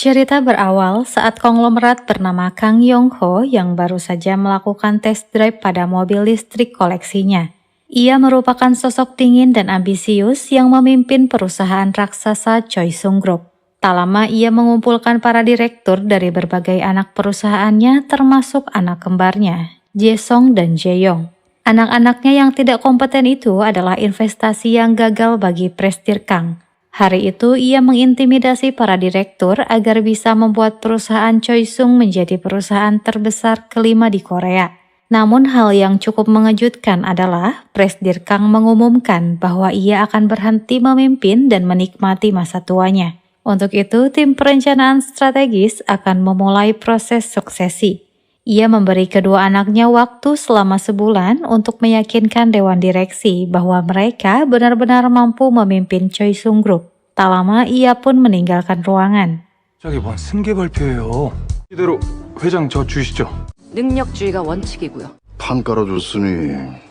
Cerita berawal saat konglomerat bernama Kang Yong-ho yang baru saja melakukan test drive pada mobil listrik koleksinya. Ia merupakan sosok dingin dan ambisius yang memimpin perusahaan raksasa Choi Sung Group. Tak lama ia mengumpulkan para direktur dari berbagai anak perusahaannya termasuk anak kembarnya, Jae-sung dan Jae-yong. Anak-anaknya yang tidak kompeten itu adalah investasi yang gagal bagi Presdir Kang. Hari itu ia mengintimidasi para direktur agar bisa membuat perusahaan Choi Sung menjadi perusahaan terbesar kelima di Korea. Namun hal yang cukup mengejutkan adalah Presdir Kang mengumumkan bahwa ia akan berhenti memimpin dan menikmati masa tuanya. Untuk itu, tim perencanaan strategis akan memulai proses suksesi. Ia memberi kedua anaknya waktu selama sebulan untuk meyakinkan Dewan Direksi bahwa mereka benar-benar mampu memimpin Choi Sung Group. Tak lama ia pun meninggalkan ruangan. 저기 뭔 승계 발표예요. 이대로 회장 저 주시죠. 능력주의가 원칙이고요. 판 깔아줬으니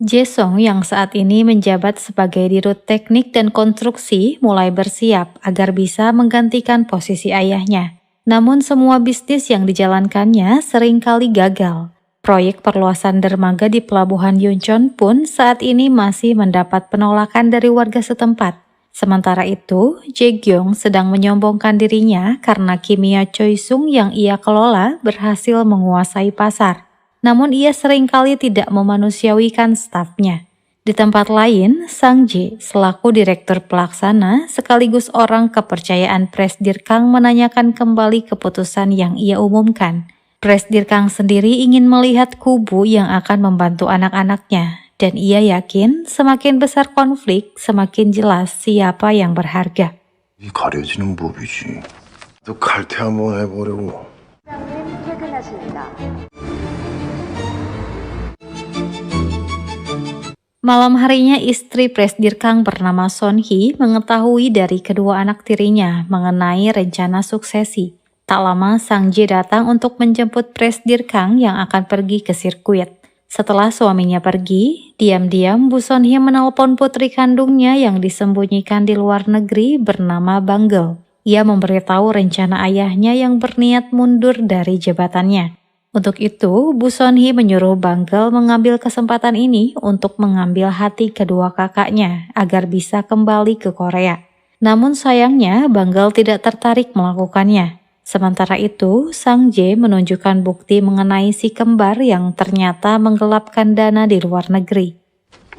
Jae-sung yang saat ini menjabat sebagai dirut teknik dan konstruksi mulai bersiap agar bisa menggantikan posisi ayahnya. Namun semua bisnis yang dijalankannya seringkali gagal. Proyek perluasan dermaga di pelabuhan Yuncheon pun saat ini masih mendapat penolakan dari warga setempat. Sementara itu, Jae-gyong sedang menyombongkan dirinya karena kimia Choi Sung yang ia kelola berhasil menguasai pasar. Namun ia seringkali tidak memanusiawikan stafnya. Di tempat lain, Sang Jae selaku direktur pelaksana sekaligus orang kepercayaan Presdir Kang menanyakan kembali keputusan yang ia umumkan. Presdir Kang sendiri ingin melihat kubu yang akan membantu anak-anaknya. Dan ia yakin semakin besar konflik, semakin jelas siapa yang berharga. 이 가려지는 법이지. 또 칼퇴 한번 해보려고. 회장님 퇴근하십니다. Malam harinya istri Presdir Kang bernama Son Hee mengetahui dari kedua anak tirinya mengenai rencana suksesi. Tak lama Sang Jae datang untuk menjemput Presdir Kang yang akan pergi ke sirkuit. Setelah suaminya pergi, diam-diam Bu Son Hee menelpon putri kandungnya yang disembunyikan di luar negeri bernama Banggel. Ia memberitahu rencana ayahnya yang berniat mundur dari jabatannya. Untuk itu, Bu Son Hee menyuruh Banggel mengambil kesempatan ini untuk mengambil hati kedua kakaknya agar bisa kembali ke Korea. Namun sayangnya Banggel tidak tertarik melakukannya. Sementara itu, Sang Jae menunjukkan bukti mengenai si kembar yang ternyata menggelapkan dana di luar negeri.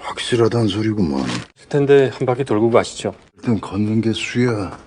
확실하단 소리구만. 텐데 한 바퀴 돌고 가시죠. 일단 걷는 게 수야.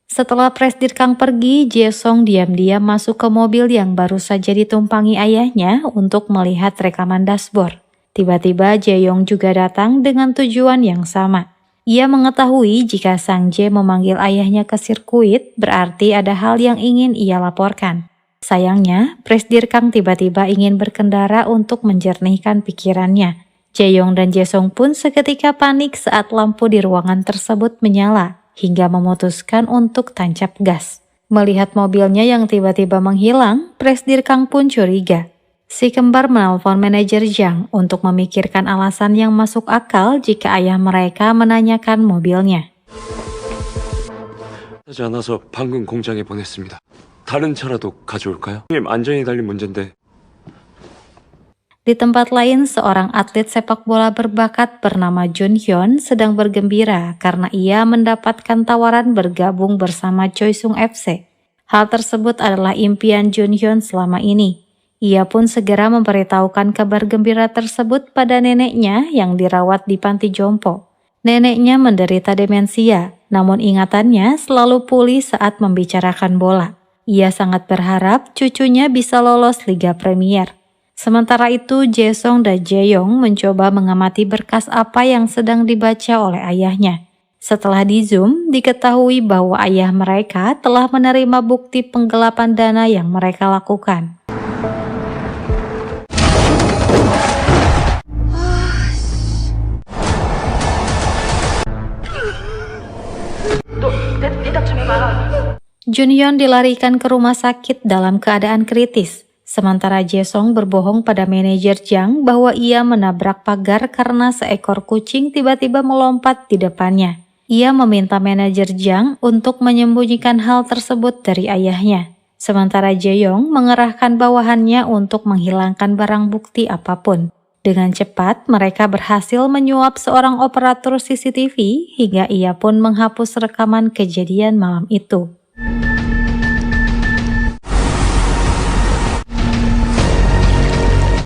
Setelah Presdir Kang pergi, Jae-sung diam-diam masuk ke mobil yang baru saja ditumpangi ayahnya untuk melihat rekaman dashboard. Tiba-tiba Jae-yong juga datang dengan tujuan yang sama. Ia mengetahui jika Sang Jae memanggil ayahnya ke sirkuit berarti ada hal yang ingin ia laporkan. Sayangnya, Presdir Kang tiba-tiba ingin berkendara untuk menjernihkan pikirannya. Jae-yong dan Jae-sung pun seketika panik saat lampu di ruangan tersebut menyala, hingga memutuskan untuk tancap gas. Melihat mobilnya yang tiba-tiba menghilang, Presdir Kang pun curiga. Si kembar menelpon manajer Jang untuk memikirkan alasan yang masuk akal jika ayah mereka menanyakan mobilnya. 하지 않아서 방금 공장에 보냈습니다. 다른 차라도 가져올까요? 형님 안전이 달린 문제인데. Di tempat lain, seorang atlet sepak bola berbakat bernama Jun Hyun sedang bergembira karena ia mendapatkan tawaran bergabung bersama Choi Sung FC. Hal tersebut adalah impian Jun Hyun selama ini. Ia pun segera memberitahukan kabar gembira tersebut pada neneknya yang dirawat di panti jompo. Neneknya menderita demensia, namun ingatannya selalu pulih saat membicarakan bola. Ia sangat berharap cucunya bisa lolos Liga Premier. Sementara itu, Jae-sung dan Jae-yong mencoba mengamati berkas apa yang sedang dibaca oleh ayahnya. Setelah di-zoom, diketahui bahwa ayah mereka telah menerima bukti penggelapan dana yang mereka lakukan. Junhyun dilarikan ke rumah sakit dalam keadaan kritis. Sementara Jae-sung berbohong pada manajer Jang bahwa ia menabrak pagar karena seekor kucing tiba-tiba melompat di depannya. Ia meminta manajer Jang untuk menyembunyikan hal tersebut dari ayahnya. Sementara Jae-yong mengerahkan bawahannya untuk menghilangkan barang bukti apapun. Dengan cepat, mereka berhasil menyuap seorang operator CCTV hingga ia pun menghapus rekaman kejadian malam itu.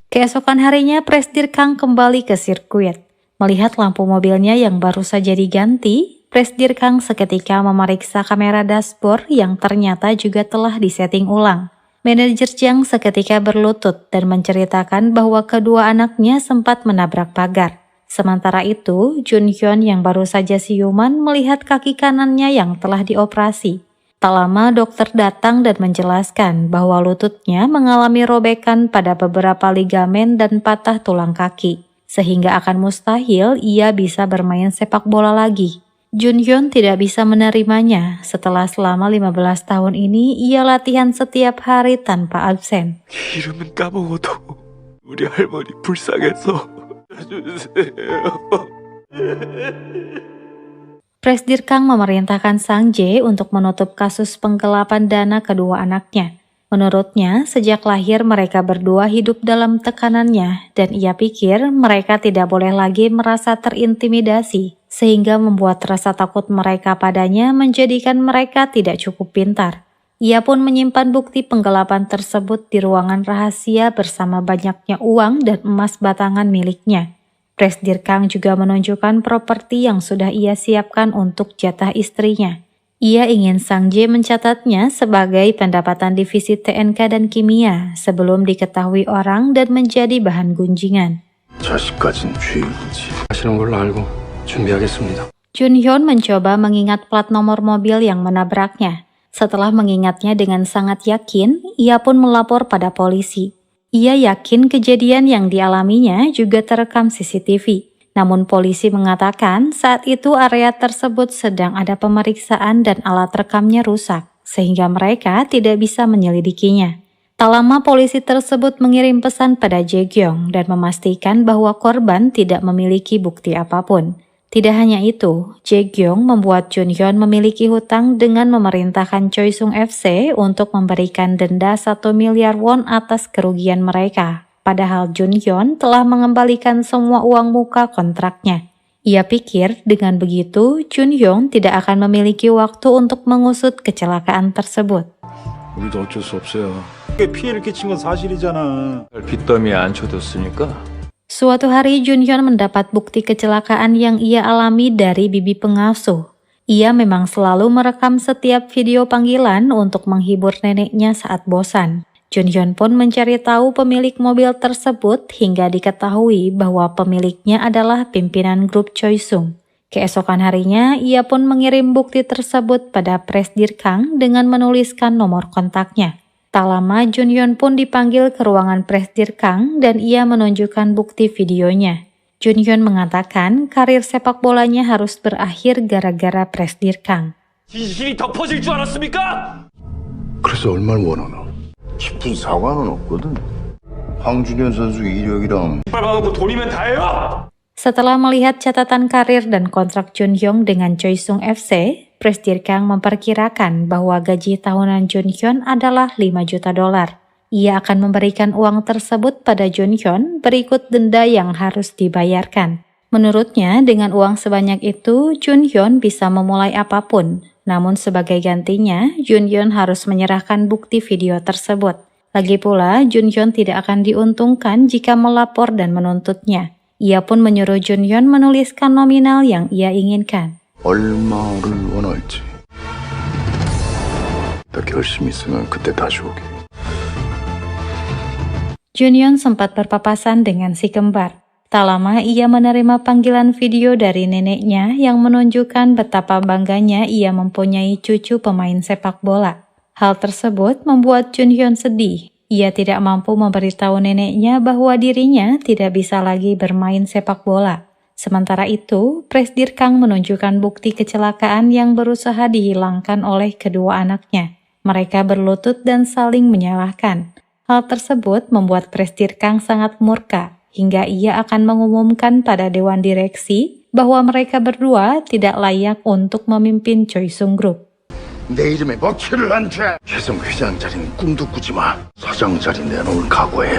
Keesokan harinya, Presdir Kang kembali ke sirkuit. Melihat lampu mobilnya yang baru saja diganti, Presdir Kang seketika memeriksa kamera dashboard yang ternyata juga telah disetting ulang. Manajer Jang seketika berlutut dan menceritakan bahwa kedua anaknya sempat menabrak pagar. Sementara itu, Jun Hyun yang baru saja siuman melihat kaki kanannya yang telah dioperasi. Tak lama dokter datang dan menjelaskan bahwa lututnya mengalami robekan pada beberapa ligamen dan patah tulang kaki, sehingga akan mustahil ia bisa bermain sepak bola lagi. Jun Hyun tidak bisa menerimanya setelah selama 15 tahun ini ia latihan setiap hari tanpa absen. 이름은 까먹어도 우리 할머니 불쌍해서 해주세요. Presdir Kang memerintahkan Sang Jae untuk menutup kasus penggelapan dana kedua anaknya. Menurutnya, sejak lahir mereka berdua hidup dalam tekanannya dan ia pikir mereka tidak boleh lagi merasa terintimidasi sehingga membuat rasa takut mereka padanya menjadikan mereka tidak cukup pintar. Ia pun menyimpan bukti penggelapan tersebut di ruangan rahasia bersama banyaknya uang dan emas batangan miliknya. Presdir Kang juga menunjukkan properti yang sudah ia siapkan untuk jatah istrinya. Ia ingin Sang Jae mencatatnya sebagai pendapatan divisi TNK dan kimia sebelum diketahui orang dan menjadi bahan gunjingan. 자식까진 주의이지. 하시는 걸로 알고 준비하겠습니다. Jun Hyun mencoba mengingat plat nomor mobil yang menabraknya. Setelah mengingatnya dengan sangat yakin, ia pun melapor pada polisi. Ia yakin kejadian yang dialaminya juga terekam CCTV. Namun polisi mengatakan saat itu area tersebut sedang ada pemeriksaan dan alat rekamnya rusak, sehingga mereka tidak bisa menyelidikinya. Tak lama polisi tersebut mengirim pesan pada Jae-gyong dan memastikan bahwa korban tidak memiliki bukti apapun. Tidak hanya itu, Jae-gyong membuat Jun Hyun memiliki hutang dengan memerintahkan Choi Sung FC untuk memberikan denda 1 miliar won atas kerugian mereka. Padahal Jun Hyun telah mengembalikan semua uang muka kontraknya. Ia pikir dengan begitu Jun Hyun tidak akan memiliki waktu untuk mengusut kecelakaan tersebut. 우리도 어쩔 수 없어요. 피해를 끼친 건 사실이잖아. 빚더미에 앉혀뒀으니까 Suatu hari Jun Hyun mendapat bukti kecelakaan yang ia alami dari bibi pengasuh. Ia memang selalu merekam setiap video panggilan untuk menghibur neneknya saat bosan. Jun Hyun pun mencari tahu pemilik mobil tersebut hingga diketahui bahwa pemiliknya adalah pimpinan grup Choi Sung. Keesokan harinya, ia pun mengirim bukti tersebut pada Presdir Kang dengan menuliskan nomor kontaknya. Tak lama, Jun Hyun pun dipanggil ke ruangan Presdir Kang dan ia menunjukkan bukti videonya. Jun Hyun mengatakan karir sepak bolanya harus berakhir gara-gara Presdir Kang. 진실이 덮어질 줄 알았습니까? 그래서 얼마를 원하나? 깊은 사과는 없거든. 황준현 선수 이력이랑 빨 받아놓고 돈이면 다예요. Setelah melihat catatan karir dan kontrak Jun Hyun dengan Choi Sung FC, Presdir Kang memperkirakan bahwa gaji tahunan Jun Hyun adalah 5 juta dolar. Ia akan memberikan uang tersebut pada Jun Hyun berikut denda yang harus dibayarkan. Menurutnya, dengan uang sebanyak itu, Jun Hyun bisa memulai apapun. Namun sebagai gantinya, Jun Hyun harus menyerahkan bukti video tersebut. Lagi pula, Jun Hyun tidak akan diuntungkan jika melapor dan menuntutnya. Ia pun menyuruh Jun Hyun menuliskan nominal yang ia inginkan. 얼마를 원할지. 딱 결심 있으면 그때 다시 오게. Jun Hyun sempat berpapasan dengan si kembar. Tak lama ia menerima panggilan video dari neneknya yang menunjukkan betapa bangganya ia mempunyai cucu pemain sepak bola. Hal tersebut membuat Jun Hyun sedih. Ia tidak mampu memberitahu neneknya bahwa dirinya tidak bisa lagi bermain sepak bola. Sementara itu, Presdir Kang menunjukkan bukti kecelakaan yang berusaha dihilangkan oleh kedua anaknya. Mereka berlutut dan saling menyalahkan. Hal tersebut membuat Presdir Kang sangat murka, hingga ia akan mengumumkan pada dewan direksi bahwa mereka berdua tidak layak untuk memimpin Choi Sung Group. 내 이름에 먹칠을 한 죄. 혜성 회장 자리는 꿈도 꾸지 마. 사장 자리 내놓을 각오해.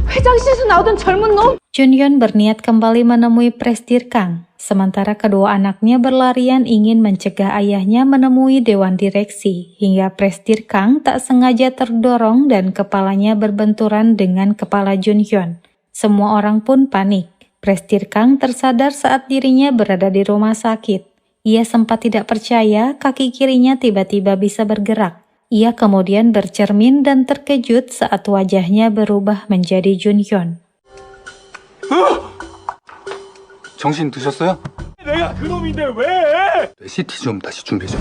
회장실에서 나오던 젊은 놈! Junhyun berniat kembali menemui Presdir Kang, sementara kedua anaknya berlarian ingin mencegah ayahnya menemui dewan direksi, hingga Presdir Kang tak sengaja terdorong dan kepalanya berbenturan dengan kepala Junhyun. Semua orang pun panik. Presdir Kang tersadar saat dirinya berada di rumah sakit. Ia sempat tidak percaya kaki kirinya tiba-tiba bisa bergerak. Ia kemudian bercermin dan terkejut saat wajahnya berubah menjadi Junhyun. 정신 드셨어요? 내가 그놈인데 왜? CT 좀 다시 준비해 줘.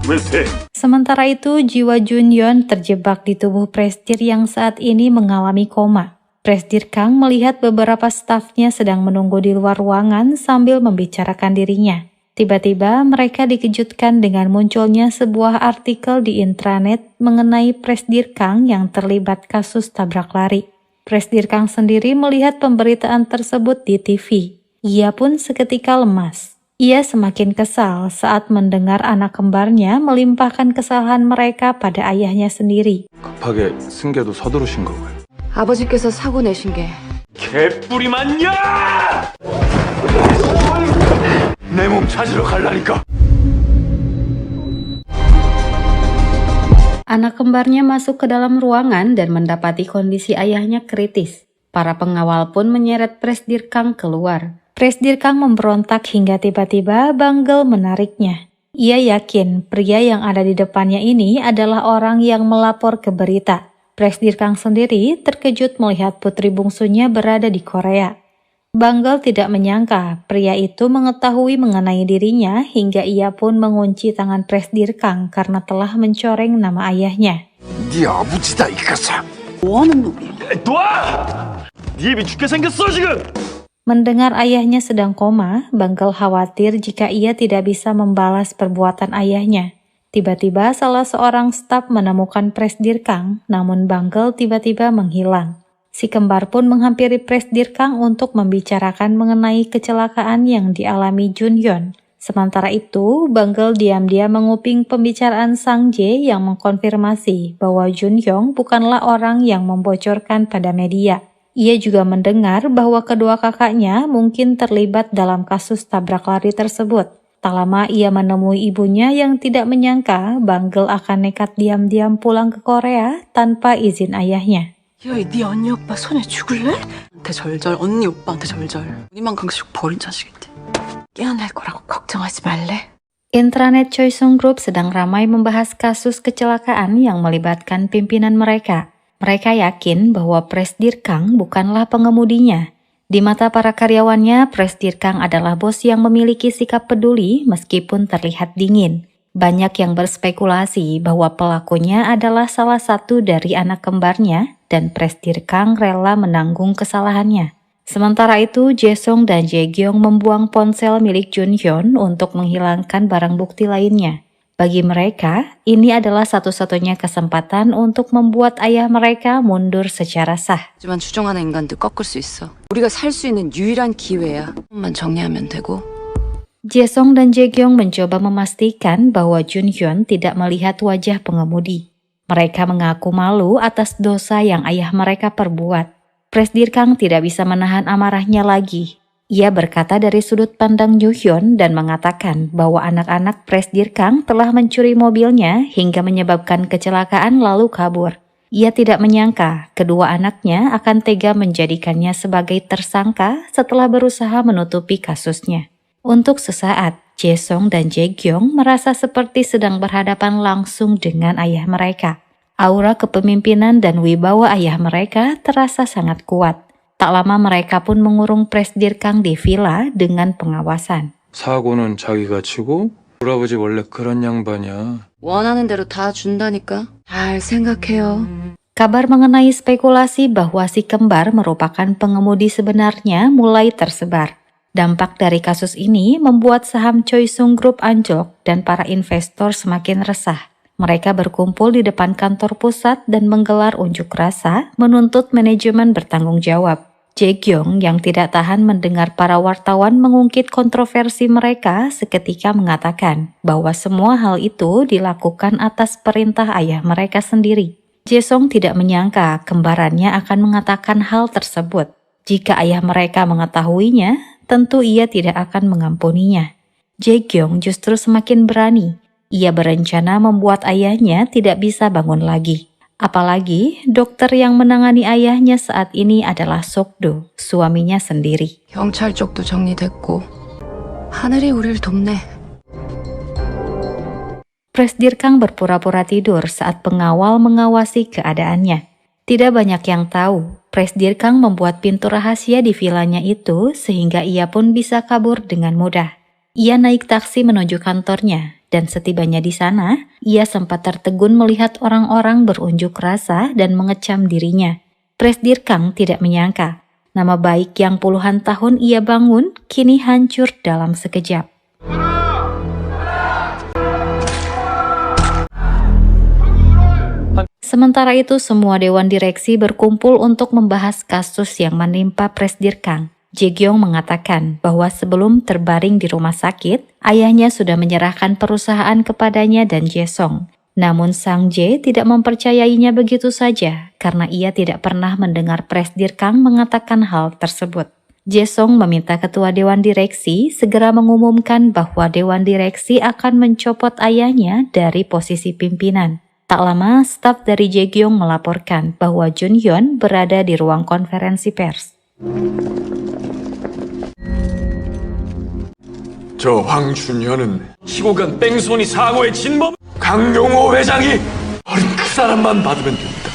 왜 돼? Sementara itu, jiwa Junhyun terjebak di tubuh Presdir yang saat ini mengalami koma. Presdir Kang melihat beberapa stafnya sedang menunggu di luar ruangan sambil membicarakan dirinya. Tiba-tiba mereka dikejutkan dengan munculnya sebuah artikel di intranet mengenai Presdir Kang yang terlibat kasus tabrak lari. Presdir Kang sendiri melihat pemberitaan tersebut di TV. Ia pun seketika lemas. Ia semakin kesal saat mendengar anak kembarnya melimpahkan kesalahan mereka pada ayahnya sendiri. 급하게 승계도 서두르신 거고요. 아버지께서 사고 내신 게 개뿔이 맞냐? 내 몸 찾으러 갈라니까. Anak kembarnya masuk ke dalam ruangan dan mendapati kondisi ayahnya kritis. Para pengawal pun menyeret Presdir Kang keluar. Presdir Kang memberontak hingga tiba-tiba Banggel menariknya. Ia yakin pria yang ada di depannya ini adalah orang yang melapor ke berita. Presdir Kang sendiri terkejut melihat putri bungsunya berada di Korea. Banggel tidak menyangka pria itu mengetahui mengenai dirinya hingga ia pun mengunci tangan Presdir Kang karena telah mencoreng nama ayahnya. 네 아버지다 이까사. 놔! 네 입이 죽게 생겼어 지금! Mendengar ayahnya sedang koma, Banggel khawatir jika ia tidak bisa membalas perbuatan ayahnya. Tiba-tiba salah seorang staf menemukan Presdir Kang, namun Banggel tiba-tiba menghilang. Si kembar pun menghampiri Presdir Kang untuk membicarakan mengenai kecelakaan yang dialami Junhyun. Sementara itu, Banggel diam-diam menguping pembicaraan Sang Jae yang mengkonfirmasi bahwa Junhyun bukanlah orang yang membocorkan pada media. Ia juga mendengar bahwa kedua kakaknya mungkin terlibat dalam kasus tabrak lari tersebut. Tak lama ia menemui ibunya yang tidak menyangka Banggel akan nekat diam-diam pulang ke Korea tanpa izin ayahnya. 야, 네 언니 오빠 손에 죽을래? 한테 절절, 언니 오빠한테 절절. 우리만 강식 버린 자식인데. 깨어날 거라고 걱정하지 말래? Intranet Choi Sung Group sedang ramai membahas kasus kecelakaan yang melibatkan pimpinan mereka. Mereka yakin bahwa Presdir Kang bukanlah pengemudinya. Di mata para karyawannya, Presdir Kang adalah bos yang memiliki sikap peduli meskipun terlihat dingin. Banyak yang berspekulasi bahwa pelakunya adalah salah satu dari anak kembarnya dan Presdir Kang rela menanggung kesalahannya. Sementara itu, Jae-sung dan Jae-gyong membuang ponsel milik Junhyun untuk menghilangkan barang bukti lainnya. Bagi mereka, ini adalah satu-satunya kesempatan untuk membuat ayah mereka mundur secara sah. 하지만 추종하는 인간들 꺾을 수 있어. 우리가 살 수 있는 유일한 기회야. 만 정리하면 되고. Jae-sung dan Jae-gyong mencoba memastikan bahwa Junhyun tidak melihat wajah pengemudi. Mereka mengaku malu atas dosa yang ayah mereka perbuat. Presdir Kang tidak bisa menahan amarahnya lagi. Ia berkata dari sudut pandang Junhyun dan mengatakan bahwa anak-anak Presdir Kang telah mencuri mobilnya hingga menyebabkan kecelakaan lalu kabur. Ia tidak menyangka kedua anaknya akan tega menjadikannya sebagai tersangka setelah berusaha menutupi kasusnya. Untuk sesaat, Jae-sung dan Jae-gyong merasa seperti sedang berhadapan langsung dengan ayah mereka. Aura kepemimpinan dan wibawa ayah mereka terasa sangat kuat. Tak lama mereka pun mengurung Presdir Kang di villa dengan pengawasan. 사고는 자기가 치고 우리 아버지 원래 그런 양반이야. 원하는 대로 다 준다니까. 잘 생각해요. Kabar mengenai spekulasi bahwa si kembar merupakan pengemudi sebenarnya mulai tersebar. Dampak dari kasus ini membuat saham Choi Sung Group anjlok dan para investor semakin resah. Mereka berkumpul di depan kantor pusat dan menggelar unjuk rasa menuntut manajemen bertanggung jawab. Jae-kyung yang tidak tahan mendengar para wartawan mengungkit kontroversi mereka seketika mengatakan bahwa semua hal itu dilakukan atas perintah ayah mereka sendiri. Jae-sung tidak menyangka kembarannya akan mengatakan hal tersebut. Jika ayah mereka mengetahuinya, tentu ia tidak akan mengampuninya. Jae-kyung justru semakin berani. Ia berencana membuat ayahnya tidak bisa bangun lagi. Apalagi dokter yang menangani ayahnya saat ini adalah Sok-do, suaminya sendiri. 경찰 쪽도 정리됐고 하늘이 우리를 돕네. Presdir Kang berpura-pura tidur saat pengawal mengawasi keadaannya. Tidak banyak yang tahu, Presdir Kang membuat pintu rahasia di vilanya itu sehingga ia pun bisa kabur dengan mudah. Ia naik taksi menuju kantornya, dan setibanya di sana, ia sempat tertegun melihat orang-orang berunjuk rasa dan mengecam dirinya. Presdir Kang tidak menyangka, nama baik yang puluhan tahun ia bangun kini hancur dalam sekejap. Sementara itu, semua dewan direksi berkumpul untuk membahas kasus yang menimpa Presdir Kang. Jae-kyung mengatakan bahwa sebelum terbaring di rumah sakit, ayahnya sudah menyerahkan perusahaan kepadanya dan Jae-sung. Namun Sang Jae tidak mempercayainya begitu saja karena ia tidak pernah mendengar Presdir Kang mengatakan hal tersebut. Jae-sung meminta ketua dewan direksi segera mengumumkan bahwa dewan direksi akan mencopot ayahnya dari posisi pimpinan. Tak lama, staf dari Jae-kyung melaporkan bahwa Jun-hyun berada di ruang konferensi pers. 저 황준현은 시고간 뺑소니 사고의 진범 강용호 회장이 어린 그 사람만 받으면 됩니다.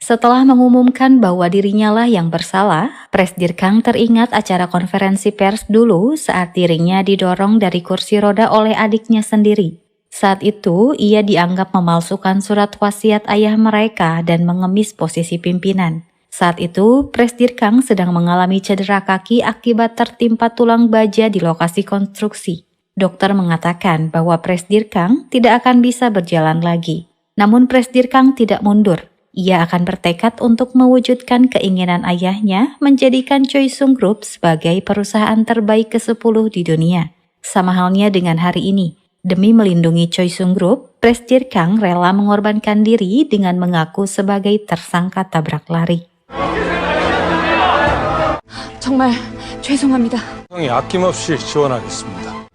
Setelah mengumumkan bahwa dirinya lah yang bersalah, Presdir Kang teringat acara konferensi pers dulu saat dirinya didorong dari kursi roda oleh adiknya sendiri. Saat itu, ia dianggap memalsukan surat wasiat ayah mereka dan mengemis posisi pimpinan. Saat itu, Presdir Kang sedang mengalami cedera kaki akibat tertimpa tulang baja di lokasi konstruksi. Dokter mengatakan bahwa Presdir Kang tidak akan bisa berjalan lagi. Namun Presdir Kang tidak mundur. Ia akan bertekad untuk mewujudkan keinginan ayahnya menjadikan Choi Sung Group sebagai perusahaan terbaik ke-10 di dunia. Sama halnya dengan hari ini. Demi melindungi Choi Sung Group, Presdir Kang rela mengorbankan diri dengan mengaku sebagai tersangka tabrak lari. 정말 죄송합니다. 형이 아낌없이 지원하겠습니다.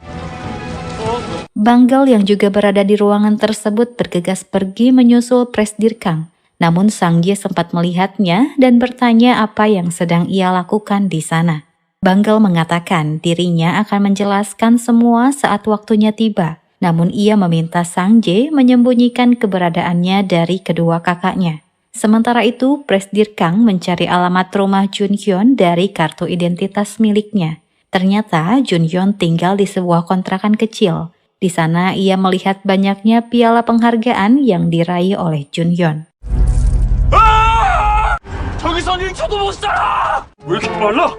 Banggal yang juga berada di ruangan tersebut bergegas pergi menyusul Presdir Kang. Namun Sang Jae sempat melihatnya dan bertanya apa yang sedang ia lakukan di sana. Banggal mengatakan dirinya akan menjelaskan semua saat waktunya tiba. Namun ia meminta Sang Jae menyembunyikan keberadaannya dari kedua kakaknya. Sementara itu, Presdir Kang mencari alamat rumah Jun-hyun dari kartu identitas miliknya. Ternyata Jun-hyun tinggal di sebuah kontrakan kecil. Di sana ia melihat banyaknya piala penghargaan yang diraih oleh Jun-hyun. 저기선 1초도 못 살아! 왜 이렇게 빨라?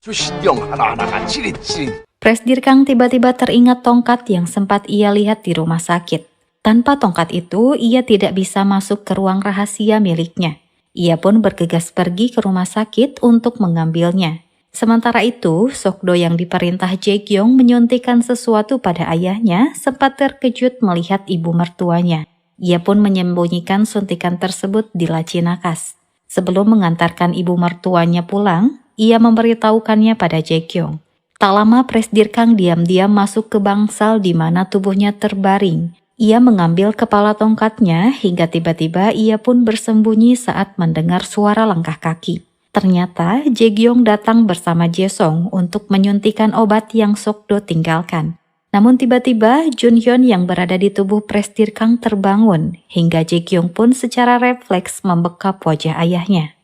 저 신경 하나하나가 찌릿찌릿. Presdir Kang tiba-tiba teringat tongkat yang sempat ia lihat di rumah sakit. Tanpa tongkat itu, ia tidak bisa masuk ke ruang rahasia miliknya. Ia pun bergegas pergi ke rumah sakit untuk mengambilnya. Sementara itu, Sok-do yang diperintah Jae-kyung menyuntikkan sesuatu pada ayahnya sempat terkejut melihat ibu mertuanya. Ia pun menyembunyikan suntikan tersebut di laci nakas. Sebelum mengantarkan ibu mertuanya pulang, ia memberitahukannya pada Jae-kyung. Tak lama Presdir Kang diam-diam masuk ke bangsal di mana tubuhnya terbaring. Ia mengambil kepala tongkatnya hingga tiba-tiba ia pun bersembunyi saat mendengar suara langkah kaki. Ternyata Jae-kyung datang bersama Jae-sung untuk menyuntikkan obat yang Sok-do tinggalkan. Namun tiba-tiba Jun-hyun yang berada di tubuh Presdir Kang terbangun hingga Jae-kyung pun secara refleks membekap wajah ayahnya.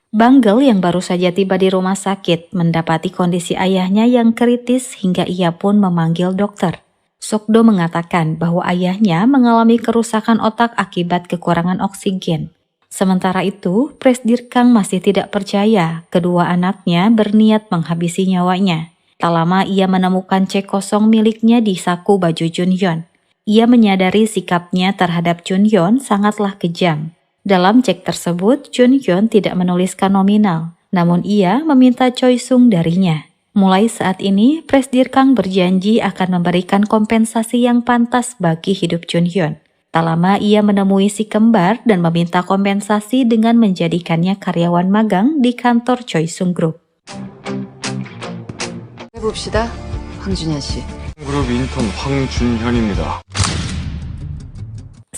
Banggal yang baru saja tiba di rumah sakit mendapati kondisi ayahnya yang kritis hingga ia pun memanggil dokter. Sok-do mengatakan bahwa ayahnya mengalami kerusakan otak akibat kekurangan oksigen. Sementara itu, Presdir Kang masih tidak percaya kedua anaknya berniat menghabisi nyawanya. Tak lama ia menemukan cek kosong miliknya di saku baju Junhyun. Ia menyadari sikapnya terhadap Junhyun sangatlah kejam. Dalam cek tersebut, Junhyun tidak menuliskan nominal, namun ia meminta Choi Sung darinya. Mulai saat ini, Presdir Kang berjanji akan memberikan kompensasi yang pantas bagi hidup Junhyun. Tak lama ia menemui si kembar dan meminta kompensasi dengan menjadikannya karyawan magang di kantor Choi Sung Group. 해봅시다, 황준현 씨. 그룹 인턴 황준현입니다.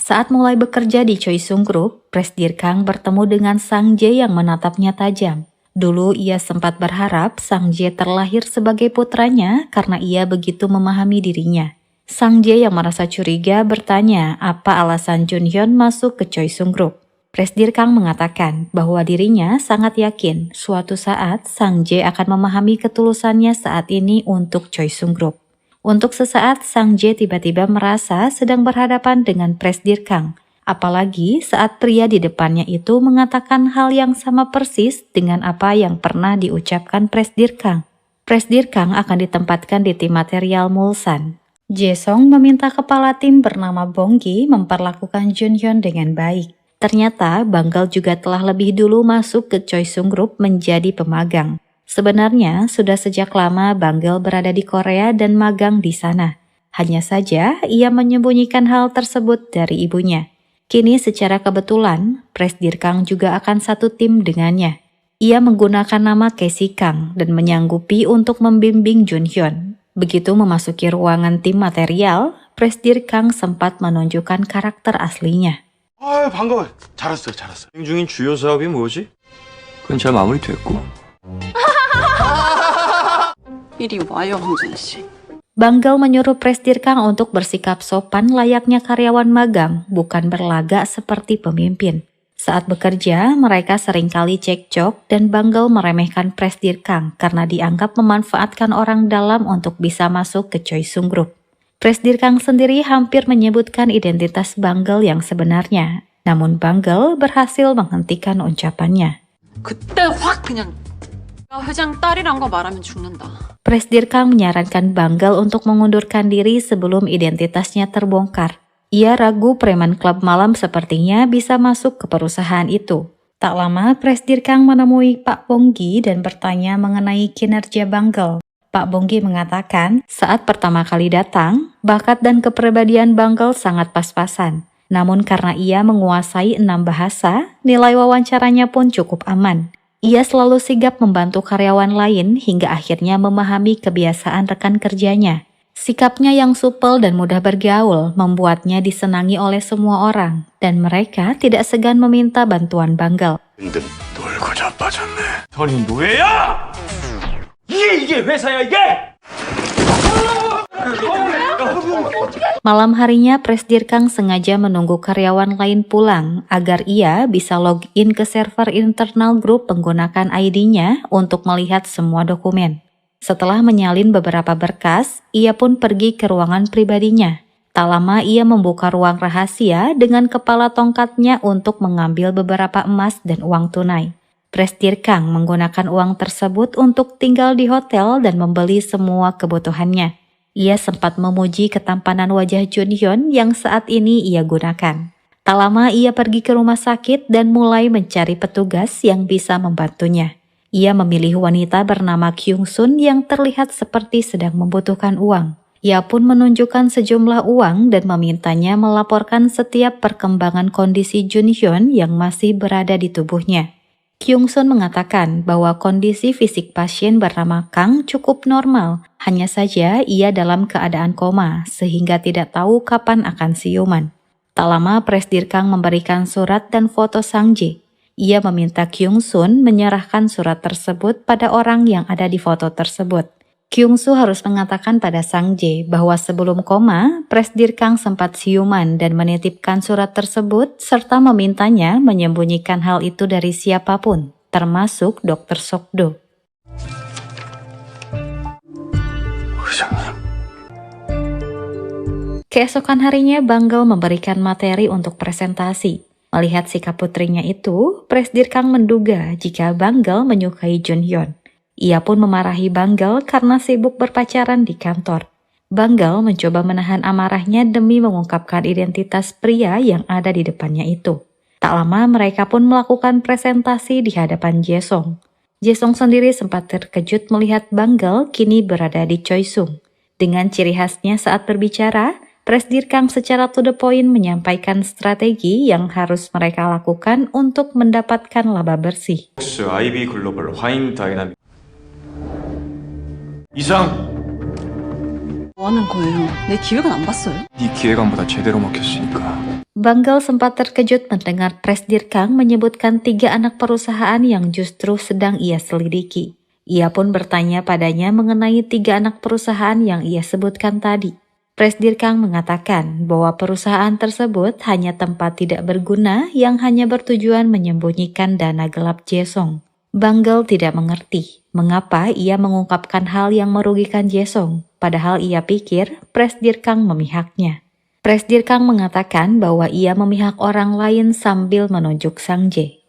Saat mulai bekerja di Choi Sung Group, Presdir Kang bertemu dengan Sang Jae yang menatapnya tajam. Dulu ia sempat berharap Sang Jae terlahir sebagai putranya karena ia begitu memahami dirinya. Sang Jae yang merasa curiga bertanya apa alasan Junhyun masuk ke Choi Sung Group. Presdir Kang mengatakan bahwa dirinya sangat yakin suatu saat Sang Jae akan memahami ketulusannya saat ini untuk Choi Sung Group. Untuk sesaat Sang Jae tiba-tiba merasa sedang berhadapan dengan Presdir Kang. Apalagi saat pria di depannya itu mengatakan hal yang sama persis dengan apa yang pernah diucapkan Presdir Kang. Presdir Kang akan ditempatkan di tim material Mulsan. Jae-song meminta kepala tim bernama Bonggi memperlakukan Junhyun dengan baik. Ternyata Banggal juga telah lebih dulu masuk ke Choi Sung Group menjadi pemagang. Sebenarnya sudah sejak lama Banggal berada di Korea dan magang di sana. Hanya saja ia menyembunyikan hal tersebut dari ibunya. Kini secara kebetulan, Presdir Kang juga akan satu tim dengannya. Ia menggunakan nama Casey Kang dan menyanggupi untuk membimbing Junhyun. Begitu memasuki ruangan tim material, Presdir Kang sempat menunjukkan karakter aslinya. 아유 반가워요. 잘했어요. 진행 중인 주요 사업이 뭐지? 그건 잘 마무리됐고. 이리 와요, 황준 씨. Banggal menyuruh Presdir Kang untuk bersikap sopan layaknya karyawan magang, bukan berlagak seperti pemimpin. Saat bekerja, mereka seringkali cekcok dan Banggal meremehkan Presdir Kang karena dianggap memanfaatkan orang dalam untuk bisa masuk ke Choi Sung Group. Presdir Kang sendiri hampir menyebutkan identitas Banggal yang sebenarnya, namun Banggal berhasil menghentikan ucapannya. 그때 확 그냥 회장 딸이란 거 말하면 죽는다. Presdir Kang menyarankan Banggal untuk mengundurkan diri sebelum identitasnya terbongkar. Ia ragu preman klub malam sepertinya bisa masuk ke perusahaan itu. Tak lama, Presdir Kang menemui Pak Bonggi dan bertanya mengenai kinerja Banggal. Pak Bonggi mengatakan, saat pertama kali datang, bakat dan kepribadian Banggal sangat pas-pasan. Namun karena ia menguasai 6 bahasa, nilai wawancaranya pun cukup aman. Ia selalu sigap membantu karyawan lain hingga akhirnya memahami kebiasaan rekan kerjanya. Sikapnya yang supel dan mudah bergaul membuatnya disenangi oleh semua orang, dan mereka tidak segan meminta bantuan Banggal. 근데 놀고 자빠졌네. 선이 노예야! 이게 회사야 이게! Malam harinya Presdir Kang sengaja menunggu karyawan lain pulang agar ia bisa login ke server internal grup menggunakan ID-nya untuk melihat semua dokumen. Setelah menyalin beberapa berkas, ia pun pergi ke ruangan pribadinya. Tak lama ia membuka ruang rahasia dengan kepala tongkatnya untuk mengambil beberapa emas dan uang tunai. Presdir Kang menggunakan uang tersebut untuk tinggal di hotel dan membeli semua kebutuhannya. Ia sempat memuji ketampanan wajah Junhyun yang saat ini ia gunakan. Tak lama ia pergi ke rumah sakit dan mulai mencari petugas yang bisa membantunya. Ia memilih wanita bernama Kyung Sun yang terlihat seperti sedang membutuhkan uang. Ia pun menunjukkan sejumlah uang dan memintanya melaporkan setiap perkembangan kondisi Junhyun yang masih berada di tubuhnya. Kyung Sun mengatakan bahwa kondisi fisik pasien bernama Kang cukup normal, hanya saja ia dalam keadaan koma sehingga tidak tahu kapan akan siuman. Tak lama Presdir Kang memberikan surat dan foto Sang Jae. Ia meminta Kyung Sun menyerahkan surat tersebut pada orang yang ada di foto tersebut. Kyung Su harus mengatakan pada Sang Jae bahwa sebelum koma, Presdir Kang sempat siuman dan menitipkan surat tersebut serta memintanya menyembunyikan hal itu dari siapapun, termasuk Dr. Sokdo. Keesokan harinya Banggal memberikan materi untuk presentasi. Melihat sikap putrinya itu, Presdir Kang menduga jika Banggel menyukai Junhyun. Ia pun memarahi Banggel karena sibuk berpacaran di kantor. Banggel mencoba menahan amarahnya demi mengungkapkan identitas pria yang ada di depannya itu. Tak lama mereka pun melakukan presentasi di hadapan Jaesung. Jaesung sendiri sempat terkejut melihat Banggel kini berada di Choisung. Dengan ciri khasnya saat berbicara, Presdir Kang secara to the point menyampaikan strategi yang harus mereka lakukan untuk mendapatkan laba bersih. IB 글로벌 화인 다이나믹 이상 뭐 하는 거예요? 내 기획은 안 봤어요? 네 기획안보다 제대로 먹혔으니까. Banggel sempat terkejut mendengar Presdir Kang menyebutkan 3 anak perusahaan yang justru sedang ia selidiki. Ia pun bertanya padanya mengenai 3 anak perusahaan yang ia sebutkan tadi. Presdir Kang mengatakan bahwa perusahaan tersebut hanya tempat tidak berguna yang hanya bertujuan menyembunyikan dana gelap Jaesung. Banggel tidak mengerti mengapa ia mengungkapkan hal yang merugikan Jaesung, padahal ia pikir Presdir Kang memihaknya. Presdir Kang mengatakan bahwa ia memihak orang lain sambil menunjuk Sang Jae.냐고.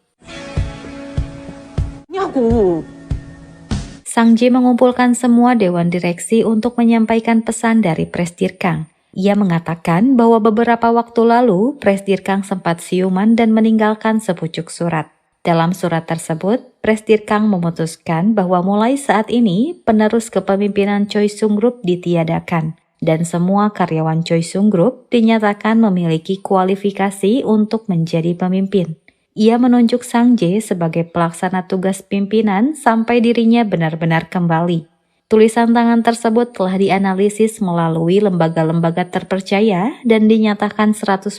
Sang Jae mengumpulkan semua dewan direksi untuk menyampaikan pesan dari Presdir Kang. Ia mengatakan bahwa beberapa waktu lalu Presdir Kang sempat siuman dan meninggalkan sepucuk surat. Dalam surat tersebut, Presdir Kang memutuskan bahwa mulai saat ini penerus kepemimpinan Choisung Group ditiadakan dan semua karyawan Choisung Group dinyatakan memiliki kualifikasi untuk menjadi pemimpin. Ia menunjuk Sang Jae sebagai pelaksana tugas pimpinan sampai dirinya benar-benar kembali. Tulisan tangan tersebut telah dianalisis melalui lembaga-lembaga terpercaya dan dinyatakan 100%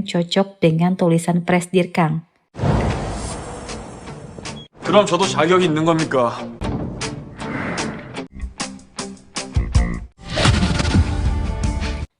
cocok dengan tulisan Presdir Kang. 그럼 저도 자격이 있는 겁니까?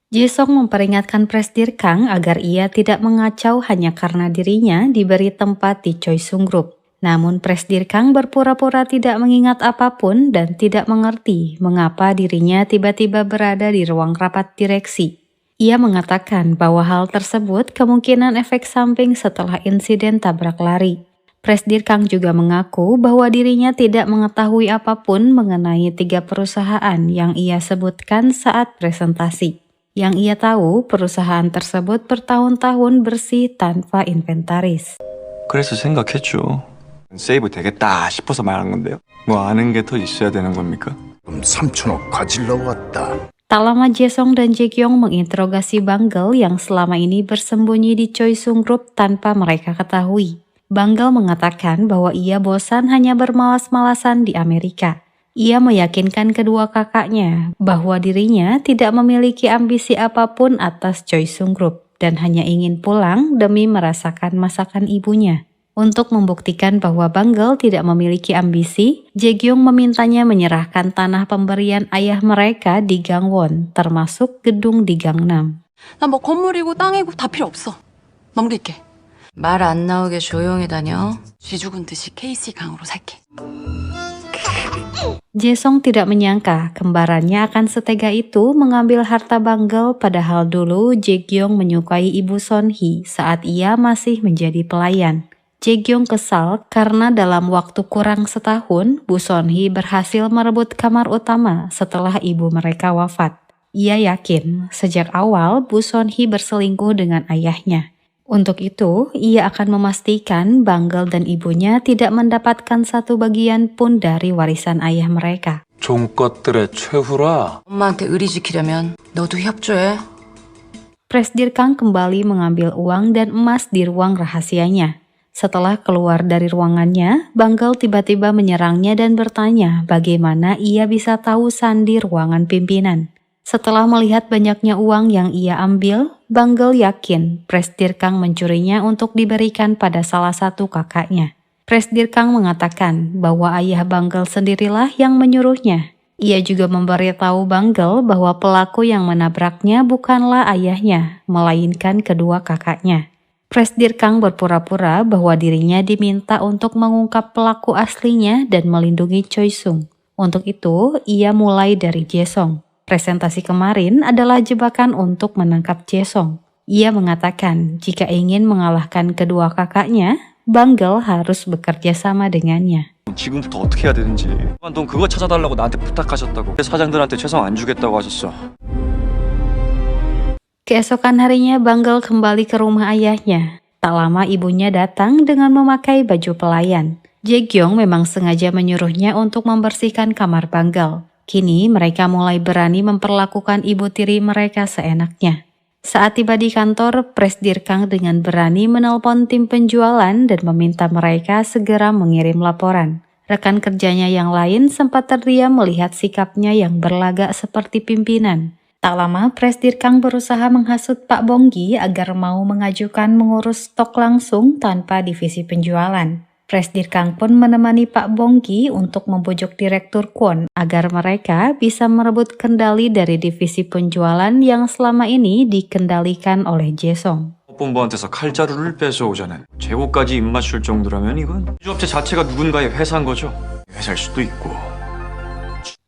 Jaesung memperingatkan Presdir Kang agar ia tidak mengacau hanya karena dirinya diberi tempat di Choisung Group. Namun Presdir Kang berpura-pura tidak mengingat apapun dan tidak mengerti mengapa dirinya tiba-tiba berada di ruang rapat direksi. Ia mengatakan bahwa hal tersebut kemungkinan efek samping setelah insiden tabrak lari. Presdir Kang juga mengaku bahwa dirinya tidak mengetahui apapun mengenai 3 perusahaan yang ia sebutkan saat presentasi. Yang ia tahu, perusahaan tersebut bertahun-tahun bersih tanpa inventaris. 그래서 생각했죠. 세이브 되겠다 싶어서 말한 건데요. 뭐 아는 게 더 있어야 되는 겁니까? 3천억 가질러 왔다. Tak lama Jaesung dan Jaekyung menginterogasi Banggel yang selama ini bersembunyi di Choisung Group tanpa mereka ketahui. Banggel mengatakan bahwa ia bosan hanya bermalas-malasan di Amerika. Ia meyakinkan kedua kakaknya bahwa dirinya tidak memiliki ambisi apapun atas Choisung Group dan hanya ingin pulang demi merasakan masakan ibunya. Untuk membuktikan bahwa Banggel tidak memiliki ambisi, Jaekyung memintanya menyerahkan tanah pemberian ayah mereka di Gangwon, termasuk gedung di Gangnam. 나 뭐 건물이고 땅이고 다 필요 없어. 넘길게. 말 안 나오게 조용히 다녀. 쥐 죽은 듯이 KC 강으로 살게. Jaesung tidak menyangka kembarannya akan setega itu mengambil harta Banggel, padahal dulu Jaekyung menyukai ibu Sonhee saat ia masih menjadi pelayan. Jaekyung kesal karena dalam waktu kurang setahun, Bu Sonhee berhasil merebut kamar utama setelah ibu mereka wafat. Ia yakin sejak awal Bu Sonhee berselingkuh dengan ayahnya. Untuk itu, ia akan memastikan Banggel dan ibunya tidak mendapatkan satu bagian pun dari warisan ayah mereka. 좋은 것들의 최후라. 엄마한테 의리 지키려면 너도 협조해. Presdir Kang kembali mengambil uang dan emas di ruang rahasianya. Setelah keluar dari ruangannya, Banggel tiba-tiba menyerangnya dan bertanya bagaimana ia bisa tahu sandi ruangan pimpinan. Setelah melihat banyaknya uang yang ia ambil, Banggel yakin Presdir Kang mencurinya untuk diberikan pada salah satu kakaknya. Presdir Kang mengatakan bahwa ayah Banggel sendirilah yang menyuruhnya. Ia juga memberitahu Banggel bahwa pelaku yang menabraknya bukanlah ayahnya, melainkan kedua kakaknya. Presdir Kang berpura-pura bahwa dirinya diminta untuk mengungkap pelaku aslinya dan melindungi Choisung. Untuk itu, ia mulai dari Jaesung. Presentasi kemarin adalah jebakan untuk menangkap Jaesung. Ia mengatakan jika ingin mengalahkan kedua kakaknya, Banggel harus bekerja sama dengannya. 지금부터 어떻게 해야 되는지. 돈 그거 찾아달라고 나한테 부탁하셨다고. 사장들한테 최선 안 주겠다고 하셨어. Keesokan harinya Banggel kembali ke rumah ayahnya. Tak lama ibunya datang dengan memakai baju pelayan. Jae-gyong memang sengaja menyuruhnya untuk membersihkan kamar Banggel. Kini mereka mulai berani memperlakukan ibu tiri mereka seenaknya. Saat tiba di kantor, Presdir Kang dengan berani menelpon tim penjualan dan meminta mereka segera mengirim laporan. Rekan kerjanya yang lain sempat terdiam melihat sikapnya yang berlagak seperti pimpinan. Tak lama, Presdir Kang berusaha menghasut Pak Bonggi agar mau mengajukan mengurus stok langsung tanpa divisi penjualan. Presdir Kang pun menemani Pak Bonggi untuk membujuk Direktur Kwon agar mereka bisa merebut kendali dari divisi penjualan yang selama ini dikendalikan oleh Jae-sung. 본부한테서 칼자루를 뺏어오자는 재고까지 입맞출 정도라면 이건 주업체 자체가 누군가의 회사인 거죠. 회사일 수도 있고.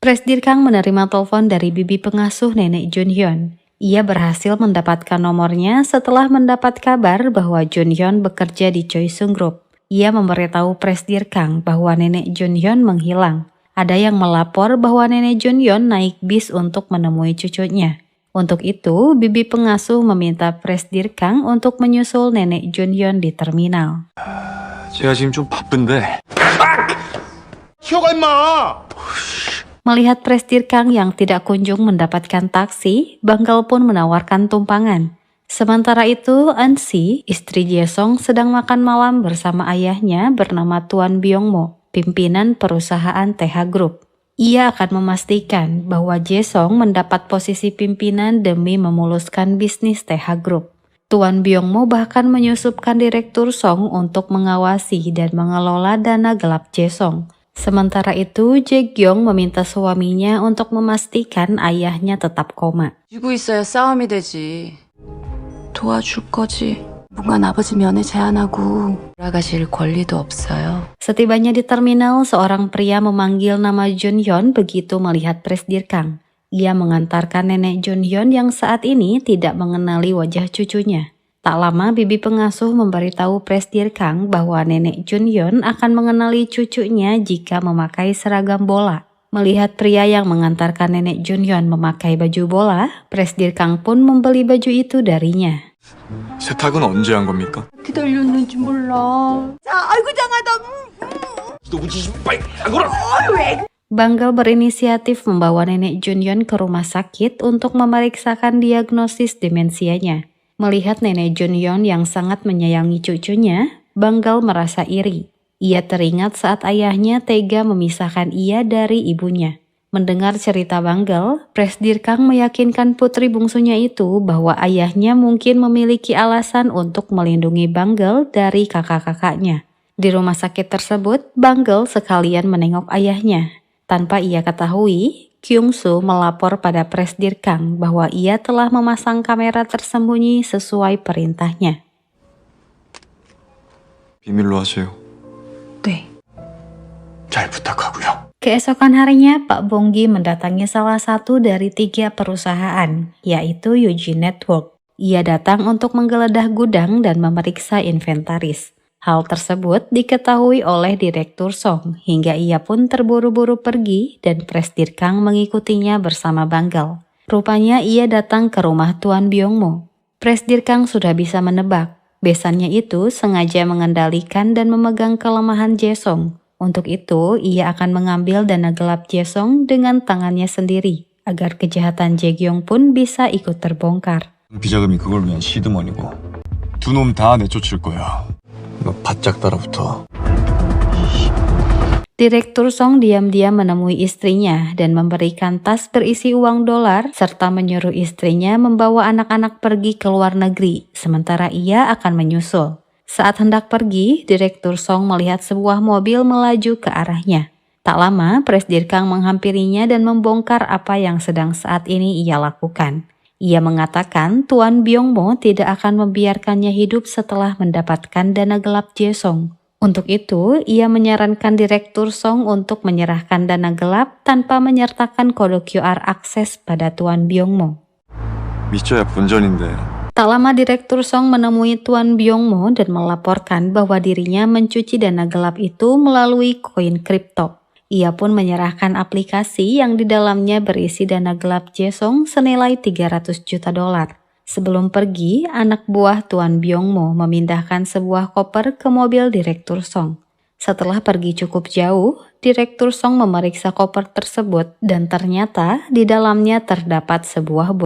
Presdir Kang menerima telepon dari bibi pengasuh nenek Junhyun. Ia berhasil mendapatkan nomornya setelah mendapat kabar bahwa Junhyun bekerja di Choisung Group. Ia memberitahu Presdir Kang bahwa nenek Junhyun menghilang. Ada yang melapor bahwa nenek Junhyun naik bis untuk menemui cucunya. Untuk itu, bibi pengasuh meminta Presdir Kang untuk menyusul nenek Junhyun di terminal. 제가 지금 좀 바쁜데. 튀어가 임마! Melihat Presdir Kang yang tidak kunjung mendapatkan taksi, Banggel pun menawarkan tumpangan. Sementara itu, An-si, istri Jae-sung, sedang makan malam bersama ayahnya bernama Tuan Byung-mo, pimpinan perusahaan TH Group. Ia akan memastikan bahwa Jae-sung mendapat posisi pimpinan demi memuluskan bisnis TH Group. Tuan Byung-mo bahkan menyusupkan Direktur Song untuk mengawasi dan mengelola dana gelap Jae-sung. Sementara itu, Jae-gyong meminta suaminya untuk memastikan ayahnya tetap koma. 쥐고 있어야 싸움이 되지. 도와줄 거지. 무관 아버지 면회 제안하고 돌아가실 권리도 없어요. Setibanya di terminal, seorang pria memanggil nama Junhyun begitu melihat Presdir Kang. Ia mengantarkan nenek Junhyun yang saat ini tidak mengenali wajah cucunya. Tak lama, bibi pengasuh memberitahu Presdir Kang bahwa nenek Junhyun akan mengenali cucunya jika memakai seragam bola. Melihat pria yang mengantarkan nenek Junhyun memakai baju bola, Presdir Kang pun membeli baju itu darinya. 세탁은 언제 한 겁니까? 기다렸는지 몰라. Banggel berinisiatif membawa nenek Junhyun ke rumah sakit untuk memeriksakan diagnosis demensianya. Melihat nenek Junhyun yang sangat menyayangi cucunya, Banggel merasa iri. Ia teringat saat ayahnya tega memisahkan ia dari ibunya. Mendengar cerita Banggel, Presdir Kang meyakinkan putri bungsunya itu bahwa ayahnya mungkin memiliki alasan untuk melindungi Banggel dari kakak-kakaknya. Di rumah sakit tersebut, Banggel sekalian menengok ayahnya. Tanpa ia ketahui, Kyung-soo melapor pada Presdir Kang bahwa ia telah memasang kamera tersembunyi sesuai perintahnya. 비밀로 하세요. 네. 잘 부탁하고요. Keesokan harinya, Pak Bonggi mendatangi salah satu dari 3 perusahaan, yaitu Eugene Network. Ia datang untuk menggeledah gudang dan memeriksa inventaris. Hal tersebut diketahui oleh Direktur Song, hingga ia pun terburu-buru pergi dan Presdir Kang mengikutinya bersama Banggel. Rupanya ia datang ke rumah Tuan Byung-mo. Presdir Kang sudah bisa menebak, besannya itu sengaja mengendalikan dan memegang kelemahan Jae-sung. Untuk itu, ia akan mengambil dana gelap Jae-sung dengan tangannya sendiri, agar kejahatan Jae-gyong pun bisa ikut terbongkar. 비자금이 그걸 위한 시드머니고 두 놈 다 내쫓을 거야. 너 바짝 따라붙어. Direktur Song diam-diam menemui istrinya dan memberikan tas berisi uang dolar serta menyuruh istrinya membawa anak-anak pergi ke luar negeri, sementara ia akan menyusul. Saat hendak pergi, Direktur Song melihat sebuah mobil melaju ke arahnya. Tak lama, Presdir Kang menghampirinya dan membongkar apa yang sedang saat ini ia lakukan. Ia mengatakan Tuan Byung-mo tidak akan membiarkannya hidup setelah mendapatkan dana gelap Jae-sung. Untuk itu, ia menyarankan Direktur Song untuk menyerahkan dana gelap tanpa menyertakan kode QR akses pada Tuan Byung-mo. 믿져야 본전인데 Tak lama Direktur Song menemui Tuan Byung-mo dan melaporkan bahwa dirinya mencuci dana gelap itu melalui koin kripto. Ia pun menyerahkan aplikasi yang di dalamnya berisi dana gelap Jae-sung senilai 300 juta dolar. Sebelum pergi, anak buah Tuan Byung-mo memindahkan sebuah koper ke mobil Direktur Song. Setelah pergi cukup jauh, Direktur Song memeriksa koper tersebut dan ternyata di dalamnya terdapat sebuah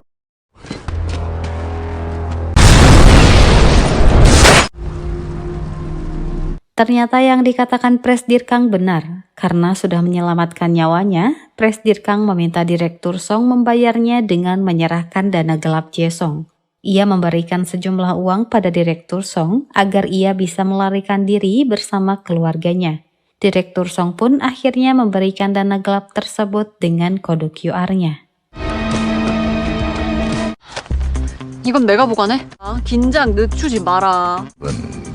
Ternyata yang dikatakan Presdir Kang benar. Karena sudah menyelamatkan nyawanya, Presdir Kang meminta Direktur Song membayarnya dengan menyerahkan dana gelap Jae-sung. Ia memberikan sejumlah uang pada Direktur Song agar ia bisa melarikan diri bersama keluarganya. Direktur Song pun akhirnya memberikan dana gelap tersebut dengan kode QR-nya. 이건 내가 보관해. 긴장 늦추지 마라.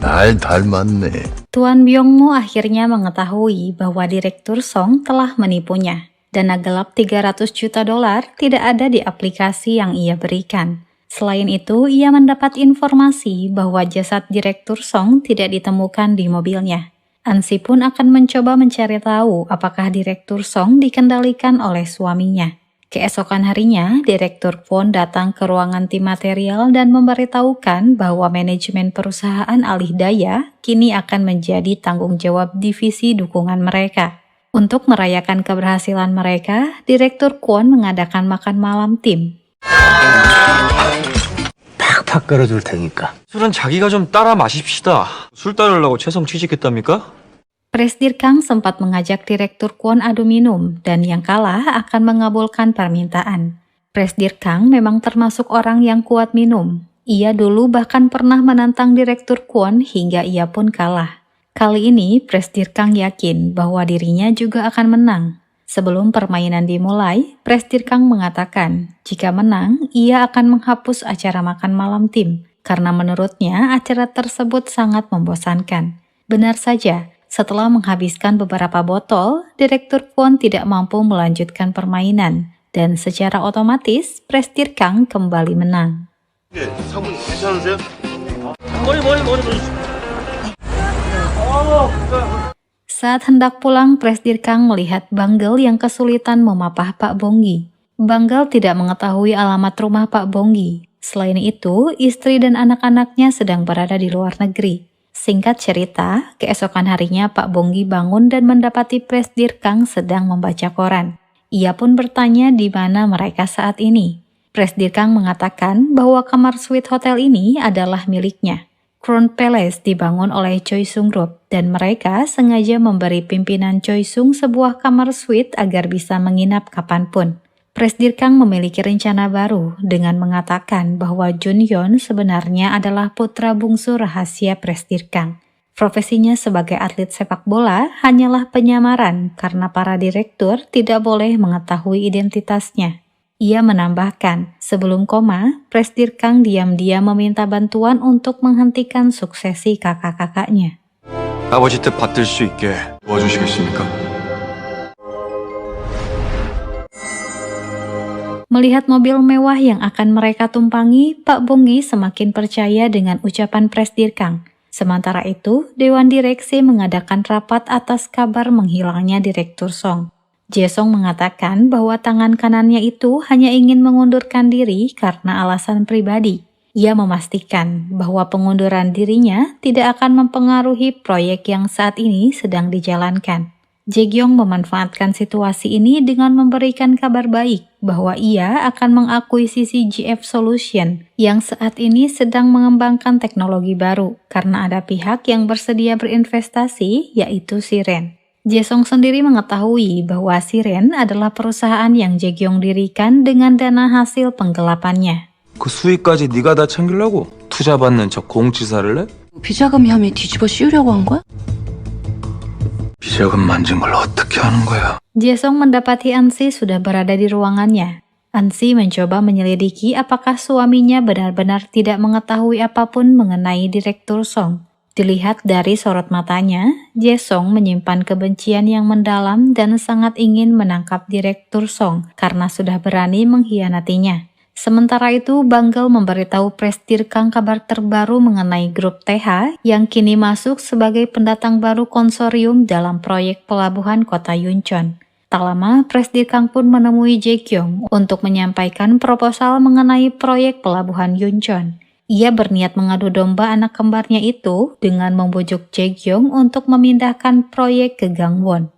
날 닮았네. Tuan Byung-mo akhirnya mengetahui bahwa Direktur Song telah menipunya. Dana gelap 300 juta dolar tidak ada di aplikasi yang ia berikan. Selain itu, ia mendapat informasi bahwa jasad Direktur Song tidak ditemukan di mobilnya. Ansi pun akan mencoba mencari tahu apakah Direktur Song dikendalikan oleh suaminya. Keesokan harinya, Direktur Kwon datang ke ruangan tim material dan memberitahukan bahwa manajemen perusahaan alih daya kini akan menjadi tanggung jawab divisi dukungan mereka. Untuk merayakan keberhasilan mereka, Direktur Kwon mengadakan makan malam tim. 팍팍 끓여줄 테니까. 술은 자기가 좀 따라 마십시다. 술 따르려고 채성 취직했답니까? Presdir Kang sempat mengajak Direktur Kwon adu minum dan yang kalah akan mengabulkan permintaan. Presdir Kang memang termasuk orang yang kuat minum. Ia dulu bahkan pernah menantang Direktur Kwon hingga ia pun kalah. Kali ini Presdir Kang yakin bahwa dirinya juga akan menang. Sebelum permainan dimulai, Presdir Kang mengatakan jika menang ia akan menghapus acara makan malam tim karena menurutnya acara tersebut sangat membosankan. Benar saja. Setelah menghabiskan beberapa botol, Direktur Kwon tidak mampu melanjutkan permainan dan secara otomatis Presdir Kang kembali menang. 사모님 괜찮으세요? Saat hendak pulang, Presdir Kang melihat Banggel yang kesulitan memapah Pak Bonggi. Banggel tidak mengetahui alamat rumah Pak Bonggi. Selain itu, istri dan anak-anaknya sedang berada di luar negeri. Singkat cerita, keesokan harinya Pak Bonggi bangun dan mendapati Presdir Kang sedang membaca koran. Ia pun bertanya di mana mereka saat ini. Presdir Kang mengatakan bahwa kamar suite hotel ini adalah miliknya. Crown Palace dibangun oleh Choi Sung Group dan mereka sengaja memberi pimpinan Choi Sung sebuah kamar suite agar bisa menginap kapanpun. Presdir Kang memiliki rencana baru dengan mengatakan bahwa Jun Yeon sebenarnya adalah putra bungsu rahasia Presdir Kang. Profesinya sebagai atlet sepak bola hanyalah penyamaran karena para direktur tidak boleh mengetahui identitasnya. Ia menambahkan, sebelum koma, Presdir Kang diam-diam meminta bantuan untuk menghentikan suksesi kakak-kakaknya. 아버지 뜻 받들 수 있게 도와주시겠습니까? Melihat mobil mewah yang akan mereka tumpangi, Pak Bonggi semakin percaya dengan ucapan Presdir Kang. Sementara itu, Dewan Direksi mengadakan rapat atas kabar menghilangnya Direktur Song. Jae-sung mengatakan bahwa tangan kanannya itu hanya ingin mengundurkan diri karena alasan pribadi. Ia memastikan bahwa pengunduran dirinya tidak akan mempengaruhi proyek yang saat ini sedang dijalankan. Jae-gyong memanfaatkan situasi ini dengan memberikan kabar baik bahwa ia akan mengakuisisi GF Solution yang saat ini sedang mengembangkan teknologi baru karena ada pihak yang bersedia berinvestasi yaitu Siren. Jae-sung sendiri mengetahui bahwa Siren adalah perusahaan yang Jae-gyong dirikan dengan dana hasil penggelapannya. 그 수익까지 네가 다 챙기려고 투자 받는 저 공치사를 해? 비자금 혐의 뒤집어 씌우려고 한 거야? 비자금 만진 걸 어떻게 하는 거야? Jae-sung mendapati Ansi sudah berada di ruangannya. Ansi mencoba menyelidiki apakah suaminya benar-benar tidak mengetahui apapun mengenai Direktur Song. Dilihat dari sorot matanya, Jae-sung menyimpan kebencian yang mendalam dan sangat ingin menangkap Direktur Song karena sudah berani mengkhianatinya. Sementara itu, Banggel memberitahu Presdirkang kabar terbaru mengenai grup TH yang kini masuk sebagai pendatang baru konsorium dalam proyek pelabuhan kota Yuncheon. Tak lama, Presdirkang pun menemui Jae-kyung untuk menyampaikan proposal mengenai proyek pelabuhan Yuncheon. Ia berniat mengadu domba anak kembarnya itu dengan membujuk Jae-kyung untuk memindahkan proyek ke Gangwon.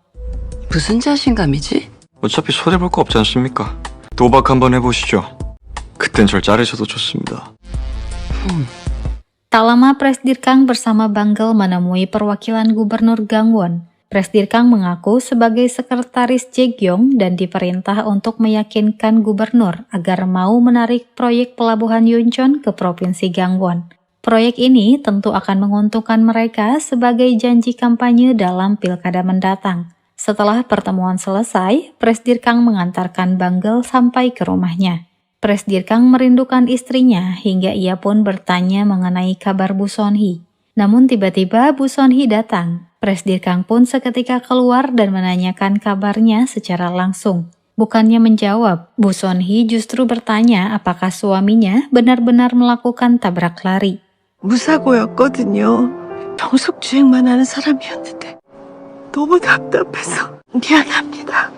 무슨 자신감이지? 어차피 손해볼 거 없지 않습니까? 도박 한번 해보시죠. 그땐 절 자르셔도 좋습니다. Tak lama Presdirkang bersama Banggel menemui perwakilan Gubernur Gangwon. Presdirkang mengaku sebagai sekretaris Jae-kyung dan diperintah untuk meyakinkan gubernur agar mau menarik proyek pelabuhan Yuncheon ke Provinsi Gangwon. Proyek ini tentu akan menguntungkan mereka sebagai janji kampanye dalam pilkada mendatang. Setelah pertemuan selesai, Presdirkang mengantarkan Banggel sampai ke rumahnya. Presdirkang merindukan istrinya hingga ia pun bertanya mengenai kabar Bu Son-hee. Namun tiba-tiba Bu Son-hee datang. Presdirkang pun seketika keluar dan menanyakan kabarnya secara langsung. Bukannya menjawab, Bu Son-hee justru bertanya apakah suaminya benar-benar melakukan tabrak lari. 무사고였거든요. 평속 주행만 하는 사람이었는데 너무 답답해서 미안합니다.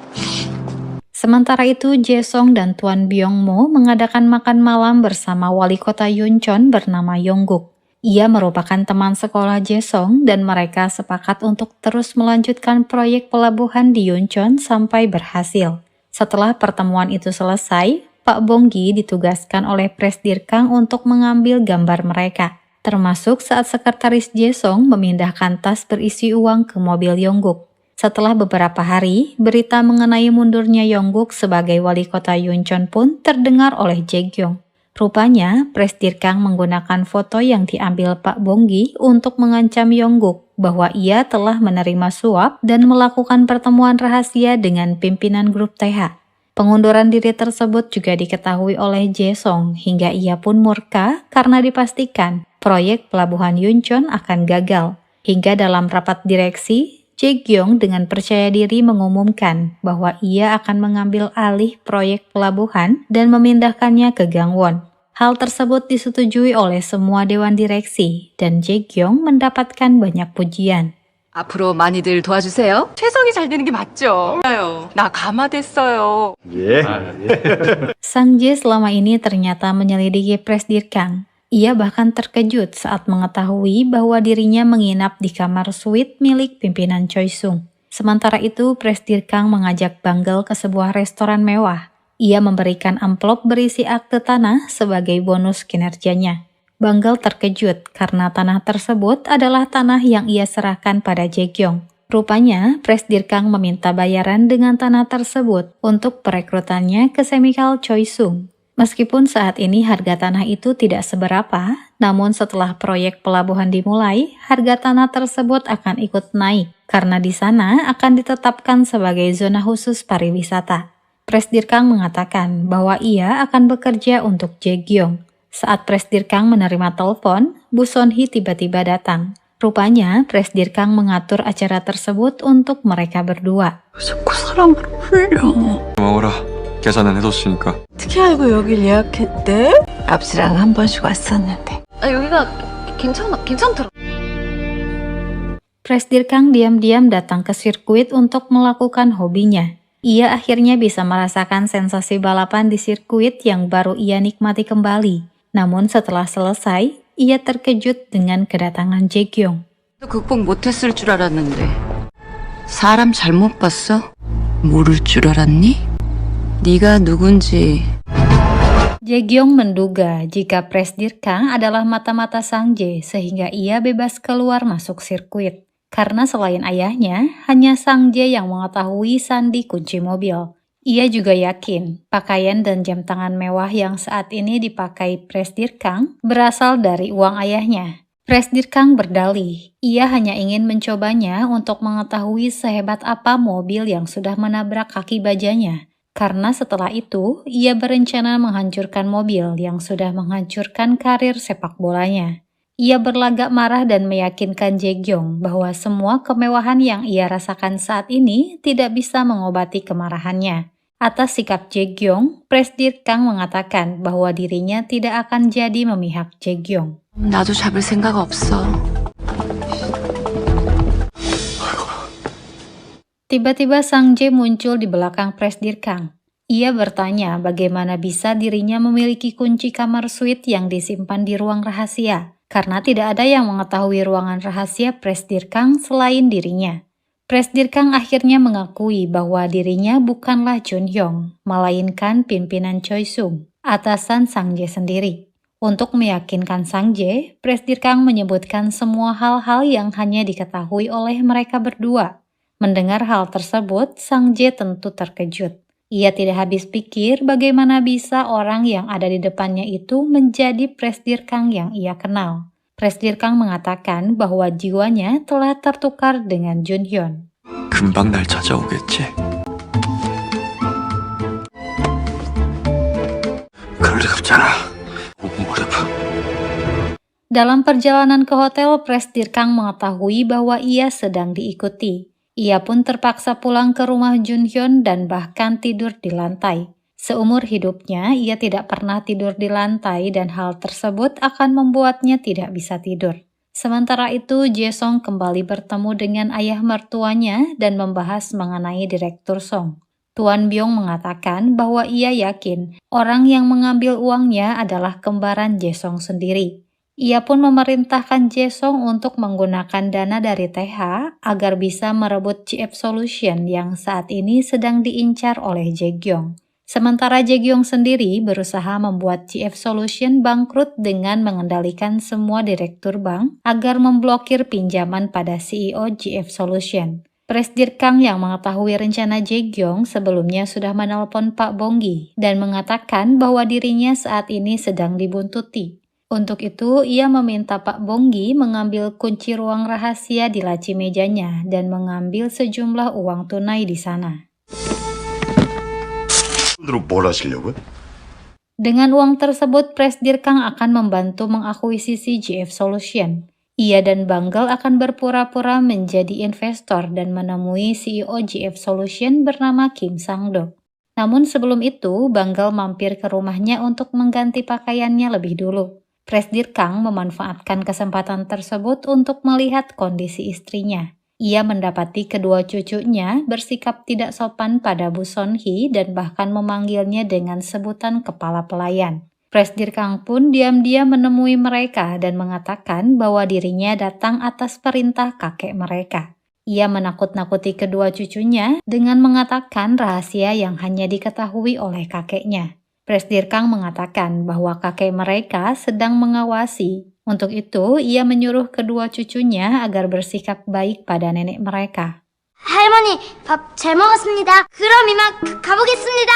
Sementara itu, Jae-song dan Tuan Byung-mo mengadakan makan malam bersama wali kota Yuncheon bernama Yongguk. Ia merupakan teman sekolah Jae-song dan mereka sepakat untuk terus melanjutkan proyek pelabuhan di Yuncheon sampai berhasil. Setelah pertemuan itu selesai, Pak Bong-gi ditugaskan oleh Presdirkang untuk mengambil gambar mereka, termasuk saat sekretaris Jae-song memindahkan tas berisi uang ke mobil Yongguk. Setelah beberapa hari, berita mengenai mundurnya Yongguk sebagai wali kota Yuncheon pun terdengar oleh Jae-kyung. Rupanya, Presdirkang menggunakan foto yang diambil Pak Bong-gi untuk mengancam Yongguk bahwa ia telah menerima suap dan melakukan pertemuan rahasia dengan pimpinan grup TH. Pengunduran diri tersebut juga diketahui oleh Jae-song hingga ia pun murka karena dipastikan proyek pelabuhan Yuncheon akan gagal. Hingga dalam rapat direksi, Jae-kyung dengan percaya diri mengumumkan bahwa ia akan mengambil alih proyek pelabuhan dan memindahkannya ke Gangwon. Hal tersebut disetujui oleh semua dewan direksi dan Jae-kyung mendapatkan banyak pujian. 앞으로 많이들 도와주세요. 최성이 잘 되는 게 맞죠? 나 가마됐어요. 예. Sang Jae selama ini ternyata menyelidiki Presdirkang. Ia bahkan terkejut saat mengetahui bahwa dirinya menginap di kamar suite milik pimpinan Choi Sung. Sementara itu, Presdirkang mengajak Banggel ke sebuah restoran mewah. Ia memberikan amplop berisi akte tanah sebagai bonus kinerjanya. Banggel terkejut karena tanah tersebut adalah tanah yang ia serahkan pada Jae-kyung. Rupanya, Presdirkang meminta bayaran dengan tanah tersebut untuk perekrutannya ke Chemical Choi Sung. Meskipun saat ini harga tanah itu tidak seberapa, namun setelah proyek pelabuhan dimulai, harga tanah tersebut akan ikut naik karena di sana akan ditetapkan sebagai zona khusus pariwisata. Presdirkang mengatakan bahwa ia akan bekerja untuk Jae-kyung. Saat Presdirkang menerima telepon, Bu Son-hee tiba-tiba datang. Rupanya, Presdirkang mengatur acara tersebut untuk mereka berdua. 자꾸 사람을 불려. 고마워라. 계산은 해뒀으니까. 어떻게 알고 여길 예약했대? 앞시랑 한 번씩 왔었는데. 여기가 괜찮더라. Presdirkang diam-diam datang ke sirkuit untuk melakukan hobinya. Ia akhirnya bisa merasakan sensasi balapan di sirkuit yang baru ia nikmati kembali. Namun setelah selesai, ia terkejut dengan kedatangan Jae-kyung. 극복 못했을 줄 알았는데 사람 잘못 봤어? 모를 줄 알았니? 네가 누군지 Jae-kyung menduga jika Presdirkang adalah mata-mata Sang Jae sehingga ia bebas keluar masuk sirkuit. Karena selain ayahnya, hanya Sang Jae yang mengetahui sandi kunci mobil. Ia juga yakin pakaian dan jam tangan mewah yang saat ini dipakai Presdirkang berasal dari uang ayahnya. Presdirkang berdalih, ia hanya ingin mencobanya untuk mengetahui sehebat apa mobil yang sudah menabrak kaki bajanya. Karena setelah itu, ia berencana menghancurkan mobil yang sudah menghancurkan karir sepak bolanya. Ia berlagak marah dan meyakinkan Jae-kyung bahwa semua kemewahan yang ia rasakan saat ini tidak bisa mengobati kemarahannya. Atas sikap Jae-gyong, Presdir Kang mengatakan bahwa dirinya tidak akan jadi memihak Jae-gyong. 나도 잡을 생각 없어. Tiba-tiba Sang Jae muncul di belakang Presdir Kang. Ia bertanya bagaimana bisa dirinya memiliki kunci kamar suite yang disimpan di ruang rahasia, karena tidak ada yang mengetahui ruangan rahasia Presdir Kang selain dirinya. Presdir Kang akhirnya mengakui bahwa dirinya bukanlah Junhyung, melainkan pimpinan Choi Sung, atasan Sang Jae sendiri. Untuk meyakinkan Sang Jae, Presdir Kang menyebutkan semua hal-hal yang hanya diketahui oleh mereka berdua. Mendengar hal tersebut, Sang Jae tentu terkejut. Ia tidak habis pikir bagaimana bisa orang yang ada di depannya itu menjadi Presdir Kang yang ia kenal. Presdir Kang mengatakan bahwa jiwanya telah tertukar dengan Junhyun. 금방 날 찾아오겠지? 그럴 리가 없잖아. 머리 아파. Dalam perjalanan ke hotel, Presdir Kang mengetahui bahwa ia sedang diikuti. Ia pun terpaksa pulang ke rumah Junhyun dan bahkan tidur di lantai. Seumur hidupnya, ia tidak pernah tidur di lantai dan hal tersebut akan membuatnya tidak bisa tidur. Sementara itu, Jae-song kembali bertemu dengan ayah mertuanya dan membahas mengenai Direktur Song. Tuan Byung mengatakan bahwa ia yakin orang yang mengambil uangnya adalah kembaran Jae-song sendiri. Ia pun memerintahkan Jae-song untuk menggunakan dana dari TH agar bisa merebut GF Solution yang saat ini sedang diincar oleh Jae-gyong. Sementara Jae-gyong sendiri berusaha membuat GF Solution bangkrut dengan mengendalikan semua direktur bank agar memblokir pinjaman pada CEO GF Solution. Presdir Kang yang mengetahui rencana Jae-gyong sebelumnya sudah menelpon Pak Bonggi dan mengatakan bahwa dirinya saat ini sedang dibuntuti. Untuk itu, ia meminta Pak Bonggi mengambil kunci ruang rahasia di laci mejanya dan mengambil sejumlah uang tunai di sana. 뭘 하시려고요? Dengan uang tersebut, Presdir Kang akan membantu mengakuisisi GF Solution. Ia dan Banggel akan berpura-pura menjadi investor dan menemui CEO GF Solution bernama Kim Sang-do. Namun sebelum itu, Banggel mampir ke rumahnya untuk mengganti pakaiannya lebih dulu. Presdir Kang memanfaatkan kesempatan tersebut untuk melihat kondisi istrinya. Ia mendapati kedua cucunya bersikap tidak sopan pada Bu Son-hee dan bahkan memanggilnya dengan sebutan kepala pelayan. Presdir Kang pun diam-diam menemui mereka dan mengatakan bahwa dirinya datang atas perintah kakek mereka. Ia menakut-nakuti kedua cucunya dengan mengatakan rahasia yang hanya diketahui oleh kakeknya. Presdir Kang mengatakan bahwa kakek mereka sedang mengawasi. Untuk itu, ia menyuruh kedua cucunya agar bersikap baik pada nenek mereka. 할머니, 밥 잘 먹었습니다. 그럼 이만 가보겠습니다.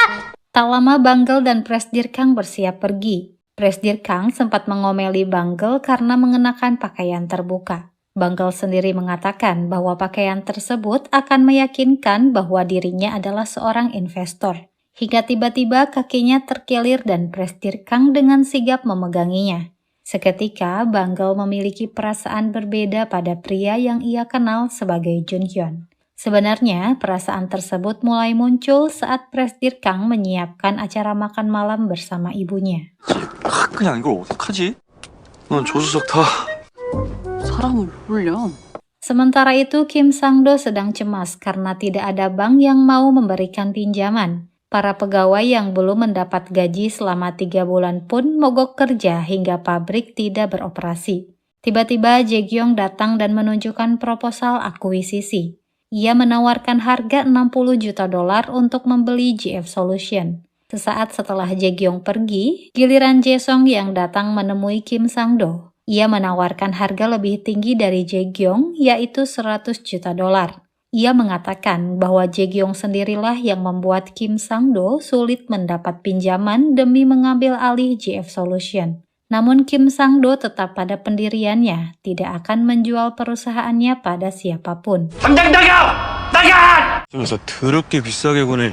Tak lama Banggel dan Presdir Kang bersiap pergi. Presdir Kang sempat mengomeli Banggel karena mengenakan pakaian terbuka. Banggel sendiri mengatakan bahwa pakaian tersebut akan meyakinkan bahwa dirinya adalah seorang investor. Hingga tiba-tiba kakinya terkilir dan Presdir Kang dengan sigap memeganginya. Seketika, Banggel memiliki perasaan berbeda pada pria yang ia kenal sebagai Junhyun. Sebenarnya, perasaan tersebut mulai muncul saat Presdir Kang menyiapkan acara makan malam bersama ibunya. 그냥 이걸 어떡하지? 넌 조수석 타. 사람을 놀려. Sementara itu, Kim Sang-do sedang cemas karena tidak ada bank yang mau memberikan pinjaman. Para pegawai yang belum mendapat gaji selama 3 bulan pun mogok kerja hingga pabrik tidak beroperasi. Tiba-tiba Jae-gyong datang dan menunjukkan proposal akuisisi. Ia menawarkan harga $60 juta untuk membeli GF Solution. Sesaat setelah Jae-gyong pergi, giliran Jae-song yang datang menemui Kim Sang-do. Ia menawarkan harga lebih tinggi dari Jae-gyong, yaitu $100 juta. Ia mengatakan bahwa Jae-gyong sendirilah yang membuat Kim Sang-do sulit mendapat pinjaman demi mengambil alih GF Solution. Namun Kim Sang-do tetap pada pendiriannya, tidak akan menjual perusahaannya pada siapapun. 당장 나가! 그래서 더럽게 비싸게 구네.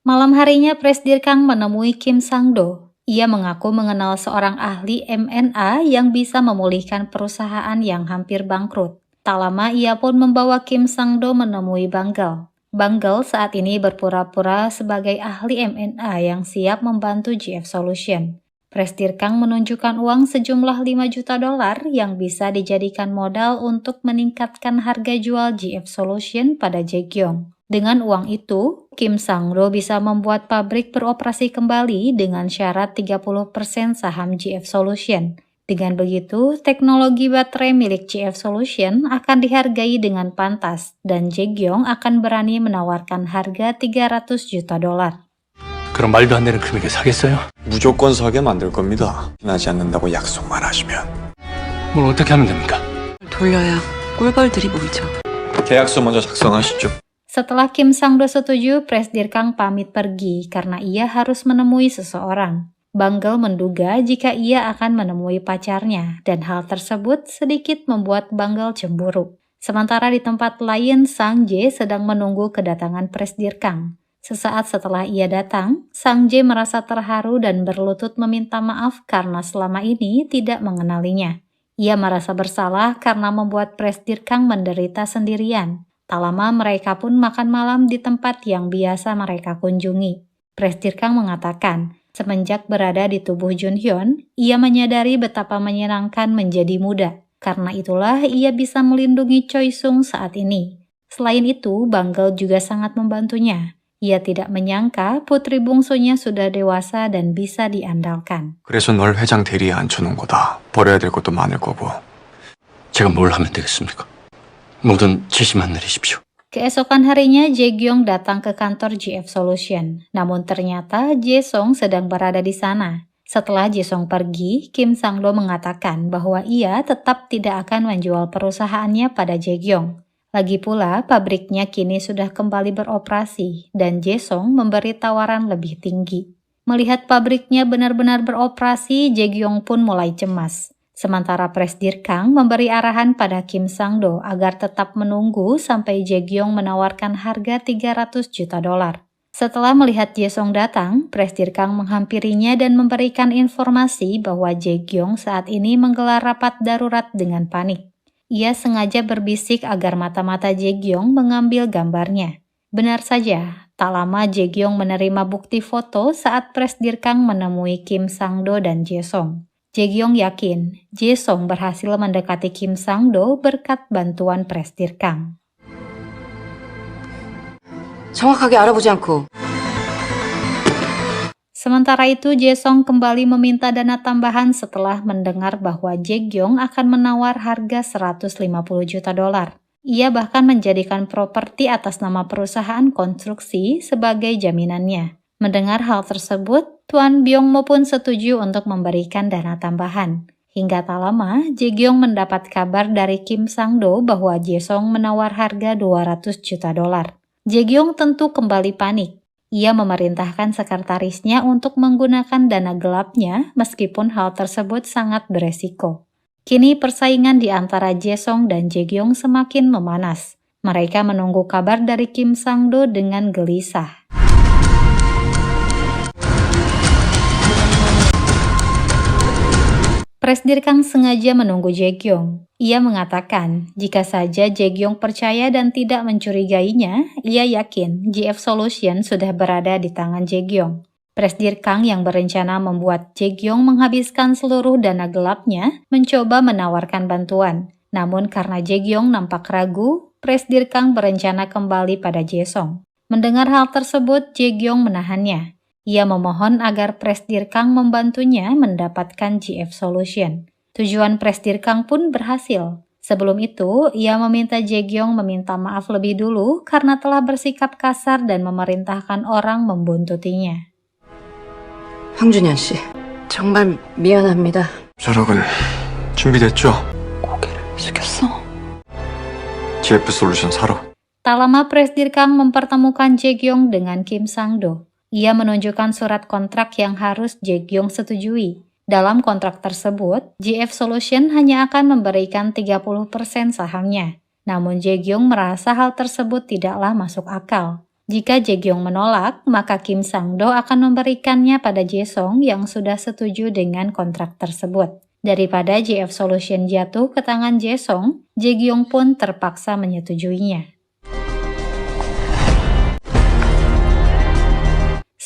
Malam harinya Presdir Kang menemui Kim Sang-do. Ia mengaku mengenal seorang ahli M&A yang bisa memulihkan perusahaan yang hampir bangkrut. Tak lama ia pun membawa Kim Sang-do menemui Banggel. Banggel saat ini berpura-pura sebagai ahli M&A yang siap membantu GF Solution. Presdir Kang menunjukkan uang sejumlah 5 juta dolar yang bisa dijadikan modal untuk meningkatkan harga jual GF Solution pada Jae-gyong. Dengan uang itu, Kim Sang-do bisa membuat pabrik beroperasi kembali dengan syarat 30% saham GF Solution. Dengan begitu, teknologi baterai milik GF Solution akan dihargai dengan pantas dan Jae-gyong akan berani menawarkan harga 300 juta dolar. 그럼 말도 안 되는 금액에 사겠어요? 무조건 사게 만들 겁니다. 지나지 않는다고 약속만 하시면. 뭘 어떻게 하면 됩니까? 돌려야 꿀벌들이 보이죠. 계약서 먼저 작성하시죠. Setelah Kim Sang-do setuju, Presdir Kang pamit pergi karena ia harus menemui seseorang. Banggel menduga jika ia akan menemui pacarnya dan hal tersebut sedikit membuat Banggel cemburu. Sementara di tempat lain, Sang Jae sedang menunggu kedatangan Presdir Kang. Sesaat setelah ia datang, Sang Jae merasa terharu dan berlutut meminta maaf karena selama ini tidak mengenalinya. Ia merasa bersalah karena membuat Presdir Kang menderita sendirian. Tak lama mereka pun makan malam di tempat yang biasa mereka kunjungi. Presdir Kang mengatakan, semenjak berada di tubuh Jun Hyun, ia menyadari betapa menyenangkan menjadi muda. Karena itulah ia bisa melindungi Choi Sung saat ini. Selain itu, Banggel juga sangat membantunya. Ia tidak menyangka putri bungsunya sudah dewasa dan bisa diandalkan. 그래서 널 회장 대리에 앉혀놓은 거다. 버려야 될 것도 많을 거고. 제가 뭘 하면 되겠습니까? 모든 지시만 내리십시오. Keesokan harinya, Jae-gyong datang ke kantor GF Solution. Namun ternyata Jae-song sedang berada di sana. Setelah Jae-song pergi, Kim Sang-do mengatakan bahwa ia tetap tidak akan menjual perusahaannya pada Jae-gyong. Lagi pula, pabriknya kini sudah kembali beroperasi dan Jae-song memberi tawaran lebih tinggi. Melihat pabriknya benar-benar beroperasi, Jae-gyong pun mulai cemas. Sementara Presdir Kang memberi arahan pada Kim Sang-do agar tetap menunggu sampai Jae-gyong menawarkan harga 300 juta dolar. Setelah melihat Jae-song datang, Presdir Kang menghampirinya dan memberikan informasi bahwa Jae-gyong saat ini menggelar rapat darurat dengan panik. Ia sengaja berbisik agar mata-mata Jae-gyong mengambil gambarnya. Benar saja, tak lama Jae-gyong menerima bukti foto saat Presdir Kang menemui Kim Sang-do dan Jae-song. Jae-gyong yakin Jae-song berhasil mendekati Kim Sang-do berkat bantuan Presdir Kang. 정확하게 알아보지 않고 Sementara itu, Jae-song kembali meminta dana tambahan setelah mendengar bahwa Jae-gyong akan menawar harga 150 juta dolar. Ia bahkan menjadikan properti atas nama perusahaan konstruksi sebagai jaminannya. Mendengar hal tersebut, Tuan Byung-mo pun setuju untuk memberikan dana tambahan. Hingga tak lama, Jae-gyong mendapat kabar dari Kim Sang-do bahwa Jae-song menawar harga 200 juta dolar. Jae-gyong tentu kembali panik. Ia memerintahkan sekretarisnya untuk menggunakan dana gelapnya meskipun hal tersebut sangat beresiko. Kini persaingan di antara Jae-song dan Jae-gyong semakin memanas. Mereka menunggu kabar dari Kim Sang-do dengan gelisah. Presdir Kang sengaja menunggu Jae-gyong. Ia mengatakan, jika saja Jae-gyong percaya dan tidak mencurigainya, ia yakin GF Solution sudah berada di tangan Jae-gyong. Presdir Kang yang berencana membuat Jae-gyong menghabiskan seluruh dana gelapnya, mencoba menawarkan bantuan. Namun karena Jae-gyong nampak ragu, Presdir Kang berencana kembali pada Jae-song. Mendengar hal tersebut, Jae-gyong menahannya. Ia memohon agar Presdir Kang membantunya mendapatkan GF Solution. Tujuan Presdir Kang pun berhasil. Sebelum itu, ia meminta Jae-gyong meminta maaf lebih dulu karena telah bersikap kasar dan memerintahkan orang membuntutinya. 황준현 씨, 정말 미안합니다. 자락은 준비됐죠? 고개를 숙였어. GF 솔루션 사러. Tak lama Presdir Kang mempertemukan Jae-gyong dengan Kim Sang-do. Ia menunjukkan surat kontrak yang harus Jae-gyong setujui. Dalam kontrak tersebut, GF Solution hanya akan memberikan 30% sahamnya. Namun Jae-gyong merasa hal tersebut tidaklah masuk akal. Jika Jae-gyong menolak, maka Kim Sang-do akan memberikannya pada Jae-song yang sudah setuju dengan kontrak tersebut. Daripada GF Solution jatuh ke tangan Jae-song, Jae-gyong pun terpaksa menyetujuinya.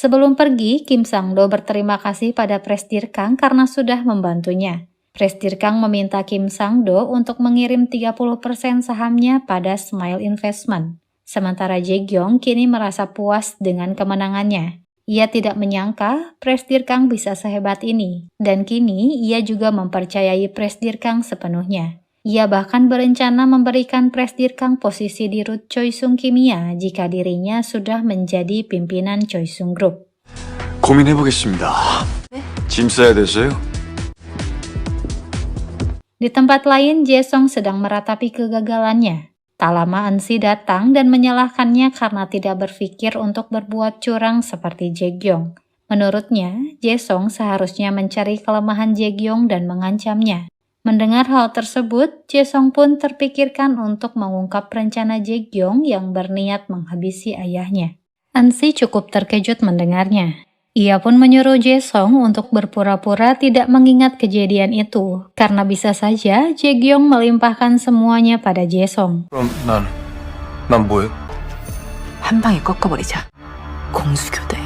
Sebelum pergi, Kim Sang-do berterima kasih pada Presdir Kang karena sudah membantunya. Presdir Kang meminta Kim Sang-do untuk mengirim 30% sahamnya pada Smile Investment. Sementara Jae-gyong kini merasa puas dengan kemenangannya. Ia tidak menyangka Presdir Kang bisa sehebat ini, dan kini ia juga mempercayai Presdir Kang sepenuhnya. Ia bahkan berencana memberikan Presdir Kang posisi di Rut Choisung Kimia jika dirinya sudah menjadi pimpinan Choisung Group. 고민해보겠습니다. 짐 싸야 돼서요. Di tempat lain, Jae-sung sedang meratapi kegagalannya. Tak lama Eun-si datang dan menyalahkannya karena tidak berpikir untuk berbuat curang seperti Jae-gyong. Menurutnya, Jae-sung seharusnya mencari kelemahan Jae-gyong dan mengancamnya. Mendengar hal tersebut, Jae-sung pun terpikirkan untuk mengungkap rencana Jae-gyong yang berniat menghabisi ayahnya. Eun-si cukup terkejut mendengarnya. Ia pun menyuruh Jae-sung untuk berpura-pura tidak mengingat kejadian itu, karena bisa saja Jae-gyong melimpahkan semuanya pada Jae-sung. 그럼 난 뭐해? 한 방에 꺾어버리자. 공수교대.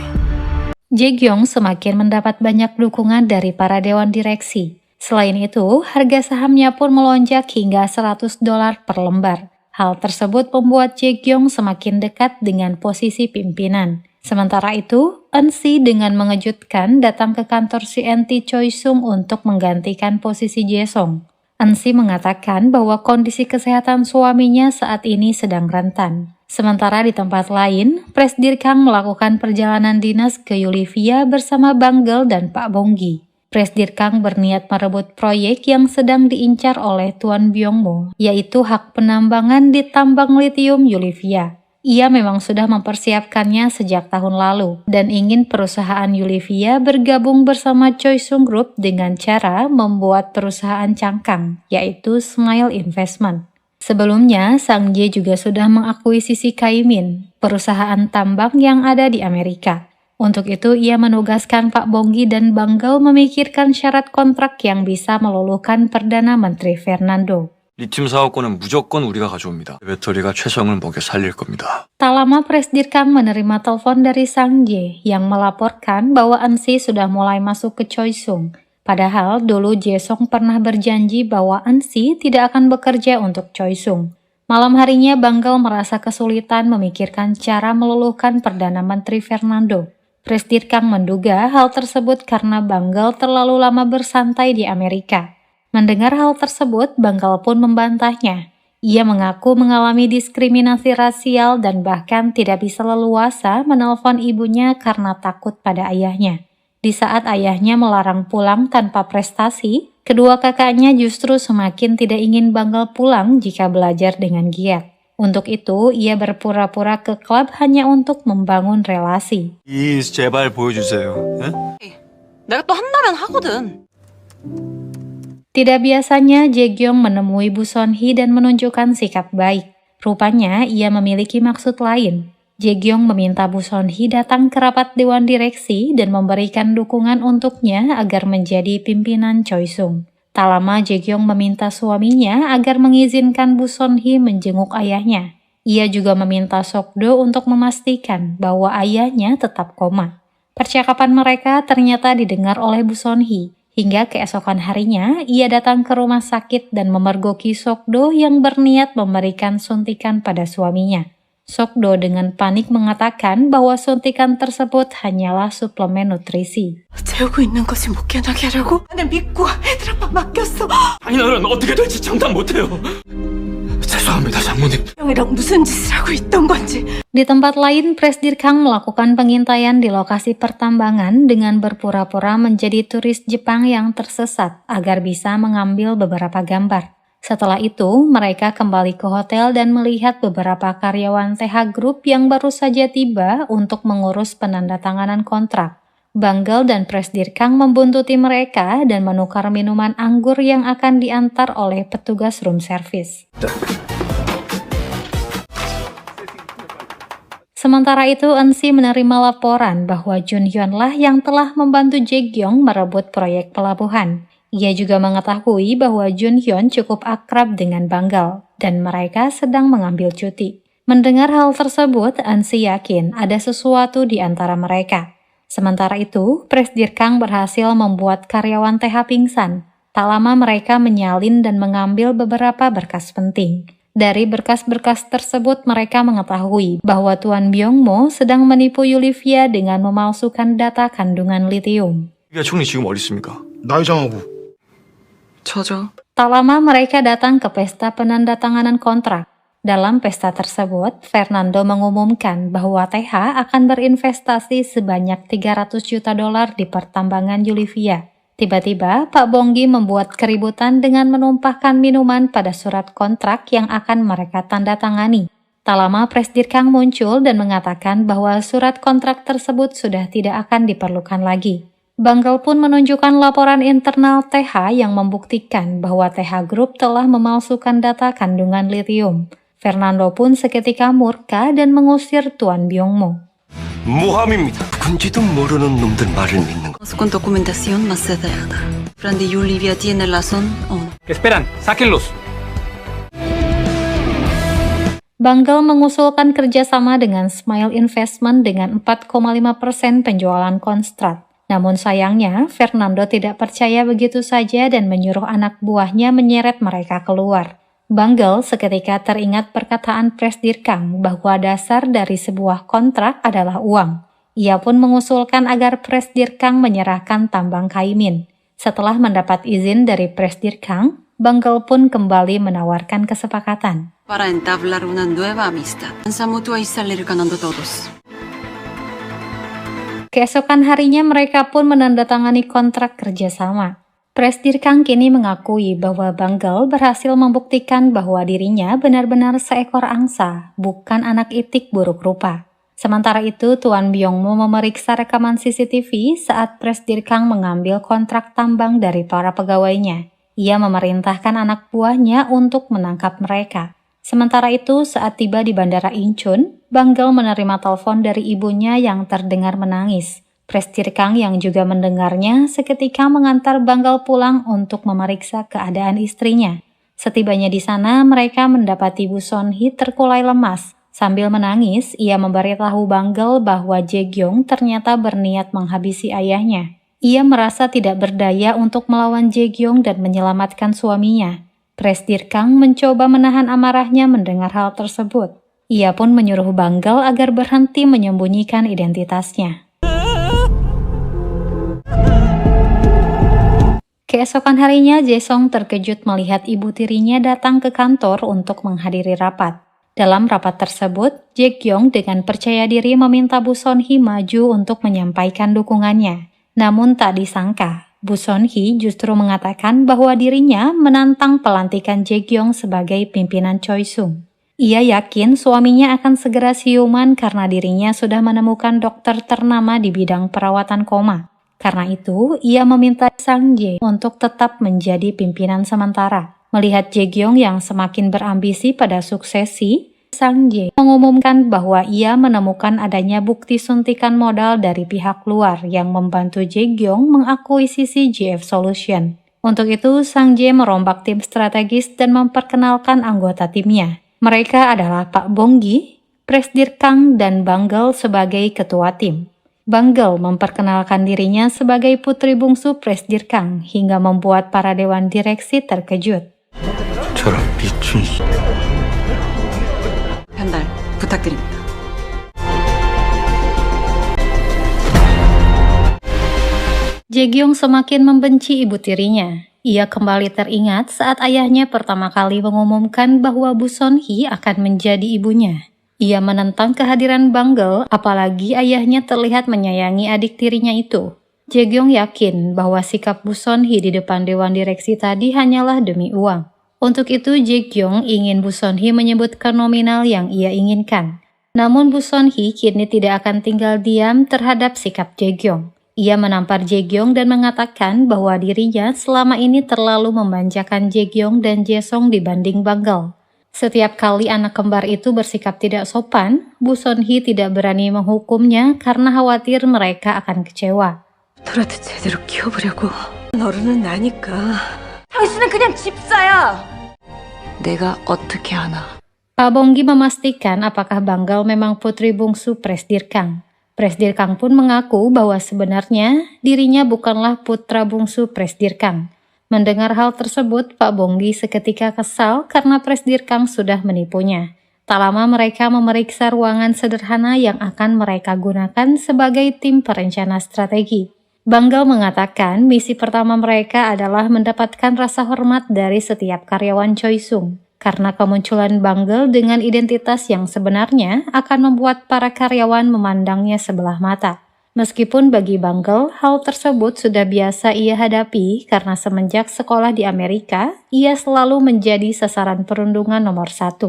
Jae-gyong semakin mendapat banyak dukungan dari para dewan direksi. Selain itu, harga sahamnya pun melonjak hingga $100 per lembar. Hal tersebut membuat Jae-gyong semakin dekat dengan posisi pimpinan. Sementara itu, Eun-si dengan mengejutkan datang ke kantor CNT Choisung untuk menggantikan posisi Jae-sung. Eun-si mengatakan bahwa kondisi kesehatan suaminya saat ini sedang rentan. Sementara di tempat lain, Presdir Kang melakukan perjalanan dinas ke Yulivia bersama Banggel dan Pak Bonggi. Presdir Kang berniat merebut proyek yang sedang diincar oleh Tuan Byung-mo, yaitu hak penambangan di tambang litium Yulivia. Ia memang sudah mempersiapkannya sejak tahun lalu dan ingin perusahaan Yulivia bergabung bersama Choisung Group dengan cara membuat perusahaan cangkang, yaitu Smile Investment. Sebelumnya, Sang Jae juga sudah mengakuisisi Kaimin, perusahaan tambang yang ada di Amerika. Untuk itu, ia menugaskan Pak Bonggi dan Banggel memikirkan syarat kontrak yang bisa meluluhkan Perdana Menteri Fernando. 리튬 사업권은 무조건 우리가 가져옵니다. 배터리가 최성을 먹여 살릴 겁니다. Tak lama Presdir Kang menerima telepon dari Sang Jae yang melaporkan bahwa Eun-si sudah mulai masuk ke Choisung. Padahal dulu Jae-sung pernah berjanji bahwa Eun-si tidak akan bekerja untuk Choisung. Malam harinya Banggel merasa kesulitan memikirkan cara meluluhkan Perdana Menteri Fernando. Presdir Kang menduga hal tersebut karena Banggel terlalu lama bersantai di Amerika. Mendengar hal tersebut, Banggel pun membantahnya. Ia mengaku mengalami diskriminasi rasial dan bahkan tidak bisa leluasa menelpon ibunya karena takut pada ayahnya. Di saat ayahnya melarang pulang tanpa prestasi, kedua kakaknya justru semakin tidak ingin Banggel pulang jika belajar dengan giat. Untuk itu, ia berpura-pura ke klub hanya untuk membangun relasi. 이즈 제발 보여주세요. 내가 또 한다면 하거든. Tidak biasanya Jae-gyong menemui Bu Son-hee dan menunjukkan sikap baik. Rupanya ia memiliki maksud lain. Jae-gyong meminta Bu Son-hee datang ke rapat dewan direksi dan memberikan dukungan untuknya agar menjadi pimpinan Choisung. Tak lama Jae-gyong meminta suaminya agar mengizinkan Bu Son-hee menjenguk ayahnya. Ia juga meminta Sok-do untuk memastikan bahwa ayahnya tetap koma. Percakapan mereka ternyata didengar oleh Bu Son-hee. Hingga keesokan harinya, ia datang ke rumah sakit dan memergoki Sok-do yang berniat memberikan suntikan pada suaminya. Sok-do dengan panik mengatakan bahwa suntikan tersebut hanyalah suplemen nutrisi. 재우고 있는 것이 못 깨나게 하려고? 날 믿고 애들 아빠 맡겼어. 장인어른 어떻게 될지 장담 못해요. 죄송합니다, 장모님. 형이랑 무슨 짓을 하고 있던 건지. Di tempat lain, Presdir Kang melakukan pengintaian di lokasi pertambangan dengan berpura-pura menjadi turis Jepang yang tersesat agar bisa mengambil beberapa gambar. Setelah itu, mereka kembali ke hotel dan melihat beberapa karyawan TH Group yang baru saja tiba untuk mengurus penandatanganan kontrak. Banggel dan Presdir Kang membuntuti mereka dan menukar minuman anggur yang akan diantar oleh petugas room service. Sementara itu, Eun-si menerima laporan bahwa Jun Hyun lah yang telah membantu Jae-gyong merebut proyek pelabuhan. Ia juga mengetahui bahwa Jun Hyun cukup akrab dengan Banggel dan mereka sedang mengambil cuti. Mendengar hal tersebut, Eun-si yakin ada sesuatu di antara mereka. Sementara itu, Presdir Kang berhasil membuat karyawan TH pingsan. Tak lama mereka menyalin dan mengambil beberapa berkas penting. Dari berkas-berkas tersebut mereka mengetahui bahwa Tuan Byung Mo sedang menipu Yulivia dengan memalsukan data kandungan litium. 야, 총리 지금 어디 있습니까? 나이장하고 저죠. Tak lama mereka datang ke pesta penandatanganan kontrak. Dalam pesta tersebut, Fernando mengumumkan bahwa TH akan berinvestasi sebanyak 300 juta dolar di pertambangan Yulivia. Tiba-tiba, Pak Bonggi membuat keributan dengan menumpahkan minuman pada surat kontrak yang akan mereka tanda tangani. Tak lama Presdir Kang muncul dan mengatakan bahwa surat kontrak tersebut sudah tidak akan diperlukan lagi. Banggel pun menunjukkan laporan internal TH yang membuktikan bahwa TH Group telah memalsukan data kandungan litium. Fernando pun seketika murka dan mengusir Tuan Byung Mo. 모함입니다. 군지도 모르는 놈들 말을 믿는 거. Con documentación más detallada. Fran de Yulivia tiene razón o no. ¿Qué esperan? ¡Sáquenlos! Banggel mengusulkan kerjasama dengan Smile Investment dengan 4,5% penjualan Konstrat. Namun sayangnya, Fernando tidak percaya begitu saja dan menyuruh anak buahnya menyeret mereka keluar. Banggel seketika teringat perkataan Presdir Kang bahwa dasar dari sebuah kontrak adalah uang. Ia pun mengusulkan agar Presdir Kang menyerahkan tambang Kaimin. Setelah mendapat izin dari Presdir Kang, Banggel pun kembali menawarkan kesepakatan. Para entablar una nueva amistad. Pensa mutua y salir ganando todos. Keesokan harinya mereka pun menandatangani kontrak kerjasama. Presdir Kang kini mengakui bahwa Banggel berhasil membuktikan bahwa dirinya benar-benar seekor angsa, bukan anak itik buruk rupa. Sementara itu, Tuan Byung Mo memeriksa rekaman CCTV saat Presdir Kang mengambil kontrak tambang dari para pegawainya. Ia memerintahkan anak buahnya untuk menangkap mereka. Sementara itu, saat tiba di Bandara Incheon, Banggel menerima telepon dari ibunya yang terdengar menangis. Presdir Kang yang juga mendengarnya seketika mengantar Banggel pulang untuk memeriksa keadaan istrinya. Setibanya di sana, mereka mendapati Bu Son-hee terkulai lemas. Sambil menangis, ia memberitahu Banggel bahwa Jae-gyong ternyata berniat menghabisi ayahnya. Ia merasa tidak berdaya untuk melawan Jae-gyong dan menyelamatkan suaminya. Presdir Kang mencoba menahan amarahnya mendengar hal tersebut. Ia pun menyuruh Banggel agar berhenti menyembunyikan identitasnya. Keesokan harinya, Jae-song terkejut melihat ibu tirinya datang ke kantor untuk menghadiri rapat. Dalam rapat tersebut, Jae-gyong dengan percaya diri meminta Bu Son-hee maju untuk menyampaikan dukungannya. Namun tak disangka, Bu Son-hee justru mengatakan bahwa dirinya menantang pelantikan Jae-gyong sebagai pimpinan Choi Sung. Ia yakin suaminya akan segera siuman karena dirinya sudah menemukan dokter ternama di bidang perawatan koma. Karena itu, ia meminta Sang Jae untuk tetap menjadi pimpinan sementara. Melihat Jae-gyong yang semakin berambisi pada suksesi, Sang Jae mengumumkan bahwa ia menemukan adanya bukti suntikan modal dari pihak luar yang membantu Jae-gyong mengakuisisi GF Solution. Untuk itu, Sang Jae merombak tim strategis dan memperkenalkan anggota timnya. Mereka adalah Pak Bonggi, Presdir Kang, dan Banggel sebagai ketua tim. Banggel memperkenalkan dirinya sebagai putri bungsu Presdir Kang hingga membuat para dewan direksi terkejut. 저런 미친 변달 부탁드립니다. Jae-gyong semakin membenci ibu tirinya. Ia kembali teringat saat ayahnya pertama kali mengumumkan bahwa Bu Son-hee akan menjadi ibunya. Ia menentang kehadiran Banggel, apalagi ayahnya terlihat menyayangi adik tirinya itu. Jae-gyong yakin bahwa sikap Bu Son-hee di depan dewan direksi tadi hanyalah demi uang. Untuk itu, Jae-gyong ingin Bu Son-hee menyebutkan nominal yang ia inginkan. Namun Bu Son-hee kini tidak akan tinggal diam terhadap sikap Jae-gyong. Ia menampar Jae-gyong dan mengatakan bahwa dirinya selama ini terlalu memanjakan Jae-gyong dan Jae-song dibanding Banggel. Setiap kali anak kembar itu bersikap tidak sopan, Bu Son-hee tidak berani menghukumnya karena khawatir mereka akan kecewa. 너라도 제대로 키워보려고. 어른은 나니까. 당신은 그냥 집사야. 내가 어떻게 하나. Pak Bonggi memastikan apakah Banggel memang putri bungsu Presdir Kang. Presdir Kang pun mengaku bahwa sebenarnya dirinya bukanlah putra bungsu Presdir Kang. Mendengar hal tersebut, Pak Bonggi seketika kesal karena Presdir Kang sudah menipunya. Tak lama mereka memeriksa ruangan sederhana yang akan mereka gunakan sebagai tim perencana strategi. Banggel mengatakan misi pertama mereka adalah mendapatkan rasa hormat dari setiap karyawan Choi Sung. Karena kemunculan Banggel dengan identitas yang sebenarnya akan membuat para karyawan memandangnya sebelah mata. Meskipun bagi Banggel, hal tersebut sudah biasa ia hadapi karena semenjak sekolah di Amerika, ia selalu menjadi sasaran perundungan nomor 1.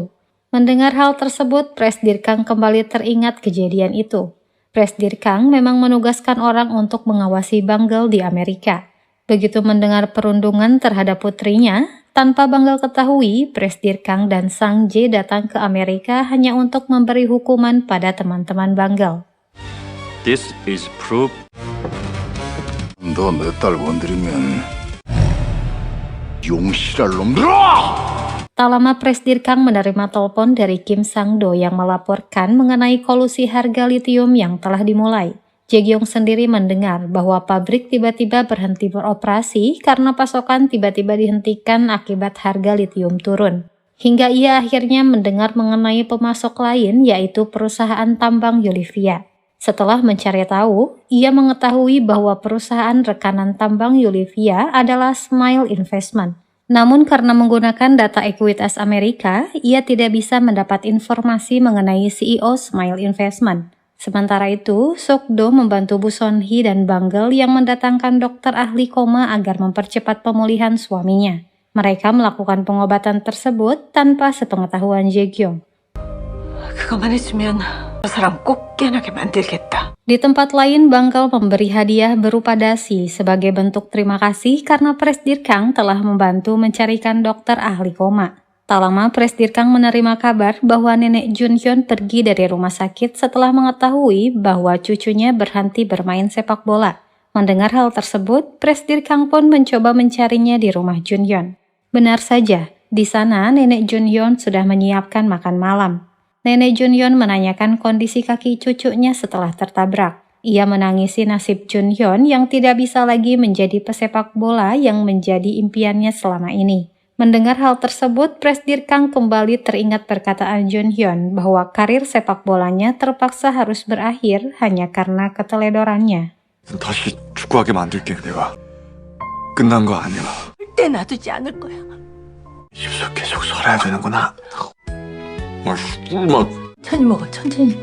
Mendengar hal tersebut, Presdir Kang kembali teringat kejadian itu. Presdir Kang memang menugaskan orang untuk mengawasi Banggel di Amerika. Begitu mendengar perundungan terhadap putrinya, tanpa Banggel ketahui, Presdir Kang dan Sang Jae datang ke Amerika hanya untuk memberi hukuman pada teman-teman Banggel. This is proof. 너 내 딸 건드리면 용실할 놈들아! Tak lama Presdir Kang menerima telepon dari Kim Sang-do yang melaporkan mengenai kolusi harga litium yang telah dimulai. Jae-gyong sendiri mendengar bahwa pabrik tiba-tiba berhenti beroperasi karena pasokan tiba-tiba dihentikan akibat harga litium turun. Hingga ia akhirnya mendengar mengenai pemasok lain yaitu perusahaan tambang Yulivia. Setelah mencari tahu, ia mengetahui bahwa perusahaan rekanan tambang Yulivia adalah Smile Investment. Namun karena menggunakan data ekuitas Amerika, ia tidak bisa mendapat informasi mengenai CEO Smile Investment. Sementara itu, Sok-do membantu Bu Son-hee dan Banggel yang mendatangkan dokter ahli koma agar mempercepat pemulihan suaminya. Mereka melakukan pengobatan tersebut tanpa sepengetahuan Jae-gyong. 그것만 해주면 저 사람 꼭 깨어나게 만들겠다. Di tempat lain, Banggel memberi hadiah berupa dasi sebagai bentuk terima kasih karena Presdir Kang telah membantu mencarikan dokter ahli koma. Tak lama Presdir Kang menerima kabar bahwa nenek Junhyun pergi dari rumah sakit setelah mengetahui bahwa cucunya berhenti bermain sepak bola. Mendengar hal tersebut, Presdir Kang pun mencoba mencarinya di rumah Junhyun. Benar saja, di sana nenek Junhyun sudah menyiapkan makan malam. Nenek Junhyun menanyakan kondisi kaki cucunya setelah tertabrak. Ia menangisi nasib Junhyun yang tidak bisa lagi menjadi pesepak bola yang menjadi impiannya selama ini. Mendengar hal tersebut, Presdir Kang kembali teringat perkataan Junhyun bahwa karir sepak bolanya terpaksa harus berakhir hanya karena keteledorannya. 다시 축구하게 만들게 내가. 끝난 거 아니야. 절대 놔두지 않을 거야. 집에서 계속 살아야 되는구나. 꿀맛. 천천히 먹어, 천천히.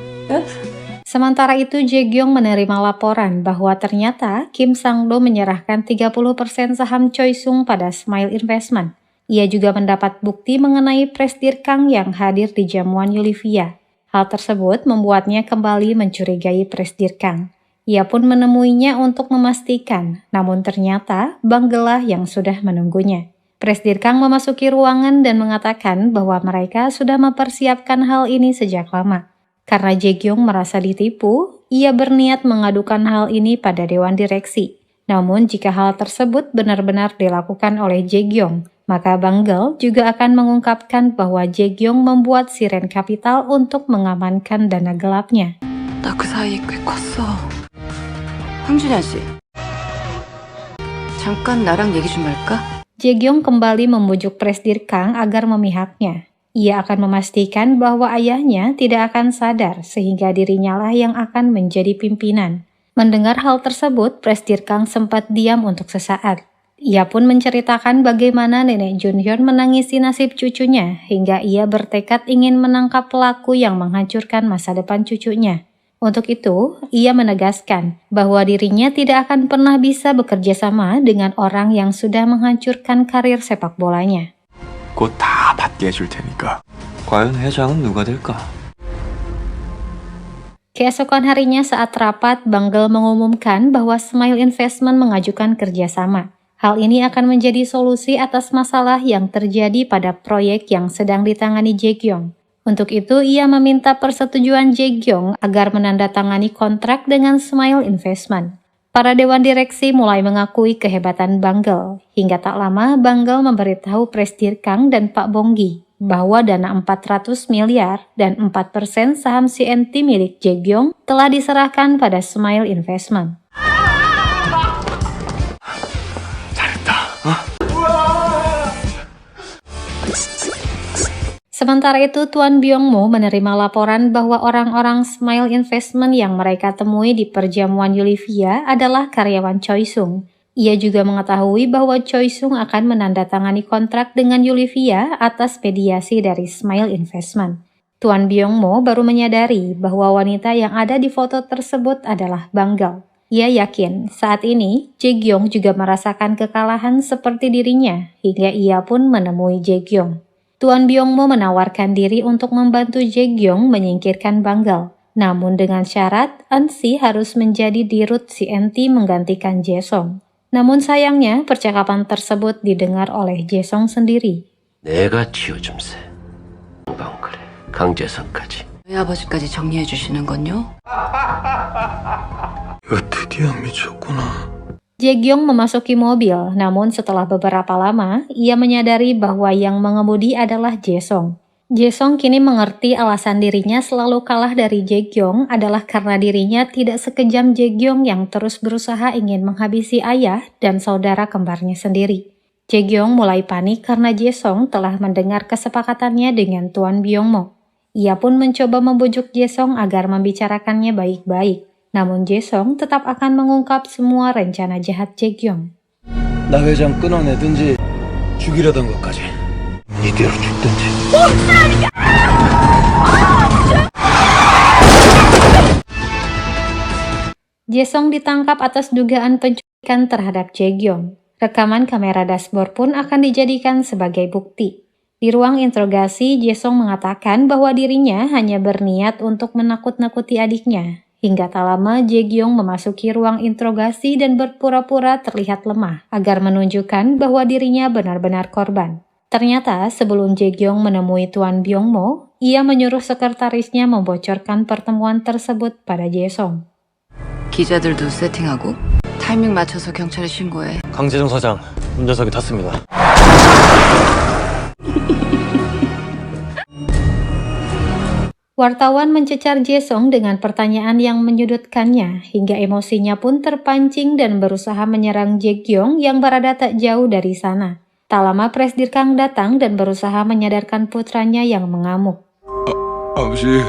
Sementara itu, Jae-gyong menerima laporan bahwa ternyata Kim Sang-do menyerahkan 30% saham Choi Sung pada Smile Investment. Ia juga mendapat bukti mengenai Presdir Kang yang hadir di jamuan Yulivia. Hal tersebut membuatnya kembali mencurigai Presdir Kang. Ia pun menemuinya untuk memastikan, namun ternyata Banggelah yang sudah menunggunya. Presdir Kang memasuki ruangan dan mengatakan bahwa mereka sudah mempersiapkan hal ini sejak lama. Karena Jae-gyong merasa ditipu, ia berniat mengadukan hal ini pada Dewan Direksi. Namun jika hal tersebut benar-benar dilakukan oleh Jae-gyong, maka Banggel juga akan mengungkapkan bahwa Jae-gyong membuat siren kapital untuk mengamankan dana gelapnya. 나 그 사이에 꽤 컸어. 황준현 씨. 잠깐 나랑 얘기 좀 할까? Jae-gyong kembali membujuk Presdir Kang agar memihaknya. Ia akan memastikan bahwa ayahnya tidak akan sadar sehingga dirinya lah yang akan menjadi pimpinan. Mendengar hal tersebut, Presdir Kang sempat diam untuk sesaat. Ia pun menceritakan bagaimana nenek Junhyun menangisi nasib cucunya hingga ia bertekad ingin menangkap pelaku yang menghancurkan masa depan cucunya. Untuk itu, ia menegaskan bahwa dirinya tidak akan pernah bisa bekerja sama dengan orang yang sudah menghancurkan karir sepak bolanya. 곧 다 받게 해줄 테니까. 과연 회장은 누가 될까? Keesokan harinya saat rapat, Banggel mengumumkan bahwa Smile Investment mengajukan kerjasama. Hal ini akan menjadi solusi atas masalah yang terjadi pada proyek yang sedang ditangani Jae-gyong. Untuk itu, ia meminta persetujuan Jae-gyong agar menandatangani kontrak dengan Smile Investment. Para dewan direksi mulai mengakui kehebatan Banggel. Hingga tak lama, Banggel memberitahu Presdir Kang dan Pak Bonggi bahwa dana 400 miliar dan 4% saham CNT milik Jae-gyong telah diserahkan pada Smile Investment. Sementara itu, Tuan Byung-mo menerima laporan bahwa orang-orang Smile Investment yang mereka temui di perjamuan Yulivia adalah karyawan Choi Sung. Ia juga mengetahui bahwa Choi Sung akan menandatangani kontrak dengan Yulivia atas mediasi dari Smile Investment. Tuan Byung-mo baru menyadari bahwa wanita yang ada di foto tersebut adalah Banggal. Ia yakin saat ini Jae-gyong juga merasakan kekalahan seperti dirinya hingga ia pun menemui Jae-gyong. Tuan Byung-mo menawarkan diri untuk membantu Jae-gyong menyingkirkan Banggal. Namun dengan syarat An-si harus menjadi dirut CNT menggantikan Jae-song. Namun sayangnya percakapan tersebut didengar oleh Jae-song sendiri. 내가 지어줌세. 방글에 강재성까지. 저희 아버지까지 정리해 주시는 건요? 이거 드디어 미쳤구나. Jae-gyong memasuki mobil, namun setelah beberapa lama, ia menyadari bahwa yang mengemudi adalah Jae-song. Jae-song kini mengerti alasan dirinya selalu kalah dari Jae-gyong adalah karena dirinya tidak sekejam Jae-gyong yang terus berusaha ingin menghabisi ayah dan saudara kembarnya sendiri. Jae-gyong mulai panik karena Jae-song telah mendengar kesepakatannya dengan Tuan Byung-mo. Ia pun mencoba membujuk Jae-song agar membicarakannya baik-baik. Namun Jae-song tetap akan mengungkap semua rencana jahat Jae-gyong. 나 회장 끊어내든지 죽이려던 것까지 이대로 죽든지. Jae-song ditangkap atas dugaan penculikan terhadap Jae-gyong. Rekaman kamera dashboard pun akan dijadikan sebagai bukti. Di ruang interogasi, Jae-song mengatakan bahwa dirinya hanya berniat untuk menakut-nakuti adiknya. Hingga tak lama, Jae-gyong memasuki ruang interogasi dan berpura-pura terlihat lemah agar menunjukkan bahwa dirinya benar-benar korban. Ternyata sebelum Jae-gyong menemui Tuan Byung-mo, ia menyuruh sekretarisnya membocorkan pertemuan tersebut pada Jae-song. 기자들도 세팅하고 타이밍 맞춰서 경찰에 신고해. 강재정 사장 운전석에 탔습니다. Wartawan mencecar Jae-song dengan pertanyaan yang menyudutkannya, hingga emosinya pun terpancing dan berusaha menyerang Jae-gyong yang berada tak jauh dari sana. Tak lama Presdir Kang datang dan berusaha menyadarkan putranya yang mengamuk. 아버지,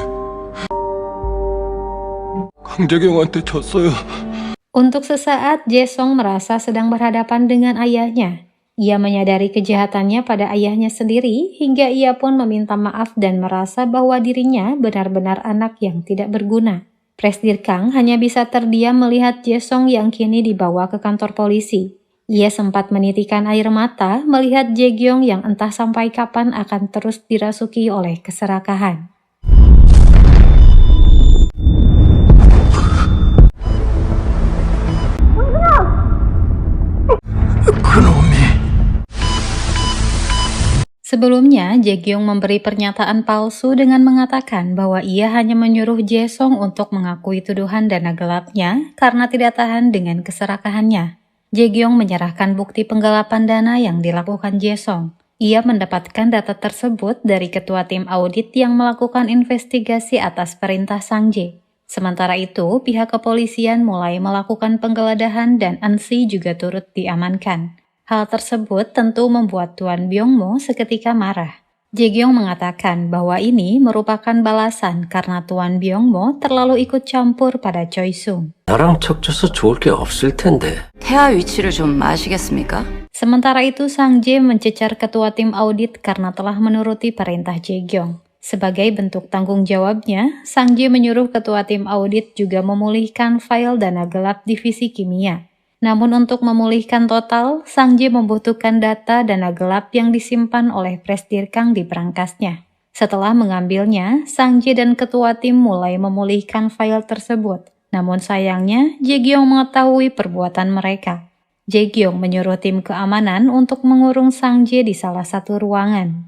강재경한테 졌어요. Untuk sesaat, Jae-song merasa sedang berhadapan dengan ayahnya. Ia menyadari kejahatannya pada ayahnya sendiri hingga ia pun meminta maaf dan merasa bahwa dirinya benar-benar anak yang tidak berguna. Presdir Kang hanya bisa terdiam melihat Jae-song yang kini dibawa ke kantor polisi. Ia sempat menitikan air mata melihat Jae-gyong yang entah sampai kapan akan terus dirasuki oleh keserakahan. Sebelumnya, Jae-gyong memberi pernyataan palsu dengan mengatakan bahwa ia hanya menyuruh Jae-song untuk mengakui tuduhan dana gelapnya karena tidak tahan dengan keserakahannya. Jae-gyong menyerahkan bukti penggelapan dana yang dilakukan Jae-song. Ia mendapatkan data tersebut dari ketua tim audit yang melakukan investigasi atas perintah Sang Jae. Sementara itu, pihak kepolisian mulai melakukan penggeledahan dan An-si juga turut diamankan. Hal tersebut tentu membuat Tuan Byung-mo seketika marah. Jae-gyong mengatakan bahwa ini merupakan balasan karena Tuan Byung-mo terlalu ikut campur pada Choi Sung. 나랑 척져서 좋을 게 없을 텐데. 태아 위치를 좀 아시겠습니까? Sementara itu, Sang Jae mencecar ketua tim audit karena telah menuruti perintah Jae-gyong. Sebagai bentuk tanggung jawabnya, Sang Jae menyuruh ketua tim audit juga memulihkan file dana gelap divisi kimia. Namun untuk memulihkan total, Sang Jae membutuhkan data dana gelap yang disimpan oleh Presdir Kang di berangkasnya. Setelah mengambilnya, Sang Jae dan ketua tim mulai memulihkan file tersebut. Namun sayangnya, Jae-gyong mengetahui perbuatan mereka. Jae-gyong menyuruh tim keamanan untuk mengurung Sang Jae di salah satu ruangan.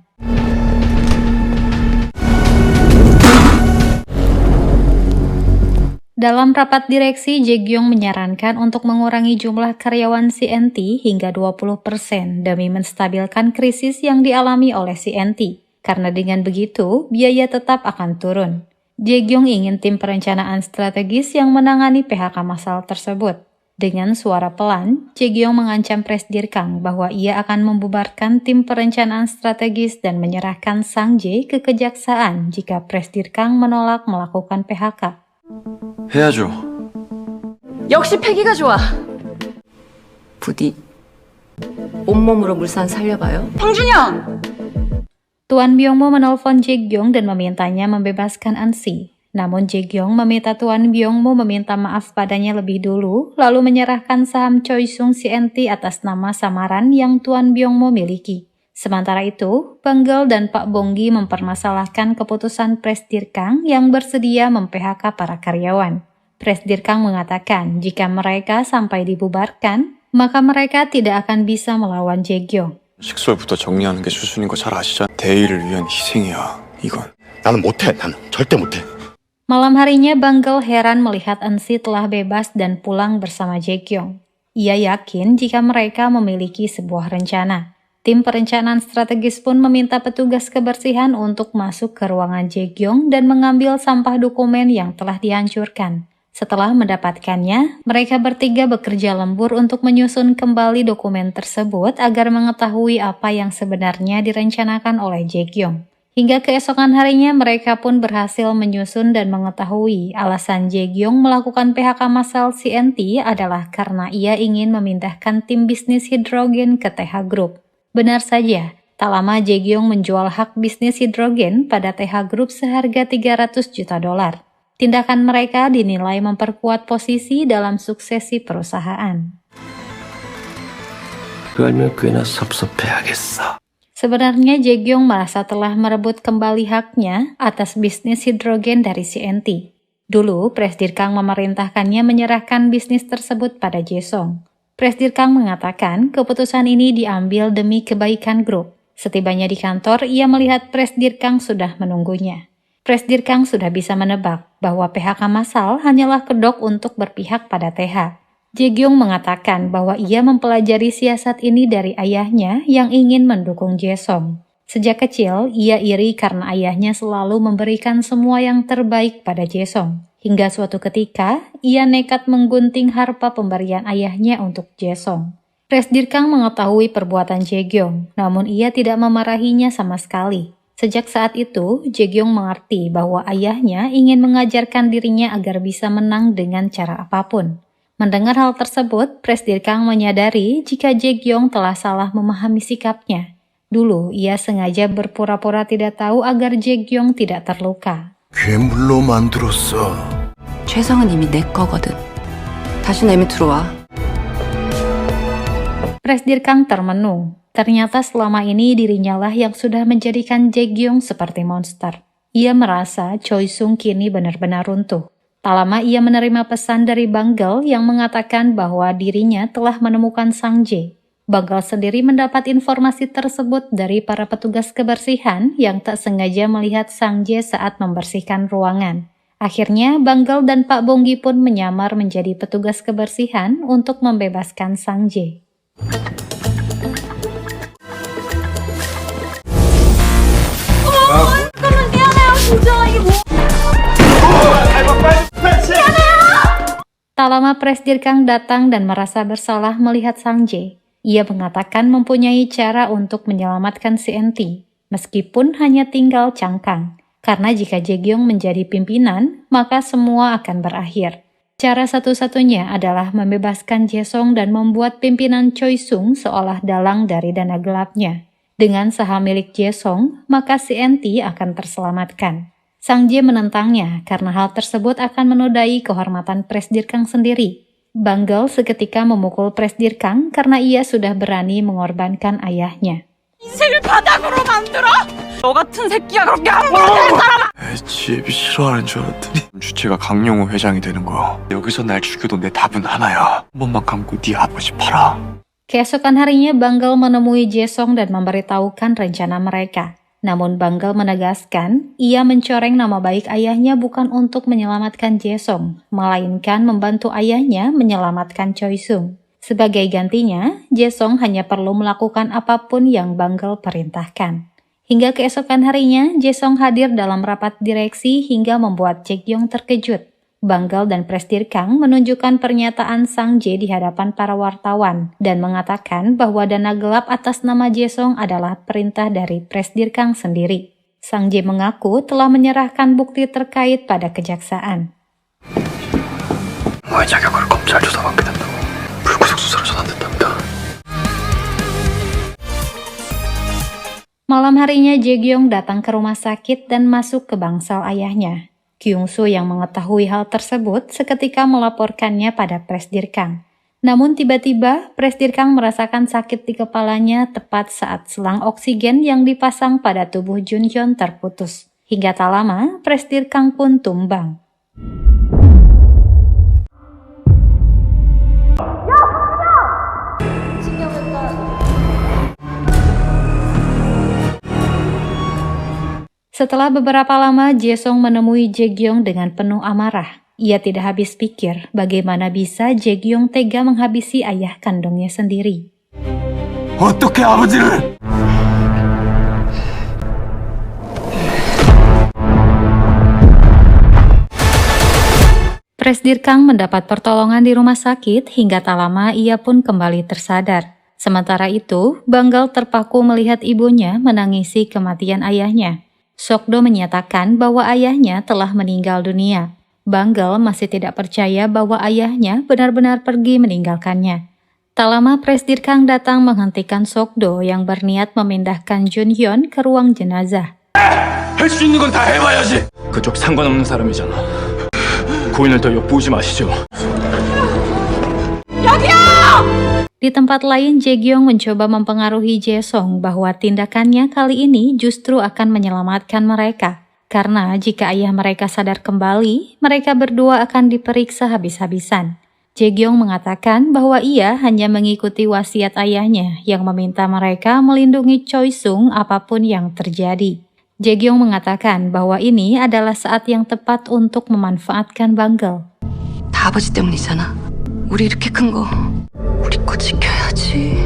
Dalam rapat direksi, Jae-gyong menyarankan untuk mengurangi jumlah karyawan CNT hingga 20% demi menstabilkan krisis yang dialami oleh CNT. karena dengan begitu biaya tetap akan turun. Jae-gyong ingin tim perencanaan strategis yang menangani PHK massal tersebut. Dengan suara pelan, Jae-gyong mengancam Presidir Kang bahwa ia akan membubarkan tim perencanaan strategis dan menyerahkan Sang Jae ke kejaksaan jika Presidir Kang menolak melakukan PHK. 해야죠. 역시 패기가 좋아. 부디 온몸으로 물산 살려봐요. 황준영! Tuan Byung-mo menelpon Jae-gyong dan memintanya membebaskan An-si. Namun Jae-gyong meminta Tuan Byung-mo meminta maaf padanya lebih dulu, lalu menyerahkan saham Choi-sung CNT atas nama samaran yang Tuan Byung-mo miliki. Sementara itu, Banggel dan Pak Bonggi mempermasalahkan keputusan Presidir Kang yang bersedia mem-PHK para karyawan. Presidir Kang mengatakan jika mereka sampai dibubarkan, maka mereka tidak akan bisa melawan Jae-gyong. 식솔부터 정리하는 게 수순인 거 잘 아시잖아. 대의를 위한 희생이야, 이건. 나는 못해. 나는 절대 못해. Malam harinya Banggel heran melihat An-si telah bebas dan pulang bersama Jae-gyong. Ia yakin jika mereka memiliki sebuah rencana. Tim perencanaan strategis pun meminta petugas kebersihan untuk masuk ke ruangan Jae-gyong dan mengambil sampah dokumen yang telah dihancurkan. Setelah mendapatkannya, mereka bertiga bekerja lembur untuk menyusun kembali dokumen tersebut agar mengetahui apa yang sebenarnya direncanakan oleh Jae-gyong. Hingga keesokan harinya mereka pun berhasil menyusun dan mengetahui alasan Jae-gyong melakukan PHK massal CNT adalah karena ia ingin memindahkan tim bisnis hidrogen ke TH Group. Benar saja, tak lama Jae-gyong menjual hak bisnis hidrogen pada TH Group seharga $300 juta. Tindakan mereka dinilai memperkuat posisi dalam suksesi perusahaan. 그러면 꽤나 섭섭해하겠어. Sebenarnya Jae-gyong merasa telah merebut kembali haknya atas bisnis hidrogen dari CNT. Dulu, Presidir Kang memerintahkannya menyerahkan bisnis tersebut pada Jae-sung. Presidir Kang mengatakan keputusan ini diambil demi kebaikan grup. Setibanya di kantor, ia melihat Presidir Kang sudah menunggunya. Presidir Kang sudah bisa menebak bahwa PHK massal hanyalah kedok untuk berpihak pada TH. Jae-gyong mengatakan bahwa ia mempelajari siasat ini dari ayahnya yang ingin mendukung Jae-sung. Sejak kecil, ia iri karena ayahnya selalu memberikan semua yang terbaik pada Jae-sung. Hingga suatu ketika, ia nekat menggunting harpa pemberian ayahnya untuk Jae-sung. Presidir Kang mengetahui perbuatan Jae-gyong, namun ia tidak memarahinya sama sekali. Sejak saat itu, Jae-gyong mengerti bahwa ayahnya ingin mengajarkan dirinya agar bisa menang dengan cara apapun. Mendengar hal tersebut, Presidir Kang menyadari jika Jae-gyong telah salah memahami sikapnya. Dulu, ia sengaja berpura-pura tidak tahu agar Jae-gyong tidak terluka. 괴물로 만들었어. 최성은 이미 내 거거든. 다시 내 밑으로 와. Presidir Kang termenung. Ternyata selama ini dirinya lah yang sudah menjadikan Jae-gyong seperti monster. Ia merasa Choi-sung kini benar-benar runtuh. Tak lama ia menerima pesan dari Banggel yang mengatakan bahwa dirinya telah menemukan Sang Jae. Banggel sendiri mendapat informasi tersebut dari para petugas kebersihan yang tak sengaja melihat Sang Jae saat membersihkan ruangan. Akhirnya Banggel dan Pak Bonggi pun menyamar menjadi petugas kebersihan untuk membebaskan Sang Jae. Tak lama Presidir Kang datang dan merasa bersalah melihat Sang Jae. Ia mengatakan mempunyai cara untuk menyelamatkan CNT, meskipun hanya tinggal cangkang. Karena jika Jae-gyong menjadi pimpinan, maka semua akan berakhir. Cara satu-satunya adalah membebaskan Jae-sung dan membuat pimpinan Choi-sung seolah dalang dari dana gelapnya. Dengan saham milik Jae-sung, maka CNT akan terselamatkan. Sang Jae menentangnya karena hal tersebut akan menodai kehormatan Presidir Kang sendiri. Banggel seketika memukul Presidir Kang karena ia sudah berani mengorbankan ayahnya. 인생을 바닥으로 만들어? 너 같은 새끼가 그렇게 함부로 되는 사람아! 지혜비 싫어하는 줄 알았더니 주체가 강용호 회장이 되는 거야. 여기서 날 죽여도 내 답은 하나야. 한 번만 감고 네 아버지 팔아. Keesokan harinya Banggel menemui Jae-sung dan memberitahukan rencana mereka. Namun Banggel menegaskan, ia mencoreng nama baik ayahnya bukan untuk menyelamatkan Jae-sung, melainkan membantu ayahnya menyelamatkan Choi-sung. Sebagai gantinya, Jae-sung hanya perlu melakukan apapun yang Banggel perintahkan. Hingga keesokan harinya, Jae-sung hadir dalam rapat direksi hingga membuat Jae-kyung terkejut. Banggal dan Presdir Kang menunjukkan pernyataan Sang Jae di hadapan para wartawan dan mengatakan bahwa dana gelap atas nama Jae-sung adalah perintah dari Presdir Kang sendiri. Sang Jae mengaku telah menyerahkan bukti terkait pada kejaksaan. 왜 자격으로 검찰 조사받게 된다고 불구속 수사로 전환됐답니다. Malam harinya Jae-kyung datang ke rumah sakit dan masuk ke bangsal ayahnya. Kyung-soo yang mengetahui hal tersebut seketika melaporkannya pada Presdir Kang. Namun tiba-tiba Presdir Kang merasakan sakit di kepalanya tepat saat selang oksigen yang dipasang pada tubuh Jun-hyun terputus. Hingga tak lama, Presdir Kang pun tumbang. Setelah beberapa lama, Jae-sung menemui Jae-kyung dengan penuh amarah. Ia tidak habis pikir bagaimana bisa Jae-kyung tega menghabisi ayah kandungnya sendiri. 어떻게 아버지를? Presdir Kang mendapat pertolongan di rumah sakit hingga tak lama ia pun kembali tersadar. Sementara itu, Banggal terpaku melihat ibunya menangisi kematian ayahnya. Sokdo menyatakan bahwa ayahnya telah meninggal dunia. Banggal masih tidak percaya bahwa ayahnya benar-benar pergi meninggalkannya. Tak lama Presdir Kang datang menghentikan Sokdo yang berniat memindahkan Jun-hyun ke ruang jenazah. 할 수 있는 건 다 해봐야지. 그쪽 상관없는 사람이잖아. 고인을 더 엿보지 마시죠. Di tempat lain, Jae-kyung mencoba mempengaruhi Jae-sung bahwa tindakannya kali ini justru akan menyelamatkan mereka. Karena jika ayah mereka sadar kembali, mereka berdua akan diperiksa habis-habisan. Jae-kyung mengatakan bahwa ia hanya mengikuti wasiat ayahnya yang meminta mereka melindungi Choi-sung apapun yang terjadi. Jae-kyung mengatakan bahwa ini adalah saat yang tepat untuk memanfaatkan Banggal. 다 아버지 때문이잖아. 우리 이렇게 큰 거 우리 거 지켜야지.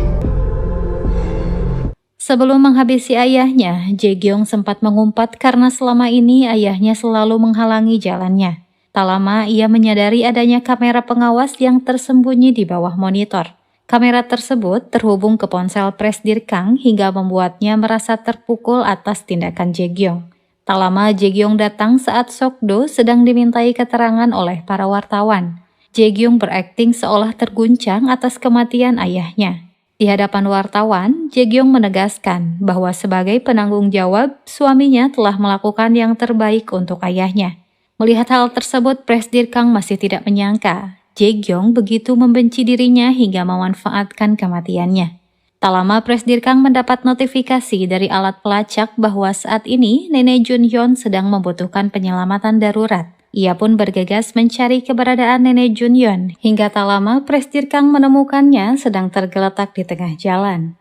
Sebelum menghabisi ayahnya, Jae-kyung sempat mengumpat karena selama ini ayahnya selalu menghalangi jalannya. Tak lama ia menyadari adanya kamera pengawas yang tersembunyi di bawah monitor. Kamera tersebut terhubung ke ponsel Presdir Kang hingga membuatnya merasa terpukul atas tindakan Jae-kyung. Tak lama Jae-kyung datang saat Sokdo sedang dimintai keterangan oleh para wartawan. Jae-kyung berakting seolah terguncang atas kematian ayahnya. Di hadapan wartawan, Jae-kyung menegaskan bahwa sebagai penanggung jawab, suaminya telah melakukan yang terbaik untuk ayahnya. Melihat hal tersebut, Presdir Kang masih tidak menyangka Jae-kyung begitu membenci dirinya hingga memanfaatkan kematiannya. Tak lama Presdir Kang mendapat notifikasi dari alat pelacak bahwa saat ini Nenek Jun-hyun sedang membutuhkan penyelamatan darurat. Ia pun bergegas mencari keberadaan Nenek Jun-hyun hingga tak lama Presdir Kang menemukannya sedang tergeletak di tengah jalan.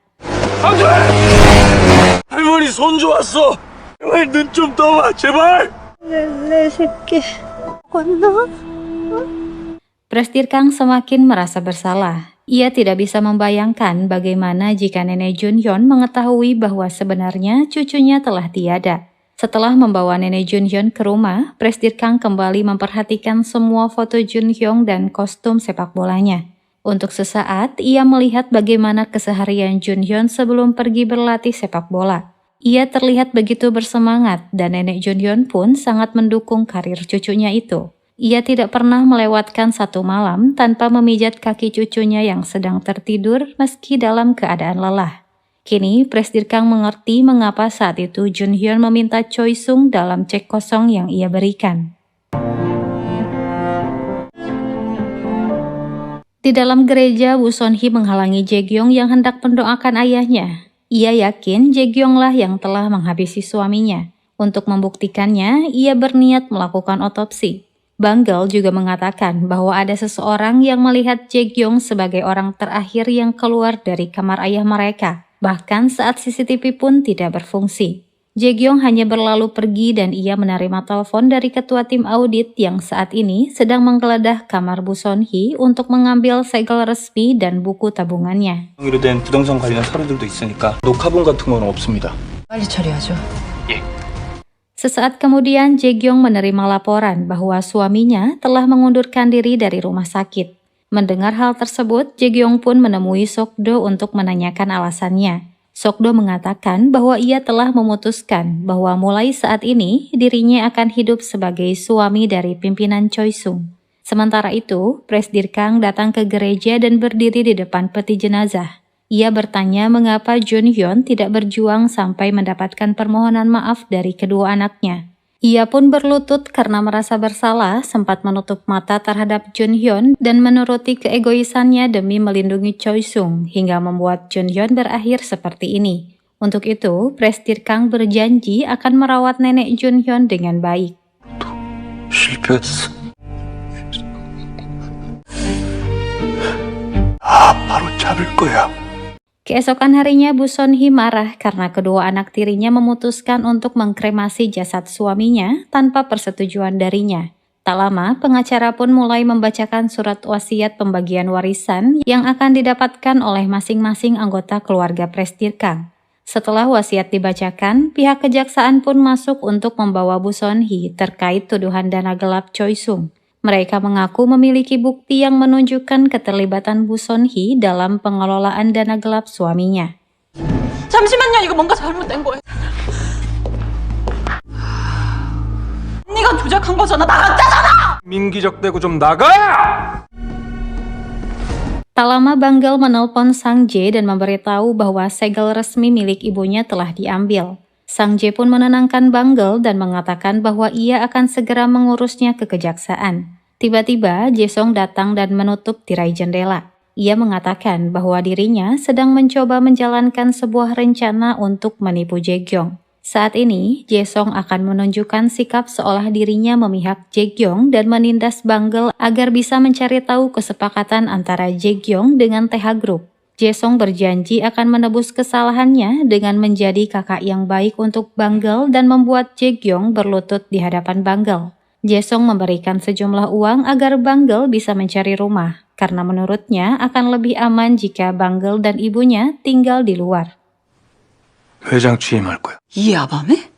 안 돼! 할머니 손주 왔어. 제발 눈 좀 떠봐, 제발. Presdir Kang semakin merasa bersalah. Ia tidak bisa membayangkan bagaimana jika Nenek Jun-hyun mengetahui bahwa sebenarnya cucunya telah tiada. Setelah membawa Nenek Jun-hyun ke rumah, Presdir Kang kembali memperhatikan semua foto Jun-hyun dan kostum sepak bolanya. Untuk sesaat, ia melihat bagaimana keseharian Jun-hyun sebelum pergi berlatih sepak bola. Ia terlihat begitu bersemangat dan Nenek Jun-hyun pun sangat mendukung karir cucunya itu. Ia tidak pernah melewatkan satu malam tanpa memijat kaki cucunya yang sedang tertidur meski dalam keadaan lelah. Kini, Presdir Kang mengerti mengapa saat itu Jun-hyun meminta Choi-sung dalam cek kosong yang ia berikan. Di dalam gereja, Woo Son-hee menghalangi Jae-kyung yang hendak mendoakan ayahnya. Ia yakin Jae-kyung lah yang telah menghabisi suaminya. Untuk membuktikannya, ia berniat melakukan otopsi. Banggal juga mengatakan bahwa ada seseorang yang melihat Jae-kyung sebagai orang terakhir yang keluar dari kamar ayah mereka. Bahkan saat CCTV pun tidak berfungsi. Jae-kyung hanya berlalu pergi dan ia menerima telepon dari ketua tim audit yang saat ini sedang menggeledah kamar Woo Son-hee untuk mengambil segel resmi dan buku tabungannya. 으로 된 부동산 관련 서류들도 있으니까 녹화본 같은 건 없습니다. 빨리 처리하죠. Sesaat kemudian, Jae-gyong menerima laporan bahwa suaminya telah mengundurkan diri dari rumah sakit. Mendengar hal tersebut, Jae-gyong pun menemui Sok-do untuk menanyakan alasannya. Sok-do mengatakan bahwa ia telah memutuskan bahwa mulai saat ini dirinya akan hidup sebagai suami dari pimpinan Choi-sung. Sementara itu, Presdir Kang datang ke gereja dan berdiri di depan peti jenazah. Ia bertanya mengapa Jun-hyun tidak berjuang sampai mendapatkan permohonan maaf dari kedua anaknya. Ia pun berlutut karena merasa bersalah, sempat menutup mata terhadap Jun-hyun dan menuruti keegoisannya demi melindungi Choi-sung hingga membuat Jun-hyun berakhir seperti ini. Untuk itu, Presdir Kang berjanji akan merawat nenek Jun-hyun dengan baik. 실패했어. 바로 잡을 거야. Keesokan harinya, Bu Son-hee marah karena kedua anak tirinya memutuskan untuk mengkremasi jasad suaminya tanpa persetujuan darinya. Tak lama, pengacara pun mulai membacakan surat wasiat pembagian warisan yang akan didapatkan oleh masing-masing anggota keluarga Presdir Kang. Setelah wasiat dibacakan, pihak kejaksaan pun masuk untuk membawa Bu Son-hee terkait tuduhan dana gelap Choi-sung. Mereka mengaku memiliki bukti yang menunjukkan keterlibatan Bu Son-hee dalam pengelolaan dana gelap suaminya. 잠시만요. 이거 뭔가 잘못된 거예요. 언니가 조작한 거잖아. 나갔잖아. 민기적대고 좀 나가! Tak lama Banggel menelpon Sang Jae dan memberitahu bahwa segel resmi milik ibunya telah diambil. Sang Jae pun menenangkan Banggel dan mengatakan bahwa ia akan segera mengurusnya ke kejaksaan. Tiba-tiba, Jae-sung datang dan menutup tirai jendela. Ia mengatakan bahwa dirinya sedang mencoba menjalankan sebuah rencana untuk menipu Jae-gyong. Saat ini, Jae-sung akan menunjukkan sikap seolah dirinya memihak Jae-gyong dan menindas Banggel agar bisa mencari tahu kesepakatan antara Jae-gyong dengan TH Group. Jae-sung berjanji akan menebus kesalahannya dengan menjadi kakak yang baik untuk Banggel dan membuat Jae-gyong berlutut di hadapan Banggel. Jae-sung memberikan sejumlah uang agar Banggel bisa mencari rumah, karena menurutnya akan lebih aman jika Banggel dan ibunya tinggal di luar. 회장 취임할 거야. 이 야밤에?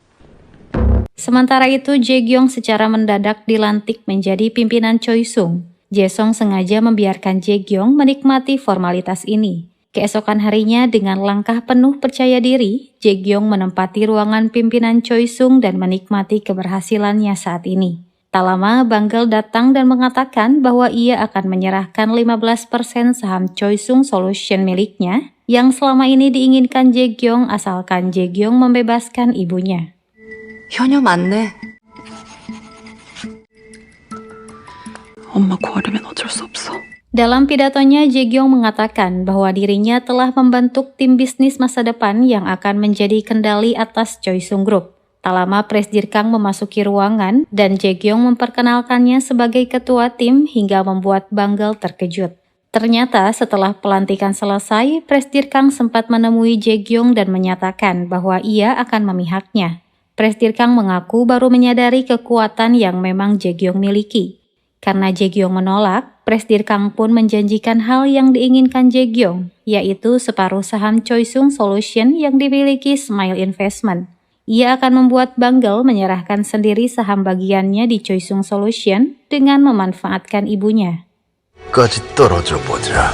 Sementara itu, Jae-gyong secara mendadak dilantik menjadi pimpinan Choi-sung. Jae-sung sengaja membiarkan Jae-gyong menikmati formalitas ini. Keesokan harinya dengan langkah penuh percaya diri, Jae-gyong menempati ruangan pimpinan Choi-sung dan menikmati keberhasilannya saat ini. Tak lama, Banggel datang dan mengatakan bahwa ia akan menyerahkan 15% saham Choi-sung Solution miliknya yang selama ini diinginkan Jae-gyong asalkan Jae-gyong membebaskan ibunya. 현녀 맞네. 엄마 고아려면 어쩔 수 없어. Dalam pidatonya, Jae-gyong mengatakan bahwa dirinya telah membentuk tim bisnis masa depan yang akan menjadi kendali atas Choi-sung Group. Tak lama, Presdir Kang memasuki ruangan dan Jae-gyong memperkenalkannya sebagai ketua tim hingga membuat Banggel terkejut. Ternyata setelah pelantikan selesai, Presdir Kang sempat menemui Jae-gyong dan menyatakan bahwa ia akan memihaknya. Presdir Kang mengaku baru menyadari kekuatan yang memang Jae-gyong miliki. Karena Jae-gyong menolak, Presdir Kang pun menjanjikan hal yang diinginkan Jae-gyong, yaitu separuh saham Choi-sung Solution yang dimiliki Smile Investment. Ia akan membuat Banggel menyerahkan sendiri saham bagiannya di Choi-sung Solution dengan memanfaatkan ibunya. 까지 떨어져 보자.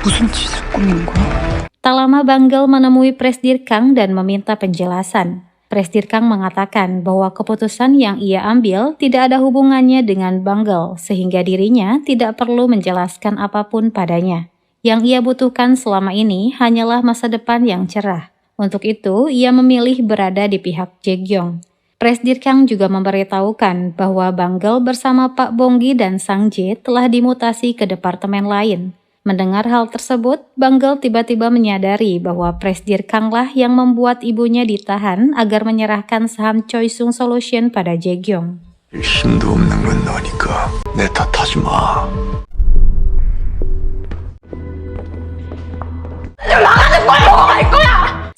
무슨 짓을 꾸민 거야? Tak lama Banggel menemui Presdir Kang dan meminta penjelasan. Presdir Kang mengatakan bahwa keputusan yang ia ambil tidak ada hubungannya dengan Banggel, sehingga dirinya tidak perlu menjelaskan apapun padanya. Yang ia butuhkan selama ini hanyalah masa depan yang cerah. Untuk itu, ia memilih berada di pihak Jae-gyong. Presdir Kang juga memberitahukan bahwa Banggel bersama Pak Bonggi dan Sang Jae telah dimutasi ke departemen lain. Mendengar hal tersebut, Banggel tiba-tiba menyadari bahwa Presdir Kang lah yang membuat ibunya ditahan agar menyerahkan saham Choi-sung Solution pada Jae-gyong. 힘도 없는 건 너니까 내 탓하지 마.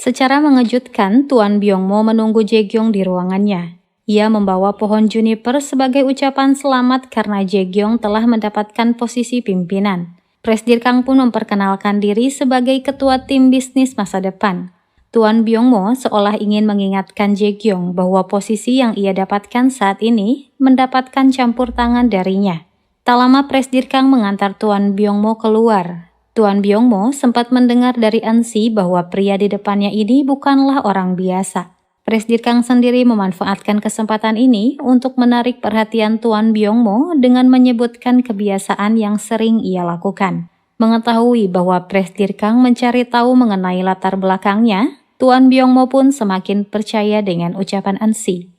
Secara mengejutkan, Tuan Byung-mo menunggu Jae-gyong di ruangannya. Ia membawa pohon juniper sebagai ucapan selamat karena Jae-gyong telah mendapatkan posisi pimpinan. Presdir Kang pun memperkenalkan diri sebagai ketua tim bisnis masa depan. Tuan Byung-mo seolah ingin mengingatkan Jae-kyung bahwa posisi yang ia dapatkan saat ini mendapatkan campur tangan darinya. Tak lama Presdir Kang mengantar Tuan Byung-mo keluar. Tuan Byung-mo sempat mendengar dari Eun-si bahwa pria di depannya ini bukanlah orang biasa. Presdir Kang sendiri memanfaatkan kesempatan ini untuk menarik perhatian Tuan Byung-mo dengan menyebutkan kebiasaan yang sering ia lakukan. Mengetahui bahwa Presdir Kang mencari tahu mengenai latar belakangnya, Tuan Byung-mo pun semakin percaya dengan ucapan Eun-si.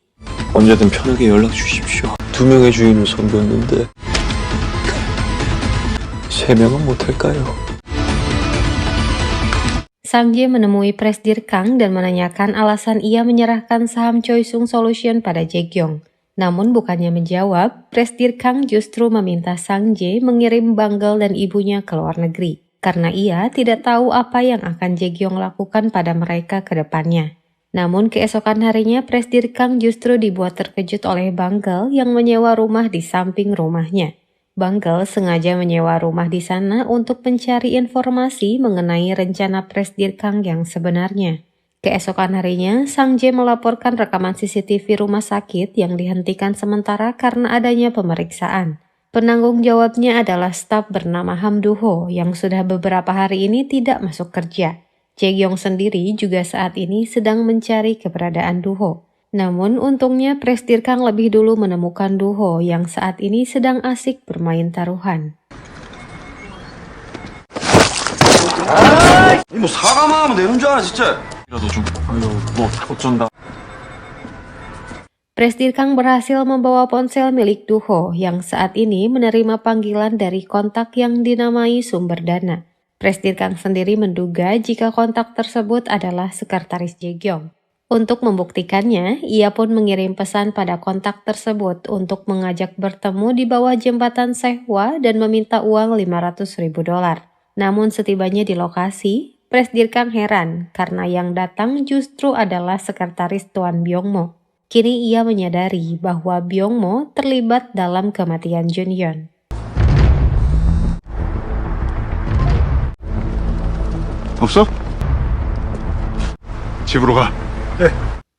언제든 편하게 연락 주십시오. 2명의 주인을 섬겼는데 3명은 못할까요? Sang Jae menemui Presdir Kang dan menanyakan alasan ia menyerahkan saham Choisung Solution pada Jae-kyung. Namun bukannya menjawab, Presdir Kang justru meminta Sang Jae mengirim Banggel dan ibunya ke luar negeri. Karena ia tidak tahu apa yang akan Jae-kyung lakukan pada mereka ke depannya. Namun keesokan harinya Presdir Kang justru dibuat terkejut oleh Banggel yang menyewa rumah di samping rumahnya. Banggel sengaja menyewa rumah di sana untuk mencari informasi mengenai rencana Presdir Kang yang sebenarnya. Keesokan harinya, Sang Jae melaporkan rekaman CCTV rumah sakit yang dihentikan sementara karena adanya pemeriksaan. Penanggung jawabnya adalah staf bernama Ham Do-ho yang sudah beberapa hari ini tidak masuk kerja. Jae-kyung sendiri juga saat ini sedang mencari keberadaan Do-ho. Namun untungnya Presdir Kang lebih dulu menemukan Do-ho yang saat ini sedang asik bermain taruhan. 뭐 사과만 하면 되는 줄 알아 진짜. 이라도 좀 어쩐다. Presdir Kang berhasil membawa ponsel milik Do-ho yang saat ini menerima panggilan dari kontak yang dinamai sumber dana. Presdir Kang sendiri menduga jika kontak tersebut adalah sekretaris Jae-kyung. Untuk membuktikannya, ia pun mengirim pesan pada kontak tersebut untuk mengajak bertemu di bawah jembatan Sehwa dan meminta uang $500.000. Namun setibanya di lokasi, Presdir Kang heran karena yang datang justru adalah sekretaris Tuan Byung-mo. Kini ia menyadari bahwa Byung-mo terlibat dalam kematian Junyeon. 없어? 집으로 가.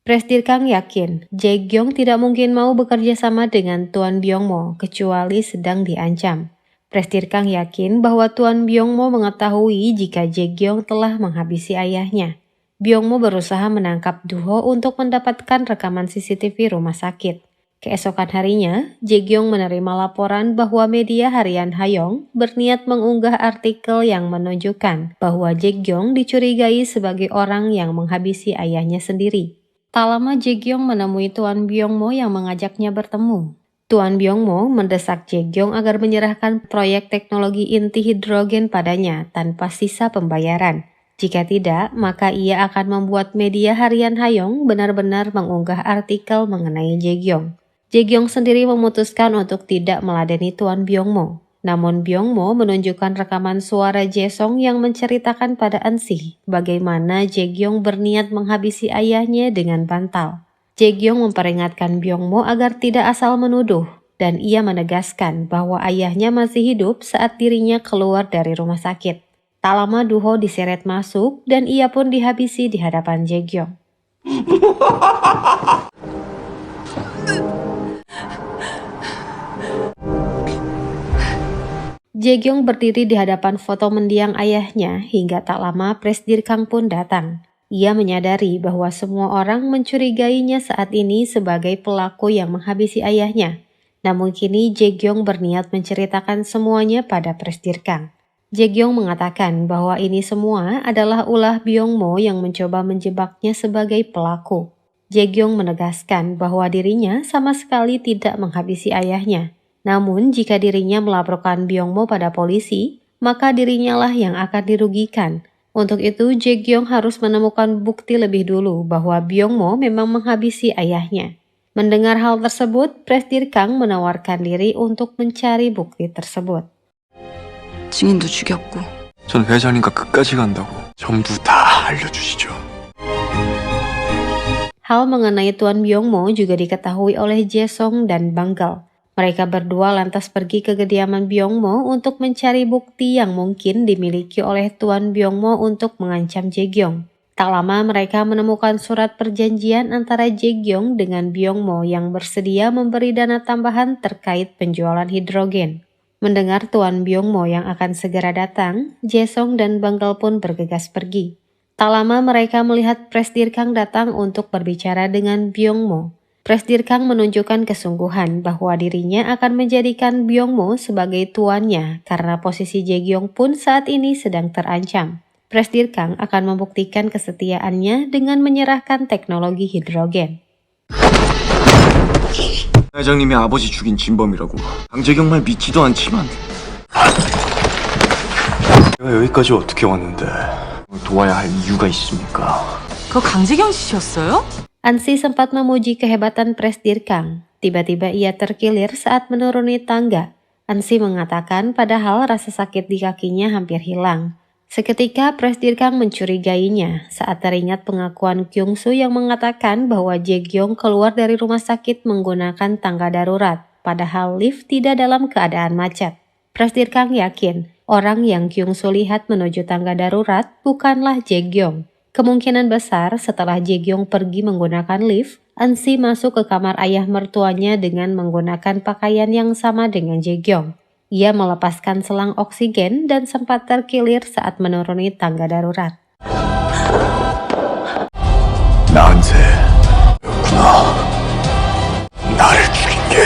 Presdir Kang yakin Jae-kyung tidak mungkin mau bekerja sama dengan Tuan Byung-mo kecuali sedang diancam. Presdir Kang yakin bahwa Tuan Byung-mo mengetahui jika Jae-kyung telah menghabisi ayahnya. Byung-mo berusaha menangkap Do-ho untuk mendapatkan rekaman CCTV rumah sakit. Keesokan harinya, Jae-kyung menerima laporan bahwa media harian Hayoung berniat mengunggah artikel yang menunjukkan bahwa Jae-kyung dicurigai sebagai orang yang menghabisi ayahnya sendiri. Tak lama Jae-kyung menemui Tuan Byung-mo yang mengajaknya bertemu. Tuan Byung-mo mendesak Jae-kyung agar menyerahkan proyek teknologi inti hidrogen padanya tanpa sisa pembayaran. Jika tidak, maka ia akan membuat media harian Hayoung benar-benar mengunggah artikel mengenai Jae-kyung. Jae-kyung sendiri memutuskan untuk tidak meladeni Tuan Byung-mo. Namun Byung-mo menunjukkan rekaman suara Jae-song yang menceritakan pada Eun-si bagaimana Jae-kyung berniat menghabisi ayahnya dengan bantal. Jae-kyung memperingatkan Byung-mo agar tidak asal menuduh dan ia menegaskan bahwa ayahnya masih hidup saat dirinya keluar dari rumah sakit. Tak lama Do-ho diseret masuk dan ia pun dihabisi di hadapan Jae-kyung. Jae-kyung berdiri di hadapan foto mendiang ayahnya hingga tak lama Presdir Kang pun datang. Ia menyadari bahwa semua orang mencurigainya saat ini sebagai pelaku yang menghabisi ayahnya. Namun kini Jae-kyung berniat menceritakan semuanya pada Presdir Kang. Jae-kyung mengatakan bahwa ini semua adalah ulah Byung-mo yang mencoba menjebaknya sebagai pelaku. Jae-kyung menegaskan bahwa dirinya sama sekali tidak menghabisi ayahnya. Namun jika dirinya melaporkan Byung-mo pada polisi, maka dirinya lah yang akan dirugikan. Untuk itu Jae-kyung harus menemukan bukti lebih dulu bahwa Byung-mo memang menghabisi ayahnya. Mendengar hal tersebut, Presdir Kang menawarkan diri untuk mencari bukti tersebut. 증인도 죽였고 전 회장님과 끝까지 간다고 전부 다 알려주시죠. Hal mengenai Tuan Byung-mo juga diketahui oleh Jae-song dan Banggel. Mereka berdua lantas pergi ke kediaman Byung-mo untuk mencari bukti yang mungkin dimiliki oleh Tuan Byung-mo untuk mengancam Jae-gyong. Tak lama mereka menemukan surat perjanjian antara Jae-gyong dengan Byung-mo yang bersedia memberi dana tambahan terkait penjualan hidrogen. Mendengar Tuan Byung-mo yang akan segera datang, Jae-sung dan Banggal pun bergegas pergi. Tak lama mereka melihat Presdir Kang datang untuk berbicara dengan Byung-mo. Presdir Kang menunjukkan kesungguhan bahwa dirinya akan menjadikan Byung-mo sebagai tuannya karena posisi Jae-gyong pun saat ini sedang terancam. Presdir Kang akan membuktikan kesetiaannya dengan menyerahkan teknologi hidrogen. 회장님이 아버지 죽인 진범이라고. 강재경 말 믿지도 않지만 내가 여기까지 어떻게 왔는데 도와야 할 이유가 있습니까? 그거 강재경 씨였어요? Ansi sempat memuji kehebatan Presdir Kang. Tiba-tiba ia terkilir saat menuruni tangga. Ansi mengatakan padahal rasa sakit di kakinya hampir hilang. Seketika Presdir Kang mencurigainya saat teringat pengakuan Kyung-soo yang mengatakan bahwa Jae-gyong keluar dari rumah sakit menggunakan tangga darurat, padahal lift tidak dalam keadaan macet. Presdir Kang yakin orang yang Kyung-soo lihat menuju tangga darurat bukanlah Jae-gyong. Kemungkinan besar setelah Jae-gyong pergi menggunakan lift, Ansi masuk ke kamar ayah mertuanya dengan menggunakan pakaian yang sama dengan Jae-gyong. Ia melepaskan selang oksigen dan sempat terkilir saat menuruni tangga darurat. 나한테 였구나. 나를 죽인 게.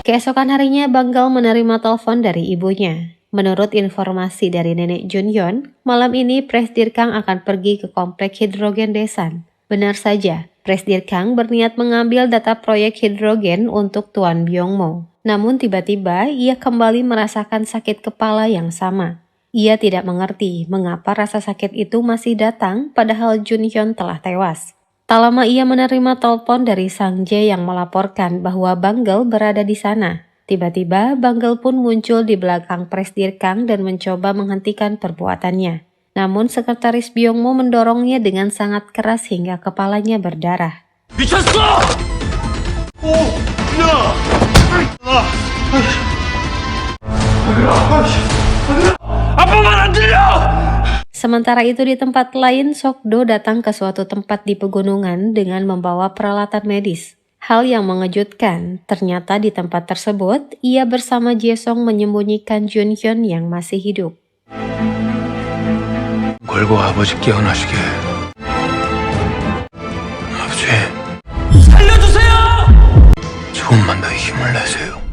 Keesokan harinya Banggal menerima telepon dari ibunya. Menurut informasi dari nenek Junhyun, malam ini Presdir Kang akan pergi ke komplek hidrogen Daesan. Benar saja, Presdir Kang berniat mengambil data proyek hidrogen untuk Tuan Byung-mo. Namun tiba-tiba ia kembali merasakan sakit kepala yang sama. Ia tidak mengerti mengapa rasa sakit itu masih datang padahal Junhyun telah tewas. Tak lama ia menerima telepon dari Sang Jae yang melaporkan bahwa Banggal berada di sana. Tiba-tiba Banggal pun muncul di belakang Presdir Kang dan mencoba menghentikan perbuatannya. Namun sekretaris Byung-mo mendorongnya dengan sangat keras hingga kepalanya berdarah. 미쳤어! 아빠 말 안 들려! Sementara itu di tempat lain, Sok-do datang ke suatu tempat di pegunungan dengan membawa peralatan medis. Hal yang mengejutkan, ternyata di tempat tersebut, ia bersama Jae-sung menyembunyikan Junhyun yang masih hidup. 걸고 아버지 깨어나시게. 아버지, 살려주세요! 조금만 더 힘을 내세요.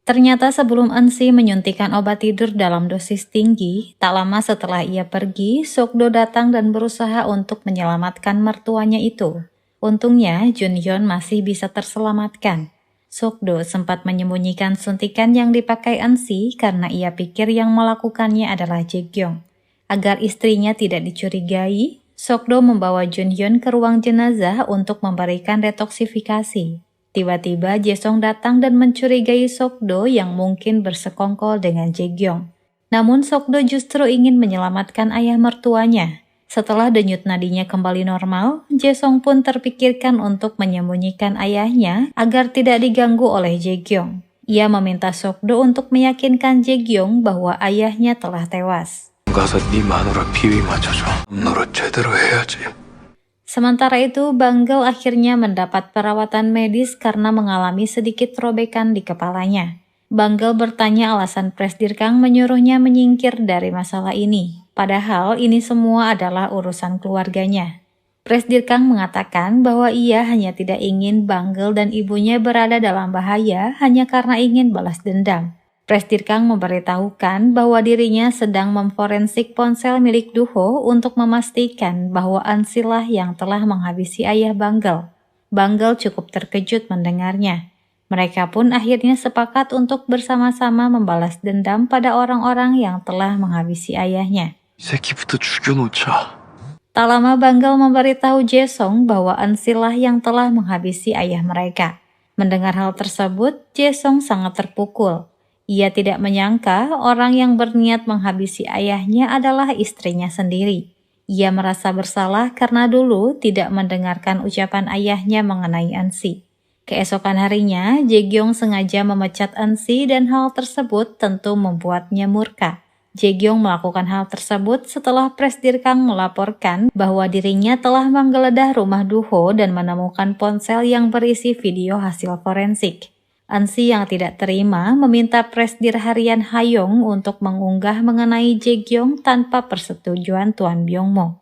Ternyata sebelum Ansi menyuntikkan obat tidur dalam dosis tinggi, tak lama setelah ia pergi, Sok-do datang dan berusaha untuk menyelamatkan mertuanya itu. Untungnya, Junhyun masih bisa terselamatkan. Sok-do sempat menyembunyikan suntikan yang dipakai Ansi karena ia pikir yang melakukannya adalah Jae-gyong. Agar istrinya tidak dicurigai, Sok-do membawa Junhyun ke ruang jenazah untuk memberikan detoksifikasi. Tiba-tiba Jae-sung datang dan mencurigai Sok-do yang mungkin bersekongkol dengan Jae-gyong. Namun Sok-do justru ingin menyelamatkan ayah mertuanya. Setelah denyut nadinya kembali normal, Jae-sung pun terpikirkan untuk menyembunyikan ayahnya agar tidak diganggu oleh Jae-gyong. Ia meminta Sok-do untuk meyakinkan Jae-gyong bahwa ayahnya telah tewas. 가서 네 마누라 비위 맞춰줘. 노릇 제대로 해야지. Sementara itu, Banggal akhirnya mendapat perawatan medis karena mengalami sedikit robekan di kepalanya. Banggal bertanya alasan Presdir Kang menyuruhnya menyingkir dari masalah ini. Padahal ini semua adalah urusan keluarganya. Presdir Kang mengatakan bahwa ia hanya tidak ingin Banggal dan ibunya berada dalam bahaya hanya karena ingin balas dendam. Presdir Kang memberitahukan bahwa dirinya sedang memforensik ponsel milik Duho untuk memastikan bahwa Ansilah yang telah menghabisi ayah Banggal. Banggal cukup terkejut mendengarnya. Mereka pun akhirnya sepakat untuk bersama-sama membalas dendam pada orang-orang yang telah menghabisi ayahnya. 이 새끼부터 죽여놓자. Tak lama Banggal memberitahu Jae-sung bahwa Ansilah yang telah menghabisi ayah mereka. Mendengar hal tersebut, Jae-sung sangat terpukul. Ia tidak menyangka orang yang berniat menghabisi ayahnya adalah istrinya sendiri. Ia merasa bersalah karena dulu tidak mendengarkan ucapan ayahnya mengenai Ansi. Keesokan harinya, Jae-gyong sengaja memecat Eun-si dan hal tersebut tentu membuatnya murka. Jae-gyong melakukan hal tersebut setelah Presdir Kang melaporkan bahwa dirinya telah menggeledah rumah Duho dan menemukan ponsel yang berisi video hasil forensik. Eun-si yang tidak terima meminta Presdir Harian Hayong untuk mengunggah mengenai Jae-gyong tanpa persetujuan Tuan Byung-mo.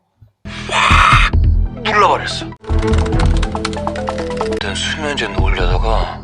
눌러버렸어. 일단 수면제 놓으려다가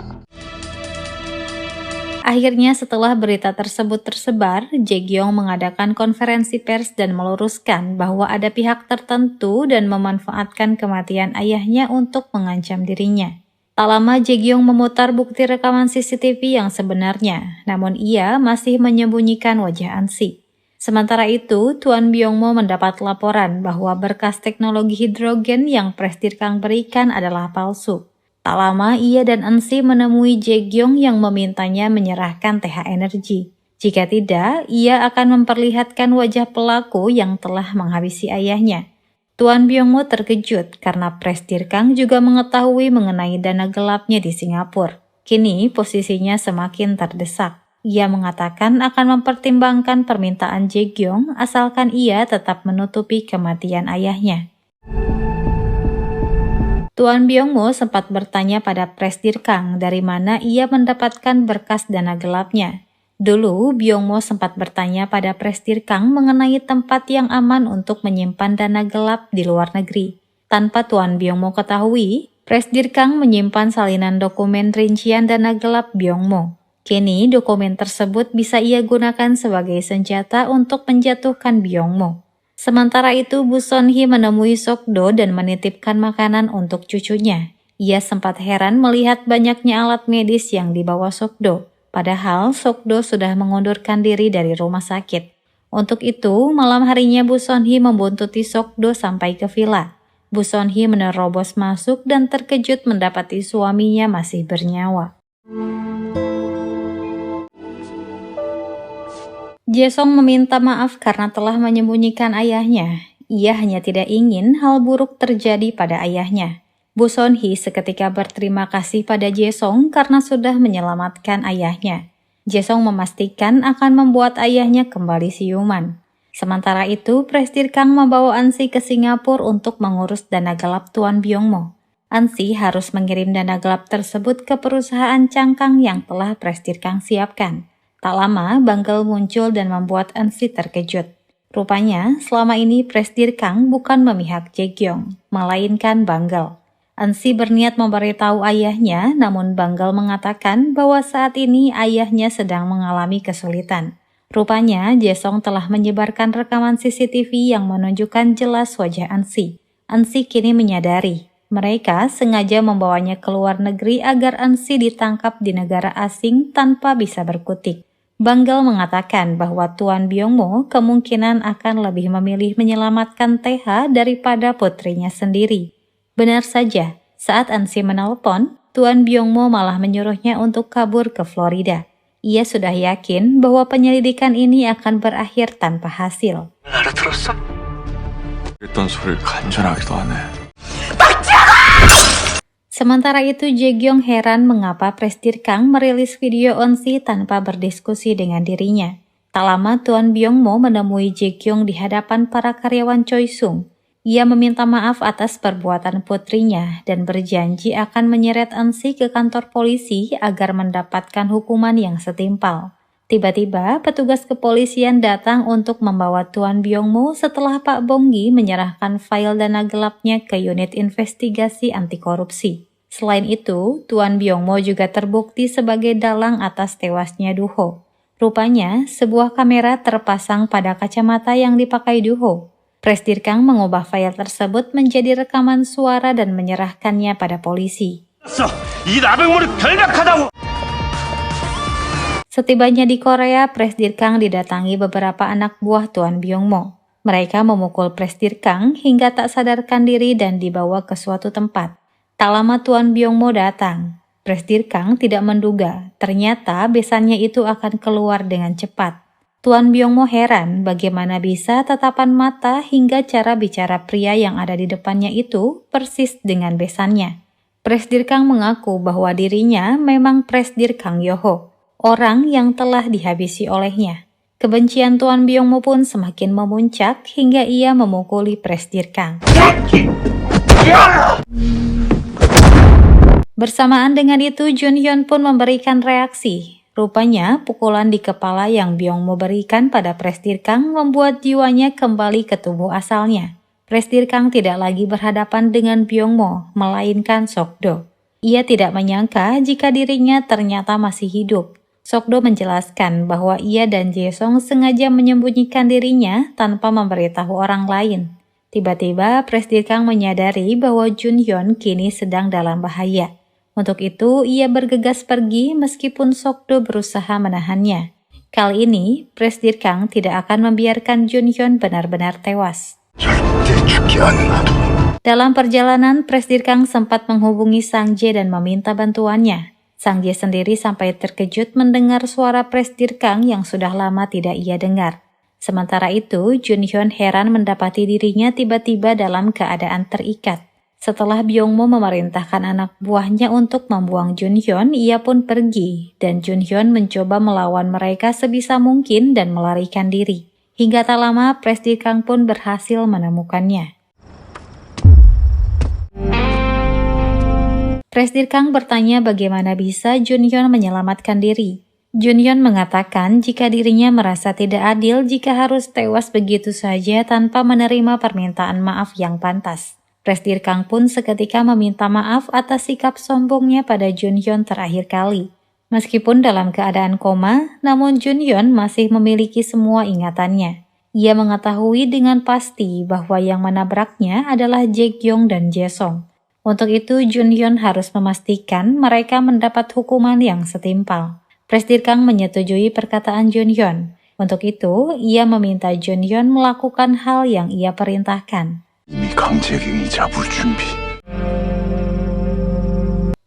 Akhirnya setelah berita tersebut tersebar, Jae-gyong mengadakan konferensi pers dan meluruskan bahwa ada pihak tertentu dan memanfaatkan kematian ayahnya untuk mengancam dirinya. Tak lama Jae-gyong memutar bukti rekaman CCTV yang sebenarnya, namun ia masih menyembunyikan wajah Eun-si. Sementara itu, Tuan Byung-mo mendapat laporan bahwa berkas teknologi hidrogen yang Presdir Kang berikan adalah palsu. Tak lama ia dan Eun-si menemui Jae-gyong yang memintanya menyerahkan TH Energy. Jika tidak, ia akan memperlihatkan wajah pelaku yang telah menghabisi ayahnya. Tuan Byung-mo terkejut karena Presdir Kang juga mengetahui mengenai dana gelapnya di Singapura. Kini posisinya semakin terdesak. Ia mengatakan akan mempertimbangkan permintaan Jae-gyong asalkan ia tetap menutupi kematian ayahnya. Tuan Byung-mo sempat bertanya pada Presdir Kang dari mana ia mendapatkan berkas dana gelapnya. Dulu, Byung-mo sempat bertanya pada Presdir Kang mengenai tempat yang aman untuk menyimpan dana gelap di luar negeri. Tanpa Tuan Byung-mo ketahui, Presdir Kang menyimpan salinan dokumen rincian dana gelap Byung-mo. Kini, dokumen tersebut bisa ia gunakan sebagai senjata untuk menjatuhkan Byung-mo. Sementara itu, Bu Son-hee menemui Sok-do dan menitipkan makanan untuk cucunya. Ia sempat heran melihat banyaknya alat medis yang dibawa Sok-do, padahal Sok-do sudah mengundurkan diri dari rumah sakit. Untuk itu, malam harinya Bu Son-hee membuntuti Sok-do sampai ke villa. Bu Son-hee menerobos masuk dan terkejut mendapati suaminya masih bernyawa. Jae-song meminta maaf karena telah menyembunyikan ayahnya. Ia hanya tidak ingin hal buruk terjadi pada ayahnya. Bu Son-hee seketika berterima kasih pada Jae-song karena sudah menyelamatkan ayahnya. Jae-song memastikan akan membuat ayahnya kembali siuman. Sementara itu, Presdir Kang membawa Eun-si ke Singapura untuk mengurus dana gelap Tuan Byung-mo. Eun-si harus mengirim dana gelap tersebut ke perusahaan cangkang yang telah Presdir Kang siapkan. Tak lama, Banggel muncul dan membuat Eun-si terkejut. Rupanya, selama ini Presdir Kang bukan memihak Jae-gyong, melainkan Banggel. Eun-si berniat memberitahu ayahnya, namun Banggel mengatakan bahwa saat ini ayahnya sedang mengalami kesulitan. Rupanya, Jae-song telah menyebarkan rekaman CCTV yang menunjukkan jelas wajah Eun-si. Eun-si kini menyadari, mereka sengaja membawanya ke luar negeri agar Eun-si ditangkap di negara asing tanpa bisa berkutik. Banggel mengatakan bahwa Tuan Byung-mo kemungkinan akan lebih memilih menyelamatkan TH daripada putrinya sendiri. Benar saja, saat Eun-si menelpon, Tuan Byung-mo malah menyuruhnya untuk kabur ke Florida. Ia sudah yakin bahwa penyelidikan ini akan berakhir tanpa hasil. 알아들었어? 했던 소리를 간절하기도 하네. Sementara itu, Jae-gyong heran mengapa Presdir Kang merilis video Eun-si tanpa berdiskusi dengan dirinya. Tak lama Tuan Byung-mo menemui Jae-gyong di hadapan para karyawan Choi Sung. Ia meminta maaf atas perbuatan putrinya dan berjanji akan menyeret Eun-si ke kantor polisi agar mendapatkan hukuman yang setimpal. Tiba-tiba, petugas kepolisian datang untuk membawa Tuan Byung-mo setelah Pak Bong-gi menyerahkan file dana gelapnya ke unit investigasi anti korupsi. Selain itu, Tuan Byung-mo juga terbukti sebagai dalang atas tewasnya Duho. Rupanya, sebuah kamera terpasang pada kacamata yang dipakai Duho. Presdir Kang mengubah file tersebut menjadi rekaman suara dan menyerahkannya pada polisi. Setibanya di Korea, Presdir Kang didatangi beberapa anak buah Tuan Byung-mo. Mereka memukul Presdir Kang hingga tak sadarkan diri dan dibawa ke suatu tempat. Tak lama Tuan Byung-mo datang. Presdir Kang tidak menduga, ternyata besannya itu akan keluar dengan cepat. Tuan Byung-mo heran bagaimana bisa tatapan mata hingga cara bicara pria yang ada di depannya itu persis dengan besannya. Presdir Kang mengaku bahwa dirinya memang Presdir Kang Yoho, orang yang telah dihabisi olehnya. Kebencian Tuan Byungmo pun semakin memuncak hingga ia memukuli Presdir Kang. Bersamaan dengan itu, Junhyun pun memberikan reaksi. Rupanya, pukulan di kepala yang Byungmo berikan pada Presdir Kang membuat jiwanya kembali ke tubuh asalnya. Presdir Kang tidak lagi berhadapan dengan Byungmo, melainkan Sokdo. Ia tidak menyangka jika dirinya ternyata masih hidup. Sokdo menjelaskan bahwa ia dan Jae-sung sengaja menyembunyikan dirinya tanpa memberitahu orang lain. Tiba-tiba, Presdir Kang menyadari bahwa Junhyun kini sedang dalam bahaya. Untuk itu, ia bergegas pergi meskipun Sokdo berusaha menahannya. Kali ini, Presdir Kang tidak akan membiarkan Junhyun benar-benar tewas. 절대 죽게 안 놔둬. Dalam perjalanan, Presdir Kang sempat menghubungi Sang Jae dan meminta bantuannya. Sang Jae sendiri sampai terkejut mendengar suara Presdir Kang yang sudah lama tidak ia dengar. Sementara itu, Junhyun heran mendapati dirinya tiba-tiba dalam keadaan terikat. Setelah Byungmo memerintahkan anak buahnya untuk membuang Junhyun, ia pun pergi, dan Junhyun mencoba melawan mereka sebisa mungkin dan melarikan diri. Hingga tak lama, Presdir Kang pun berhasil menemukannya. Presdir Kang bertanya bagaimana bisa Junhyun menyelamatkan diri. Junhyun mengatakan jika dirinya merasa tidak adil jika harus tewas begitu saja tanpa menerima permintaan maaf yang pantas. Presdir Kang pun seketika meminta maaf atas sikap sombongnya pada Junhyun terakhir kali. Meskipun dalam keadaan koma, namun Junhyun masih memiliki semua ingatannya. Ia mengetahui dengan pasti bahwa yang menabraknya adalah Jae-kyung dan Jae-sung. Untuk itu, Junhyun harus memastikan mereka mendapat hukuman yang setimpal. Presdir Kang menyetujui perkataan Junhyun. Untuk itu, ia meminta Junhyun melakukan hal yang ia perintahkan. 이미 강제경이 잡을 준비.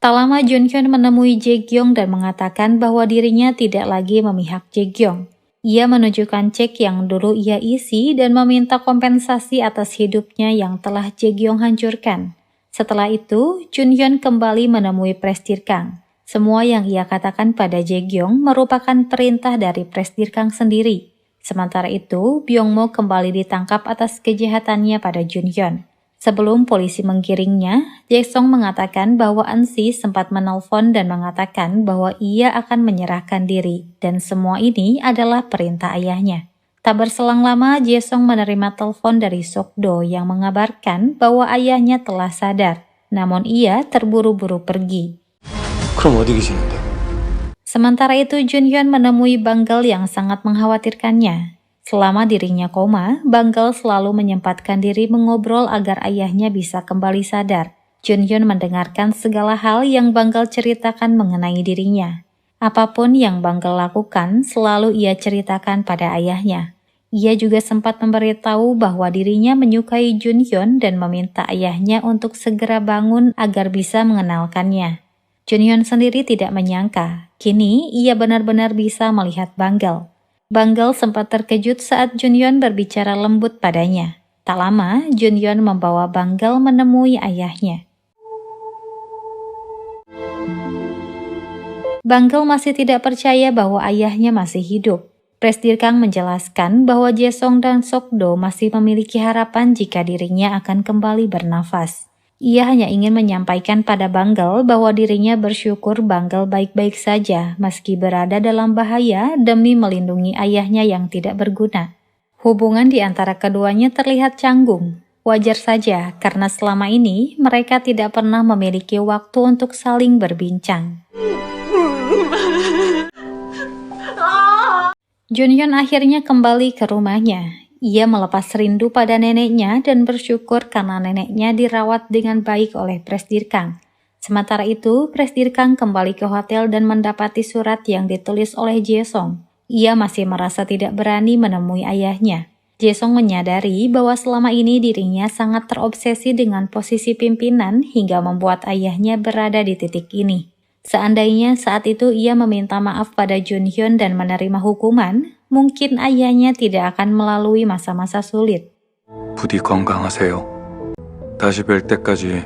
Tak lama Junhyun menemui Jae-kyung dan mengatakan bahwa dirinya tidak lagi memihak Jae-kyung. Ia menunjukkan cek yang dulu ia isi dan meminta kompensasi atas hidupnya yang telah Jae-kyung hancurkan. Setelah itu, Junhyun kembali menemui Presdir Kang. Semua yang ia katakan pada Jae-kyung merupakan perintah dari Presdir Kang sendiri. Sementara itu, Byungmo kembali ditangkap atas kejahatannya pada Junhyun. Sebelum polisi menggiringnya, Jae-sung mengatakan bahwa An-si sempat menelpon dan mengatakan bahwa ia akan menyerahkan diri, dan semua ini adalah perintah ayahnya. Tak berselang lama, Jae-sung menerima telepon dari Sokdo yang mengabarkan bahwa ayahnya telah sadar, namun ia terburu-buru pergi. 그럼 어디 계시는데? Sementara itu, Junhyun menemui Banggal yang sangat mengkhawatirkannya. Selama dirinya koma, Banggal selalu menyempatkan diri mengobrol agar ayahnya bisa kembali sadar. Junhyun mendengarkan segala hal yang Banggal ceritakan mengenai dirinya. Apapun yang Banggal lakukan, selalu ia ceritakan pada ayahnya. Ia juga sempat memberitahu bahwa dirinya menyukai Junhyun dan meminta ayahnya untuk segera bangun agar bisa mengenalkannya. Junhyun sendiri tidak menyangka, kini ia benar-benar bisa melihat Banggal. Banggal sempat terkejut saat Junhyun berbicara lembut padanya. Tak lama, Junhyun membawa Banggal menemui ayahnya. Banggal masih tidak percaya bahwa ayahnya masih hidup. Presdir Kang menjelaskan bahwa Jae-sung dan Sokdo masih memiliki harapan jika dirinya akan kembali bernafas. Ia hanya ingin menyampaikan pada Banggal bahwa dirinya bersyukur Banggal baik-baik saja meski berada dalam bahaya demi melindungi ayahnya yang tidak berguna. Hubungan di antara keduanya terlihat canggung. Wajar saja karena selama ini mereka tidak pernah memiliki waktu untuk saling berbincang. Junhyun akhirnya kembali ke rumahnya. Ia melepas rindu pada neneknya dan bersyukur karena neneknya dirawat dengan baik oleh Presdir Kang. Sementara itu, Presdir Kang kembali ke hotel dan mendapati surat yang ditulis oleh Jae-sung. Ia masih merasa tidak berani menemui ayahnya. Jae-sung menyadari bahwa selama ini dirinya sangat terobsesi dengan posisi pimpinan hingga membuat ayahnya berada di titik ini. Seandainya saat itu ia meminta maaf pada Junhyun dan menerima hukuman, mungkin ayahnya tidak akan melalui masa-masa sulit. 부디 건강하세요. 다시 뵐 때까지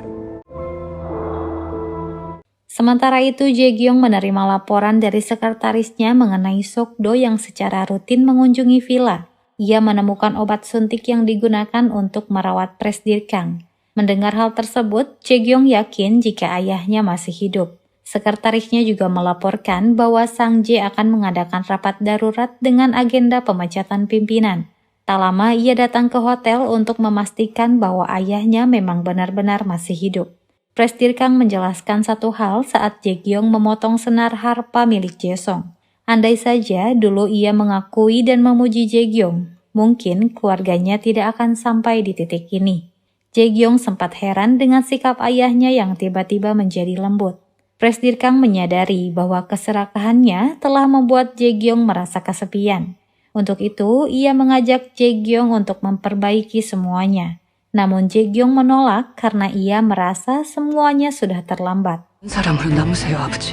Sementara itu, Jae-gyong menerima laporan dari sekretarisnya mengenai Sok-do yang secara rutin mengunjungi villa. Ia menemukan obat suntik yang digunakan untuk merawat Presdir Kang. Mendengar hal tersebut, Jae-gyong yakin jika ayahnya masih hidup. Sekretarisnya juga melaporkan bahwa Sang Jae akan mengadakan rapat darurat dengan agenda pemecatan pimpinan. Tak lama ia datang ke hotel untuk memastikan bahwa ayahnya memang benar-benar masih hidup. Presdir Kang menjelaskan satu hal saat Jae-gyong memotong senar harpa milik Jae-song. Andai saja dulu ia mengakui dan memuji Jae-gyong, mungkin keluarganya tidak akan sampai di titik ini. Jae-gyong sempat heran dengan sikap ayahnya yang tiba-tiba menjadi lembut. Presdir Kang menyadari bahwa keserakahannya telah membuat Jae-gyong merasa kesepian. Untuk itu, ia mengajak Jae-gyong untuk memperbaiki semuanya. Namun Jae-gyong menolak karena ia merasa semuanya sudah terlambat. 사람으로 남으세요, 아버지.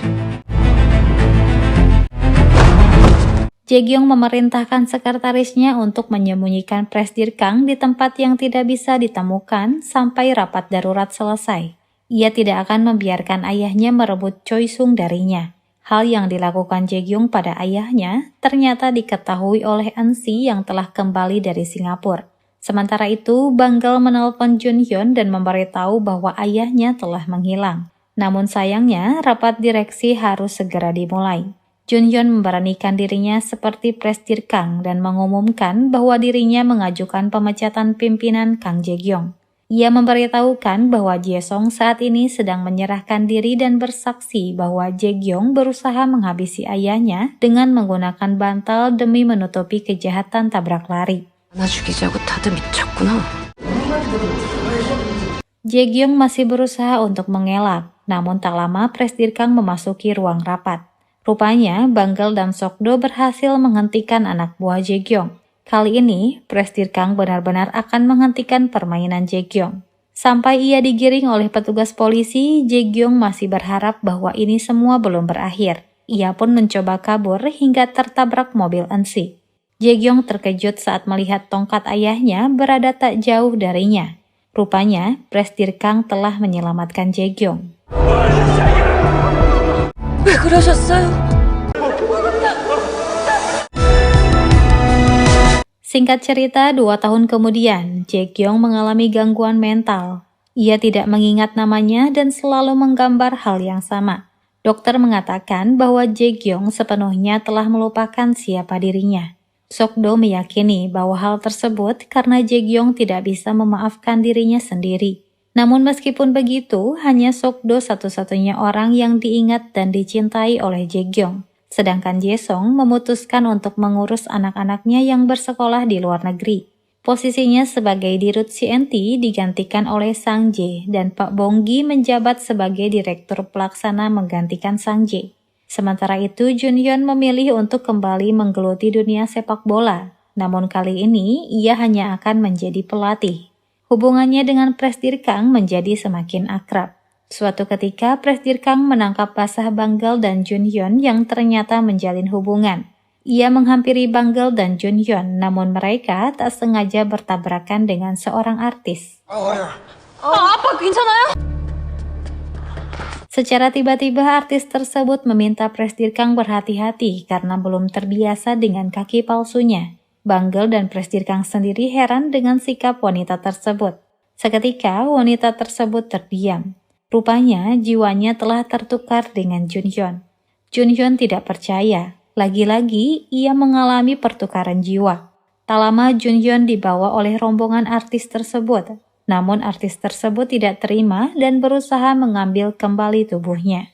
Jae-gyong memerintahkan sekretarisnya untuk menyembunyikan Presdir Kang di tempat yang tidak bisa ditemukan sampai rapat darurat selesai. Ia tidak akan membiarkan ayahnya merebut Choi Sung darinya. Hal yang dilakukan Jae-gyong pada ayahnya ternyata diketahui oleh Eun-si yang telah kembali dari Singapura. Sementara itu, Banggal menelpon Jun-hyun dan memberitahu bahwa ayahnya telah menghilang. Namun sayangnya, rapat direksi harus segera dimulai. Jun-hyun memberanikan dirinya seperti Presdir Kang dan mengumumkan bahwa dirinya mengajukan pemecatan pimpinan Kang Jae-gyong. Ia memberitahukan bahwa Jae-song saat ini sedang menyerahkan diri dan bersaksi bahwa Jae-gyong berusaha menghabisi ayahnya dengan menggunakan bantal demi menutupi kejahatan tabrak lari. 하나 죽이자고 다들 미쳤구나. Jae-gyong masih berusaha untuk mengelak, namun tak lama Presdir Kang memasuki ruang rapat. Rupanya, Banggal dan Sok-do berhasil menghentikan anak buah Jae-gyong. Kali ini, Presdir Kang benar-benar akan menghentikan permainan Jae-gyong. Sampai ia digiring oleh petugas polisi, Jae-gyong masih berharap bahwa ini semua belum berakhir. Ia pun mencoba kabur hingga tertabrak mobil Eun-si. Jae-gyong terkejut saat melihat tongkat ayahnya berada tak jauh darinya. Rupanya, Presdir Kang telah menyelamatkan Jae-gyong. 왜 그러셨어요? Singkat cerita, 2 tahun kemudian, Jae-gyong mengalami gangguan mental. Ia tidak mengingat namanya dan selalu menggambar hal yang sama. Dokter mengatakan bahwa Jae-gyong sepenuhnya telah melupakan siapa dirinya. Sok-do meyakini bahwa hal tersebut karena Jae-gyong tidak bisa memaafkan dirinya sendiri. Namun meskipun begitu, hanya Sok-do satu-satunya orang yang diingat dan dicintai oleh Jae-gyong. Sedangkan Jae-song memutuskan untuk mengurus anak-anaknya yang bersekolah di luar negeri. Posisinya sebagai dirut CNT digantikan oleh Sang Jae dan Pak Bong-gi menjabat sebagai direktur pelaksana menggantikan Sang Jae. Sementara itu, Jun-hyun memilih untuk kembali menggeluti dunia sepak bola. Namun kali ini, ia hanya akan menjadi pelatih. Hubungannya dengan Presdir Kang menjadi semakin akrab. Suatu ketika, Presdir Kang menangkap basah Banggal dan Jun-hyun yang ternyata menjalin hubungan. Ia menghampiri Banggal dan Jun-hyun, namun mereka tak sengaja bertabrakan dengan seorang artis. 아빠 괜찮아요? Secara tiba-tiba artis tersebut meminta Presdir Kang berhati-hati karena belum terbiasa dengan kaki palsunya. Banggal dan Presdir Kang sendiri heran dengan sikap wanita tersebut. Seketika wanita tersebut terdiam. Rupanya jiwanya telah tertukar dengan Jun-hyun. Jun-hyun tidak percaya. Lagi-lagi ia mengalami pertukaran jiwa. Tak lama Jun-hyun dibawa oleh rombongan artis tersebut. Namun artis tersebut tidak terima dan berusaha mengambil kembali tubuhnya.